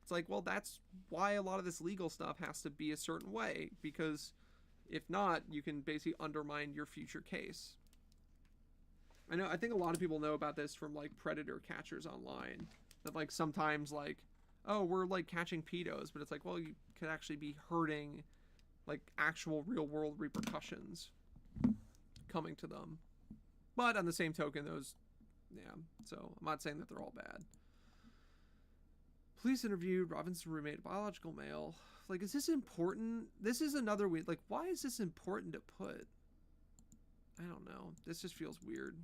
It's like, well, that's why a lot of this legal stuff has to be a certain way, because if not, you can basically undermine your future case. I think a lot of people know about this from like predator catchers online, that like sometimes like, oh, we're like catching pedos, but it's like, well, you could actually be hurting like actual real world repercussions coming to them. But on the same token, those, yeah, so I'm not saying that they're all bad. Police interviewed Robinson's roommate, a biological male. Like, is this important? This is another weird, like, why is this important to put? I don't know. This just feels weird.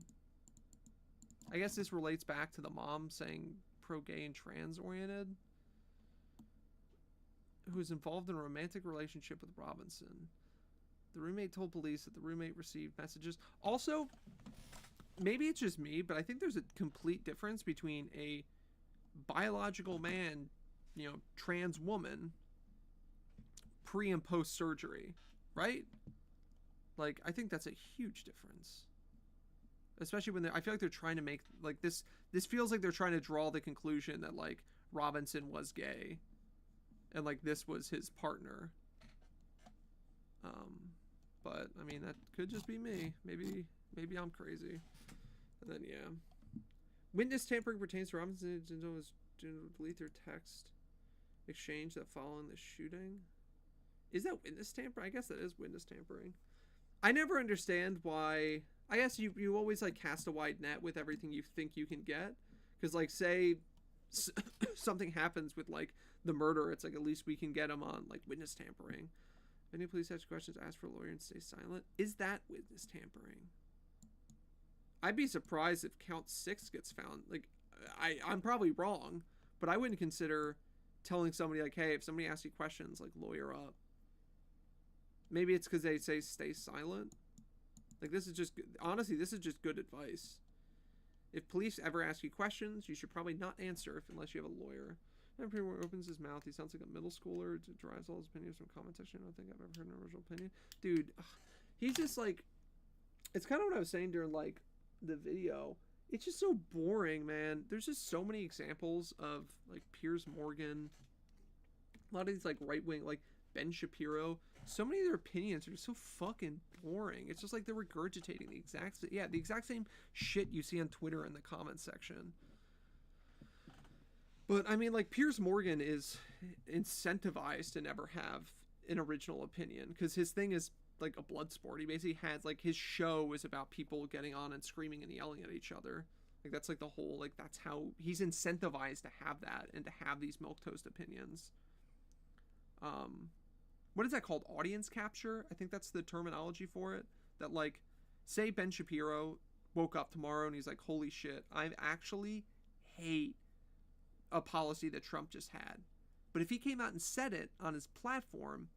I guess this relates back to the mom saying pro-gay and trans-oriented, who is involved in a romantic relationship with Robinson. The roommate told police that the roommate received messages. Also, maybe it's just me, but I think there's a complete difference between a biological man, you know, trans woman, pre and post surgery, right? Like, I think that's a huge difference. Especially when I feel like they're trying to make, like, this feels like they're trying to draw the conclusion that, like, Robinson was gay. And, like, this was his partner. But, I mean, that could just be me. Maybe I'm crazy. And then, yeah. Witness tampering pertains to Robinson was to delete their text exchange that following the shooting. Is that witness tampering? I guess that is witness tampering. I never understand why. I guess you always like cast a wide net with everything you think you can get, because like say something happens with like the murder, it's like at least we can get them on like witness tampering. If any police ask questions, ask for a lawyer and stay silent. Is that witness tampering? I'd be surprised if count 6 gets found. Like I'm probably wrong, but I wouldn't consider telling somebody like, hey, if somebody asks you questions, like lawyer up. Maybe it's because they say stay silent. Like, this is just, honestly, this is just good advice. If police ever ask you questions, you should probably not answer unless you have a lawyer. Everyone opens his mouth. He sounds like a middle schooler. Derives all his opinions from comment section. I don't think I've ever heard an original opinion. Dude, he's just like, it's kind of what I was saying during, like, the video. It's just so boring, man. There's just so many examples of, like, Piers Morgan. A lot of these, like, right-wing, like, Ben Shapiro. So many of their opinions are just so fucking boring. It's just like they're regurgitating the exact same shit you see on Twitter in the comments section. But I mean, like, Piers Morgan is incentivized to never have an original opinion because his thing is like a blood sport. He basically has like his show is about people getting on and screaming and yelling at each other. Like that's like the whole, like that's how he's incentivized to have that and to have these milquetoast opinions. What is that called? Audience capture? I think that's the terminology for it. That like, say Ben Shapiro woke up tomorrow and he's like, holy shit, I actually hate a policy that Trump just had. But if he came out and said it on his platform,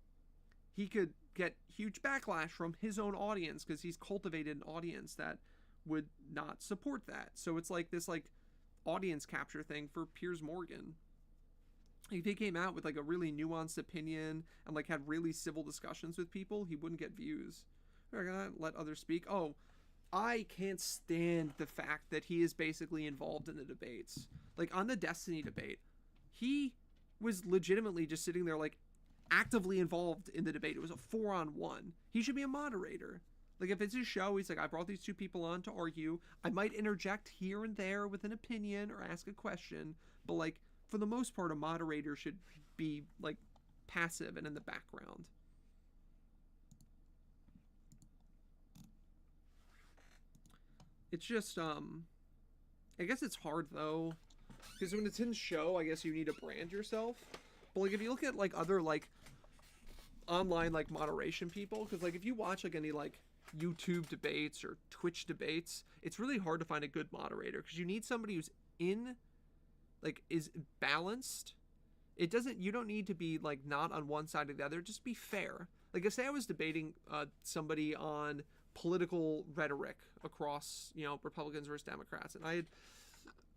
he could get huge backlash from his own audience because he's cultivated an audience that would not support that. So it's like this like audience capture thing for Piers Morgan. If he came out with like a really nuanced opinion and like had really civil discussions with people, he wouldn't get views. We're gonna let others speak. Oh, I can't stand the fact that he is basically involved in the debates. Like on the Destiny debate, he was legitimately just sitting there like actively involved in the debate. It was a 4-on-1. He should be a moderator. Like if it's his show, he's like, I brought these two people on to argue. I might interject here and there with an opinion or ask a question, but like for the most part, a moderator should be like passive and in the background. It's just, I guess it's hard though, because when it's in show, I guess you need to brand yourself. But like if you look at like other like online like moderation people, because like if you watch like any like YouTube debates or Twitch debates, it's really hard to find a good moderator because you need somebody who's in like is balanced. It doesn't, you don't need to be like not on one side or the other, just be fair. Like if say I was debating somebody on political rhetoric across, you know, Republicans versus Democrats, and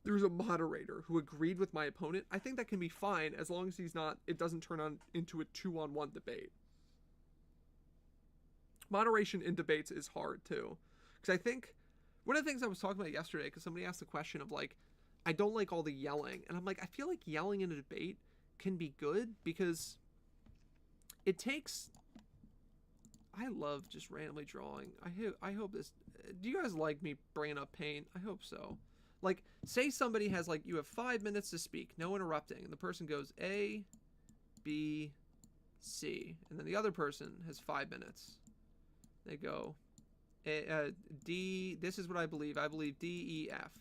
there was a moderator who agreed with my opponent, I think that can be fine as long as it doesn't turn on into a 2-on-1 debate. Moderation in debates is hard too, because I think One of the things I was talking about yesterday, because somebody asked the question of like, I don't like all the yelling, and I'm like, I feel like yelling in a debate can be good because it takes. I love just randomly drawing. I hope this. Do you guys like me bringing up paint? I hope so. Like, say somebody has like, you have 5 minutes to speak, no interrupting, and the person goes A, B, C, and then the other person has 5 minutes. They go D. This is what I believe. I believe D, E, F.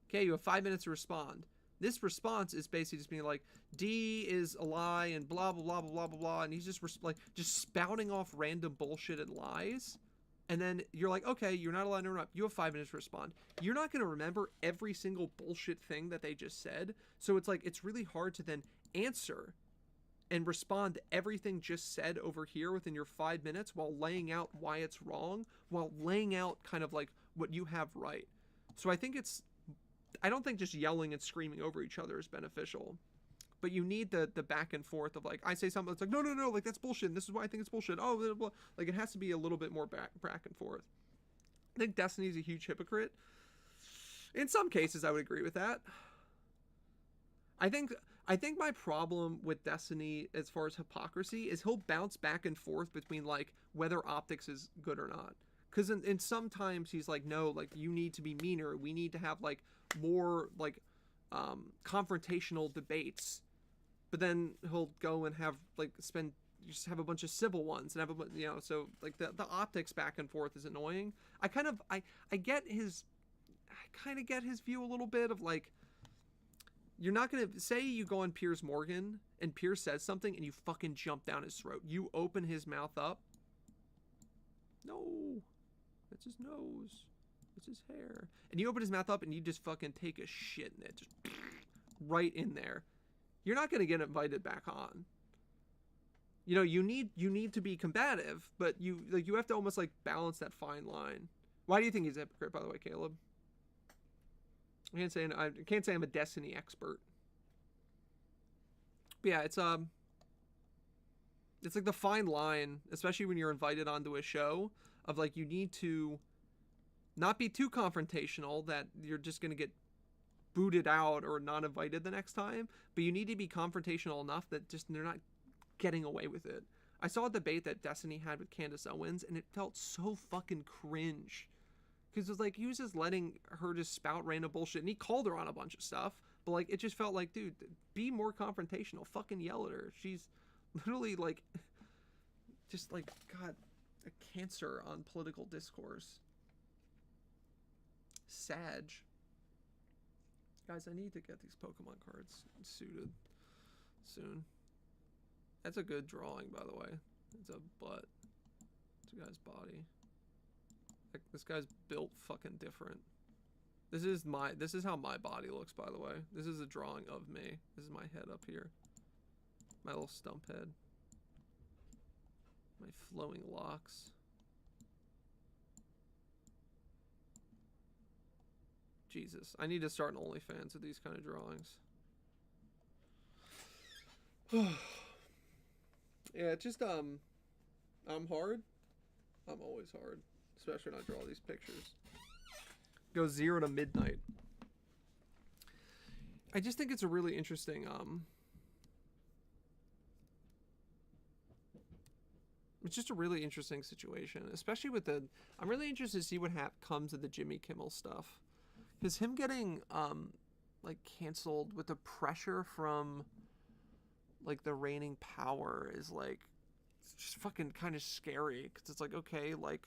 Okay, you have 5 minutes to respond. This response is basically just being like, D is a lie and blah blah blah blah blah blah blah, and he's just just spouting off random bullshit and lies. And then you're like, okay, you're not allowed to interrupt. You have 5 minutes to respond. You're not going to remember every single bullshit thing that they just said. So it's like, it's really hard to then answer and respond to everything just said over here within your 5 minutes while laying out why it's wrong, while laying out kind of like what you have right. So I don't think just yelling and screaming over each other is beneficial. But you need the back and forth of like, I say something that's like, no, like that's bullshit. And this is why I think it's bullshit. Oh, blah, blah. Like it has to be a little bit more back and forth. I think Destiny's a huge hypocrite. In some cases, I would agree with that. I think my problem with Destiny as far as hypocrisy is he'll bounce back and forth between like whether optics is good or not. Because in sometimes he's like, no, like you need to be meaner. We need to have like more like confrontational debates. But then he'll go and have like just have a bunch of civil ones and have a, so like the optics back and forth is annoying. I kind of get his view a little bit of like, you're not gonna say you go on Piers Morgan and Piers says something and you fucking jump down his throat. You open his mouth up. No, that's his nose. That's his hair. And you open his mouth up and you just fucking take a shit in it, just right in there. You're not going to get invited back on. You need to be combative, but you have to almost like balance that fine line. Why do you think he's a hypocrite, by the way, Caleb? I can't say I'm a Destiny expert. But yeah, it's like the fine line, especially when you're invited onto a show, of like, you need to not be too confrontational that you're just going to get booted out or not invited the next time, but you need to be confrontational enough that just they're not getting away with it. I saw a debate that Destiny had with Candace Owens, and it felt so fucking cringe. Because it was like, he was just letting her just spout random bullshit, and he called her on a bunch of stuff, but like, it just felt like, dude, be more confrontational. Fucking yell at her. She's literally like, just like, God, a cancer on political discourse. Sag. Guys, I need to get these Pokemon cards suited soon. That's a good drawing, by the way. It's a butt. It's a guy's body. Like, this guy's built fucking different. This is how my body looks, by the way. This is a drawing of me. This is my head up here. My little stump head. My flowing locks. Jesus, I need to start an OnlyFans with these kind of drawings. Yeah, it's just I'm hard. I'm always hard, especially when I draw these pictures. Go 0 to midnight. I just think it's a really interesting it's just a really interesting situation, especially with I'm really interested to see what comes of the Jimmy Kimmel stuff. Because him getting, like, canceled with the pressure from, like, the reigning power is, like, just fucking kind of scary. Because it's like, okay, like,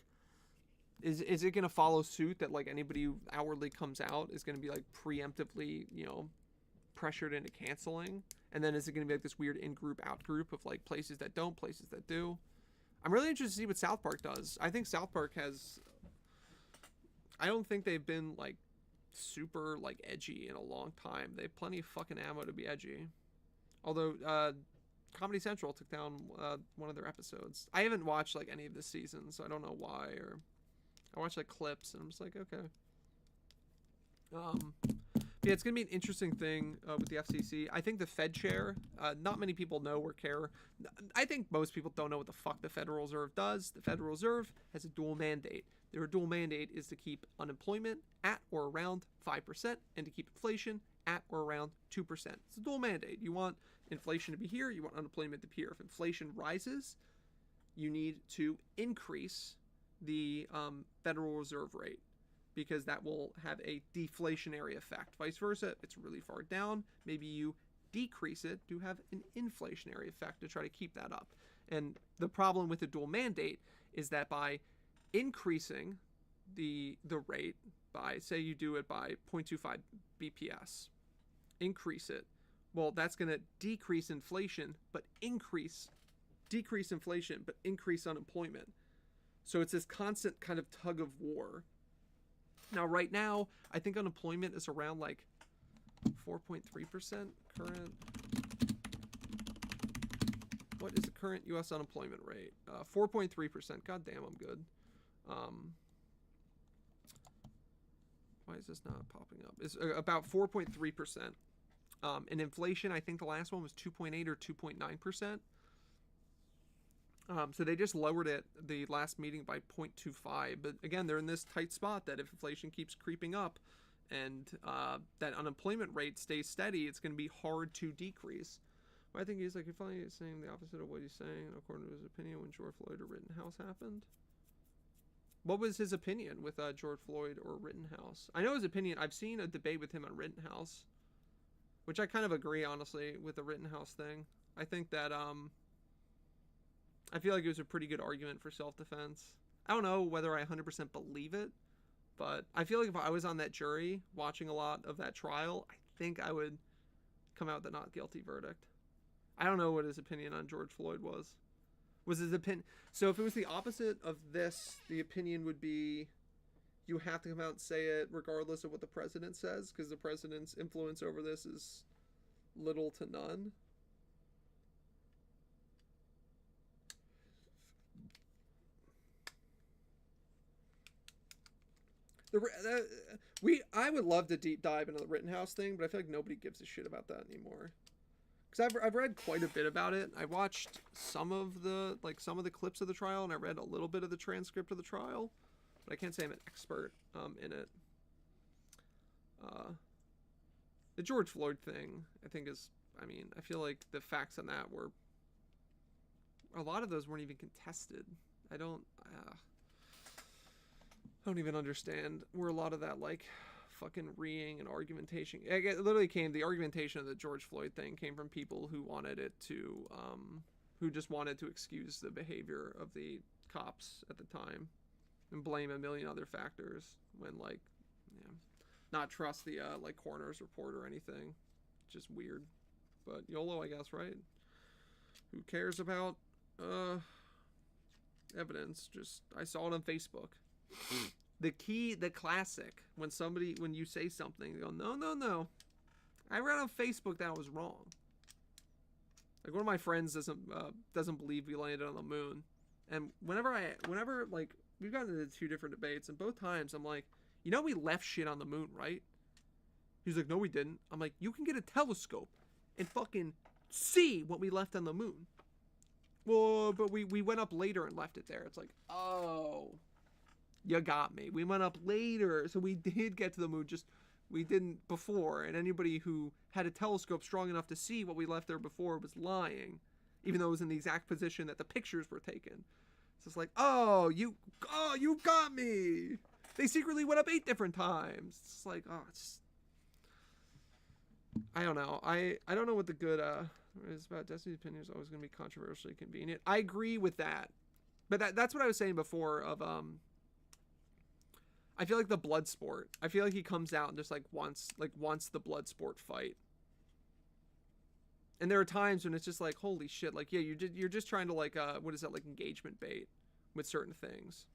is it going to follow suit that, like, anybody who outwardly comes out is going to be, like, preemptively, pressured into canceling? And then is it going to be, like, this weird in-group, out-group of, like, places that don't, places that do? I'm really interested to see what South Park does. I think South Park I don't think they've been, like, super like edgy in a long time. They have plenty of fucking ammo to be edgy. Although Comedy Central took down one of their episodes. I haven't watched like any of this season, so I don't know why. Or I watched like clips and I'm just like, okay. Yeah, it's going to be an interesting thing with the FCC. I think the Fed chair, not many people know or care. I think most people don't know what the fuck the Federal Reserve does. The Federal Reserve has a dual mandate. Their dual mandate is to keep unemployment at or around 5% and to keep inflation at or around 2%. It's a dual mandate. You want inflation to be here, you want unemployment to be here. If inflation rises, you need to increase the Federal Reserve rate, because that will have a deflationary effect. Vice versa, if it's really far down, maybe you decrease it to have an inflationary effect to try to keep that up. And the problem with the dual mandate is that by increasing the rate by, say you do it by 0.25 BPS, increase it, well, that's going to decrease inflation, but decrease inflation, but increase unemployment. So it's this constant kind of tug of war. Now, right now, I think unemployment is around like 4.3% current. What is the current U.S. unemployment rate? 4.3%. God damn, I'm good. Why is this not popping up? It's about 4.3%. And inflation, I think the last one was 2.8 or 2.9%. So they just lowered it the last meeting by 0.25. But again, they're in this tight spot that if inflation keeps creeping up and that unemployment rate stays steady, it's going to be hard to decrease. But I think he's like, you're finally saying the opposite of what he's saying, according to his opinion, when George Floyd or Rittenhouse happened. What was his opinion with George Floyd or Rittenhouse? I know his opinion. I've seen a debate with him on Rittenhouse, which I kind of agree, honestly, with the Rittenhouse thing. I think that I feel like it was a pretty good argument for self-defense. I don't know whether I 100% believe it, but I feel like if I was on that jury watching a lot of that trial, I think I would come out with a not guilty verdict. I don't know what his opinion on George Floyd was. Was his opinion... So if it was the opposite of this, the opinion would be you have to come out and say it regardless of what the president says, because the president's influence over this is little to none. I would love to deep dive into the Rittenhouse thing, but I feel like nobody gives a shit about that anymore. Because I've read quite a bit about it. I watched some of the clips of the trial, and I read a little bit of the transcript of the trial, but I can't say I'm an expert in it. The George Floyd thing, I think I feel like the facts on that were, a lot of those weren't even contested. I don't even understand where a lot of that like fucking reeing and argumentation. It literally the argumentation of the George Floyd thing came from people who wanted it to, who just wanted to excuse the behavior of the cops at the time and blame a million other factors when not trust the coroner's report or anything. Just weird, but YOLO, I guess, right? Who cares about evidence? Just I saw it on Facebook. The classic, when you say something, they go, no. I read on Facebook that was wrong. Like one of my friends doesn't believe we landed on the moon. And whenever we've gotten into 2 different debates, and both times I'm like, we left shit on the moon, right? He's like, no, we didn't. I'm like, you can get a telescope and fucking see what we left on the moon. Well, but we went up later and left it there. It's like, oh, you got me. We went up later, so we did get to the moon, just we didn't before. And anybody who had a telescope strong enough to see what we left there before was lying, even though it was in the exact position that the pictures were taken. So it's like, oh, you got me. They secretly went up 8 different times. It's like, I don't know. I don't know what the good is about. Destiny's opinion is always going to be controversially convenient. I agree with that, but that's what I was saying before. Of I feel like the blood sport. I feel like he comes out and just wants the blood sport fight. And there are times when it's just like, holy shit, like, yeah, you're just trying to what is that, like engagement bait with certain things.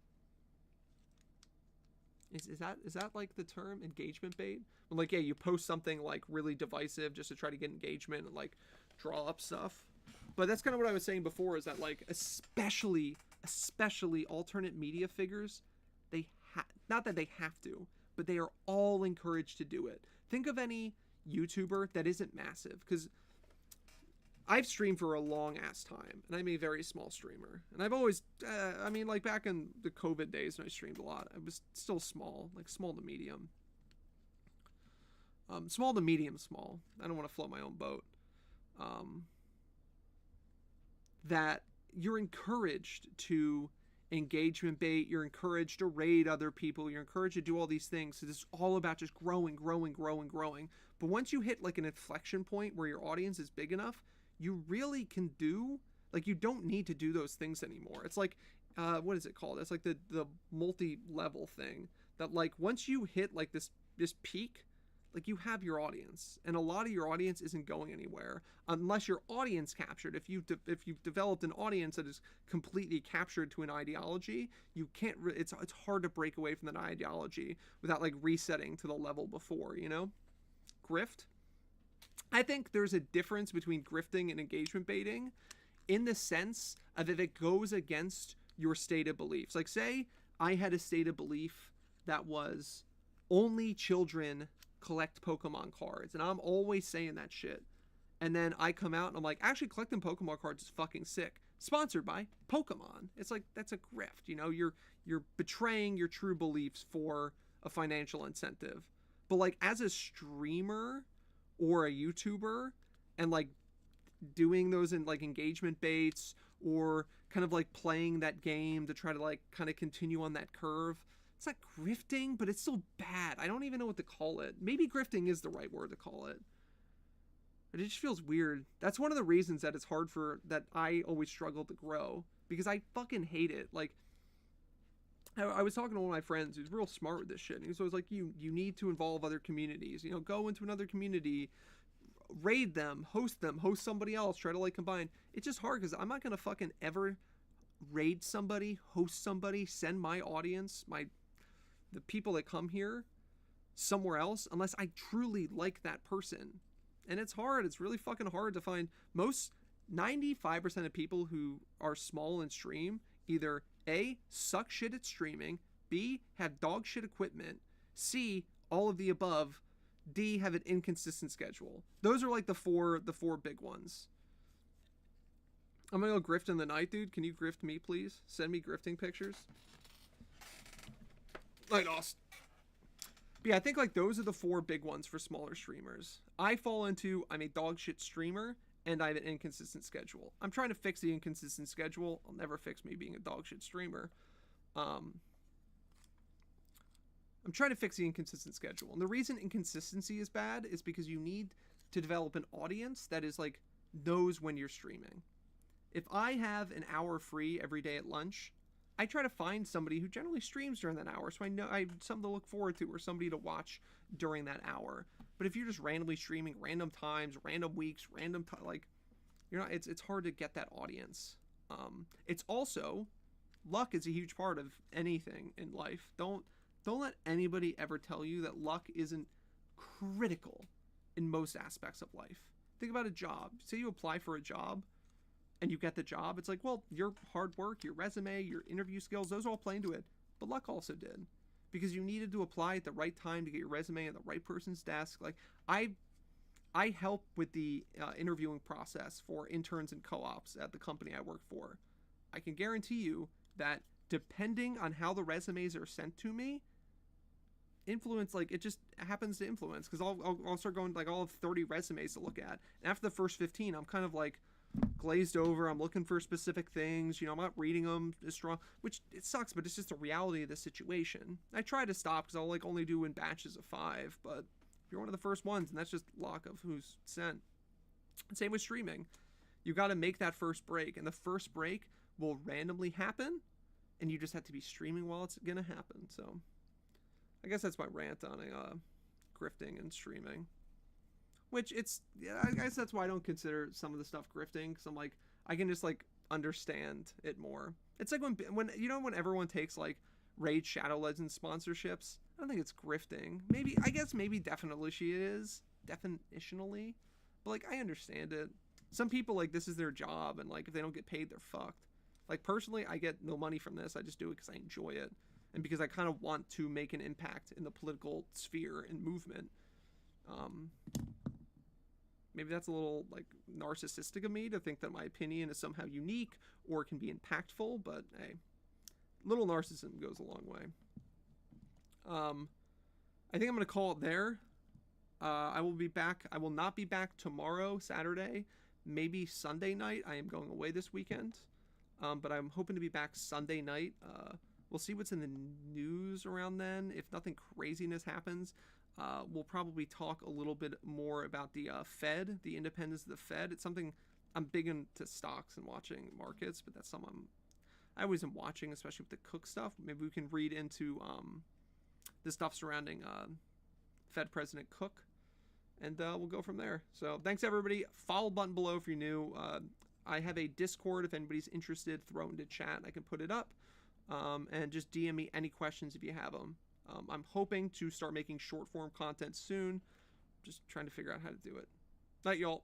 Is that like the term, engagement bait? When like, yeah, you post something like really divisive just to try to get engagement and like draw up stuff. But that's kind of what I was saying before, is that like especially alternate media figures, not that they have to, but they are all encouraged to do it. Think of any YouTuber that isn't massive, because I've streamed for a long ass time, and I'm a very small streamer. And I've always, I mean, like back in the COVID days when I streamed a lot, I was still small, like small to medium. Small to medium small. I don't want to float my own boat. That you're encouraged to engagement bait, you're encouraged to raid other people, you're encouraged to do all these things. So it's all about just growing. But once you hit like an inflection point where your audience is big enough, you really can do, like, you don't need to do those things anymore. It's like, what is it called? It's like the multi-level thing that, like, once you hit like this peak, like, you have your audience, and a lot of your audience isn't going anywhere unless your audience captured. If you've developed an audience that is completely captured to an ideology, you can't. It's hard to break away from that ideology without like resetting to the level before. You know, grift. I think there's a difference between grifting and engagement baiting, in the sense of if it goes against your stated beliefs. Like, say I had a stated belief that was only children collect Pokemon cards, and I'm always saying that shit, and then I come out and I'm like, actually collecting Pokemon cards is fucking sick, sponsored by Pokemon. It's like, that's a grift, you know. You're betraying your true beliefs for a financial incentive. But like, as a streamer or a YouTuber, and like doing those in like engagement baits, or kind of like playing that game to try to like kind of continue on that curve, it's not grifting, but it's still bad. I don't even know what to call it. Maybe grifting is the right word to call it. But it just feels weird. That's one of the reasons that it's hard that I always struggle to grow, because I fucking hate it. Like, I was talking to one of my friends who's real smart with this shit, and he was always like, you need to involve other communities. You know, go into another community, raid them, host somebody else, try to like combine. It's just hard, because I'm not gonna fucking ever raid somebody, host somebody, send my audience, the people that come here somewhere else, unless I truly like that person. And it's hard. It's really fucking hard to find. Most 95% of people who are small and stream either A, suck shit at streaming, B, have dog shit equipment, C, all of the above, D, have an inconsistent schedule. Those are like the four big ones. I'm gonna go grift in the night, dude. Can you grift me, please? Send me grifting pictures. Night, Ost. But yeah, I think like those are the four big ones for smaller streamers. I fall into, I'm a dog shit streamer, and I have an inconsistent schedule. I'm trying to fix the inconsistent schedule. I'll never fix me being a dog shit streamer. I'm trying to fix the inconsistent schedule. And the reason inconsistency is bad is because you need to develop an audience that is like, knows when you're streaming. If I have an hour free every day at lunch, I try to find somebody who generally streams during that hour, so I know I have something to look forward to, or somebody to watch during that hour. But if you're just randomly streaming, random times, random weeks, like, you're not. It's hard to get that audience. It's also, luck is a huge part of anything in life. Don't let anybody ever tell you that luck isn't critical in most aspects of life. Think about a job. Say you apply for a job and you get the job. It's like, well, your hard work, your resume, your interview skills, those all play into it. But luck also did, because you needed to apply at the right time to get your resume at the right person's desk. Like, I help with the interviewing process for interns and co-ops at the company I work for. I can guarantee you that depending on how the resumes are sent to me, influence, like, it just happens to influence, because I'll start going, like, I'll have 30 resumes to look at, and after the first 15, I'm kind of like glazed over. I'm looking for specific things, you know, I'm not reading them as strong, which it sucks, but it's just the reality of the situation. I try to stop, because I'll like only do in batches of 5, but if you're one of the first ones, and that's just luck of who's sent. Same with streaming. You got to make that first break, and the first break will randomly happen, and you just have to be streaming while it's gonna happen. So I guess that's my rant on grifting and streaming. Which I guess that's why I don't consider some of the stuff grifting, because I'm like, I can just like understand it more. It's like when you know, when everyone takes like Raid Shadow Legends sponsorships, I don't think it's grifting. Maybe, I guess maybe definitely she is, definitionally, but like, I understand it. Some people, like, this is their job, and like if they don't get paid, they're fucked. Like, personally, I get no money from this. I just do it because I enjoy it. and because I kind of want to make an impact in the political sphere and movement. Maybe that's a little like narcissistic of me to think that my opinion is somehow unique or can be impactful, but hey, little narcissism goes a long way. I think I'm gonna call it there. I will be back. I will not be back tomorrow, Saturday, maybe Sunday night. I am going away this weekend, but I'm hoping to be back Sunday night. We'll see what's in the news around then. If nothing craziness happens, we'll probably talk a little bit more about the Fed, the independence of the Fed. It's something I'm big into stocks and watching markets, but that's something I always am watching, especially with the Cook stuff. Maybe we can read into the stuff surrounding Fed President Cook, and we'll go from there. So thanks, everybody. Follow button below if you're new. I have a Discord. If anybody's interested, throw it into chat. I can put it up. And just DM me any questions if you have them. I'm hoping to start making short form content soon. Just trying to figure out how to do it. Night, y'all.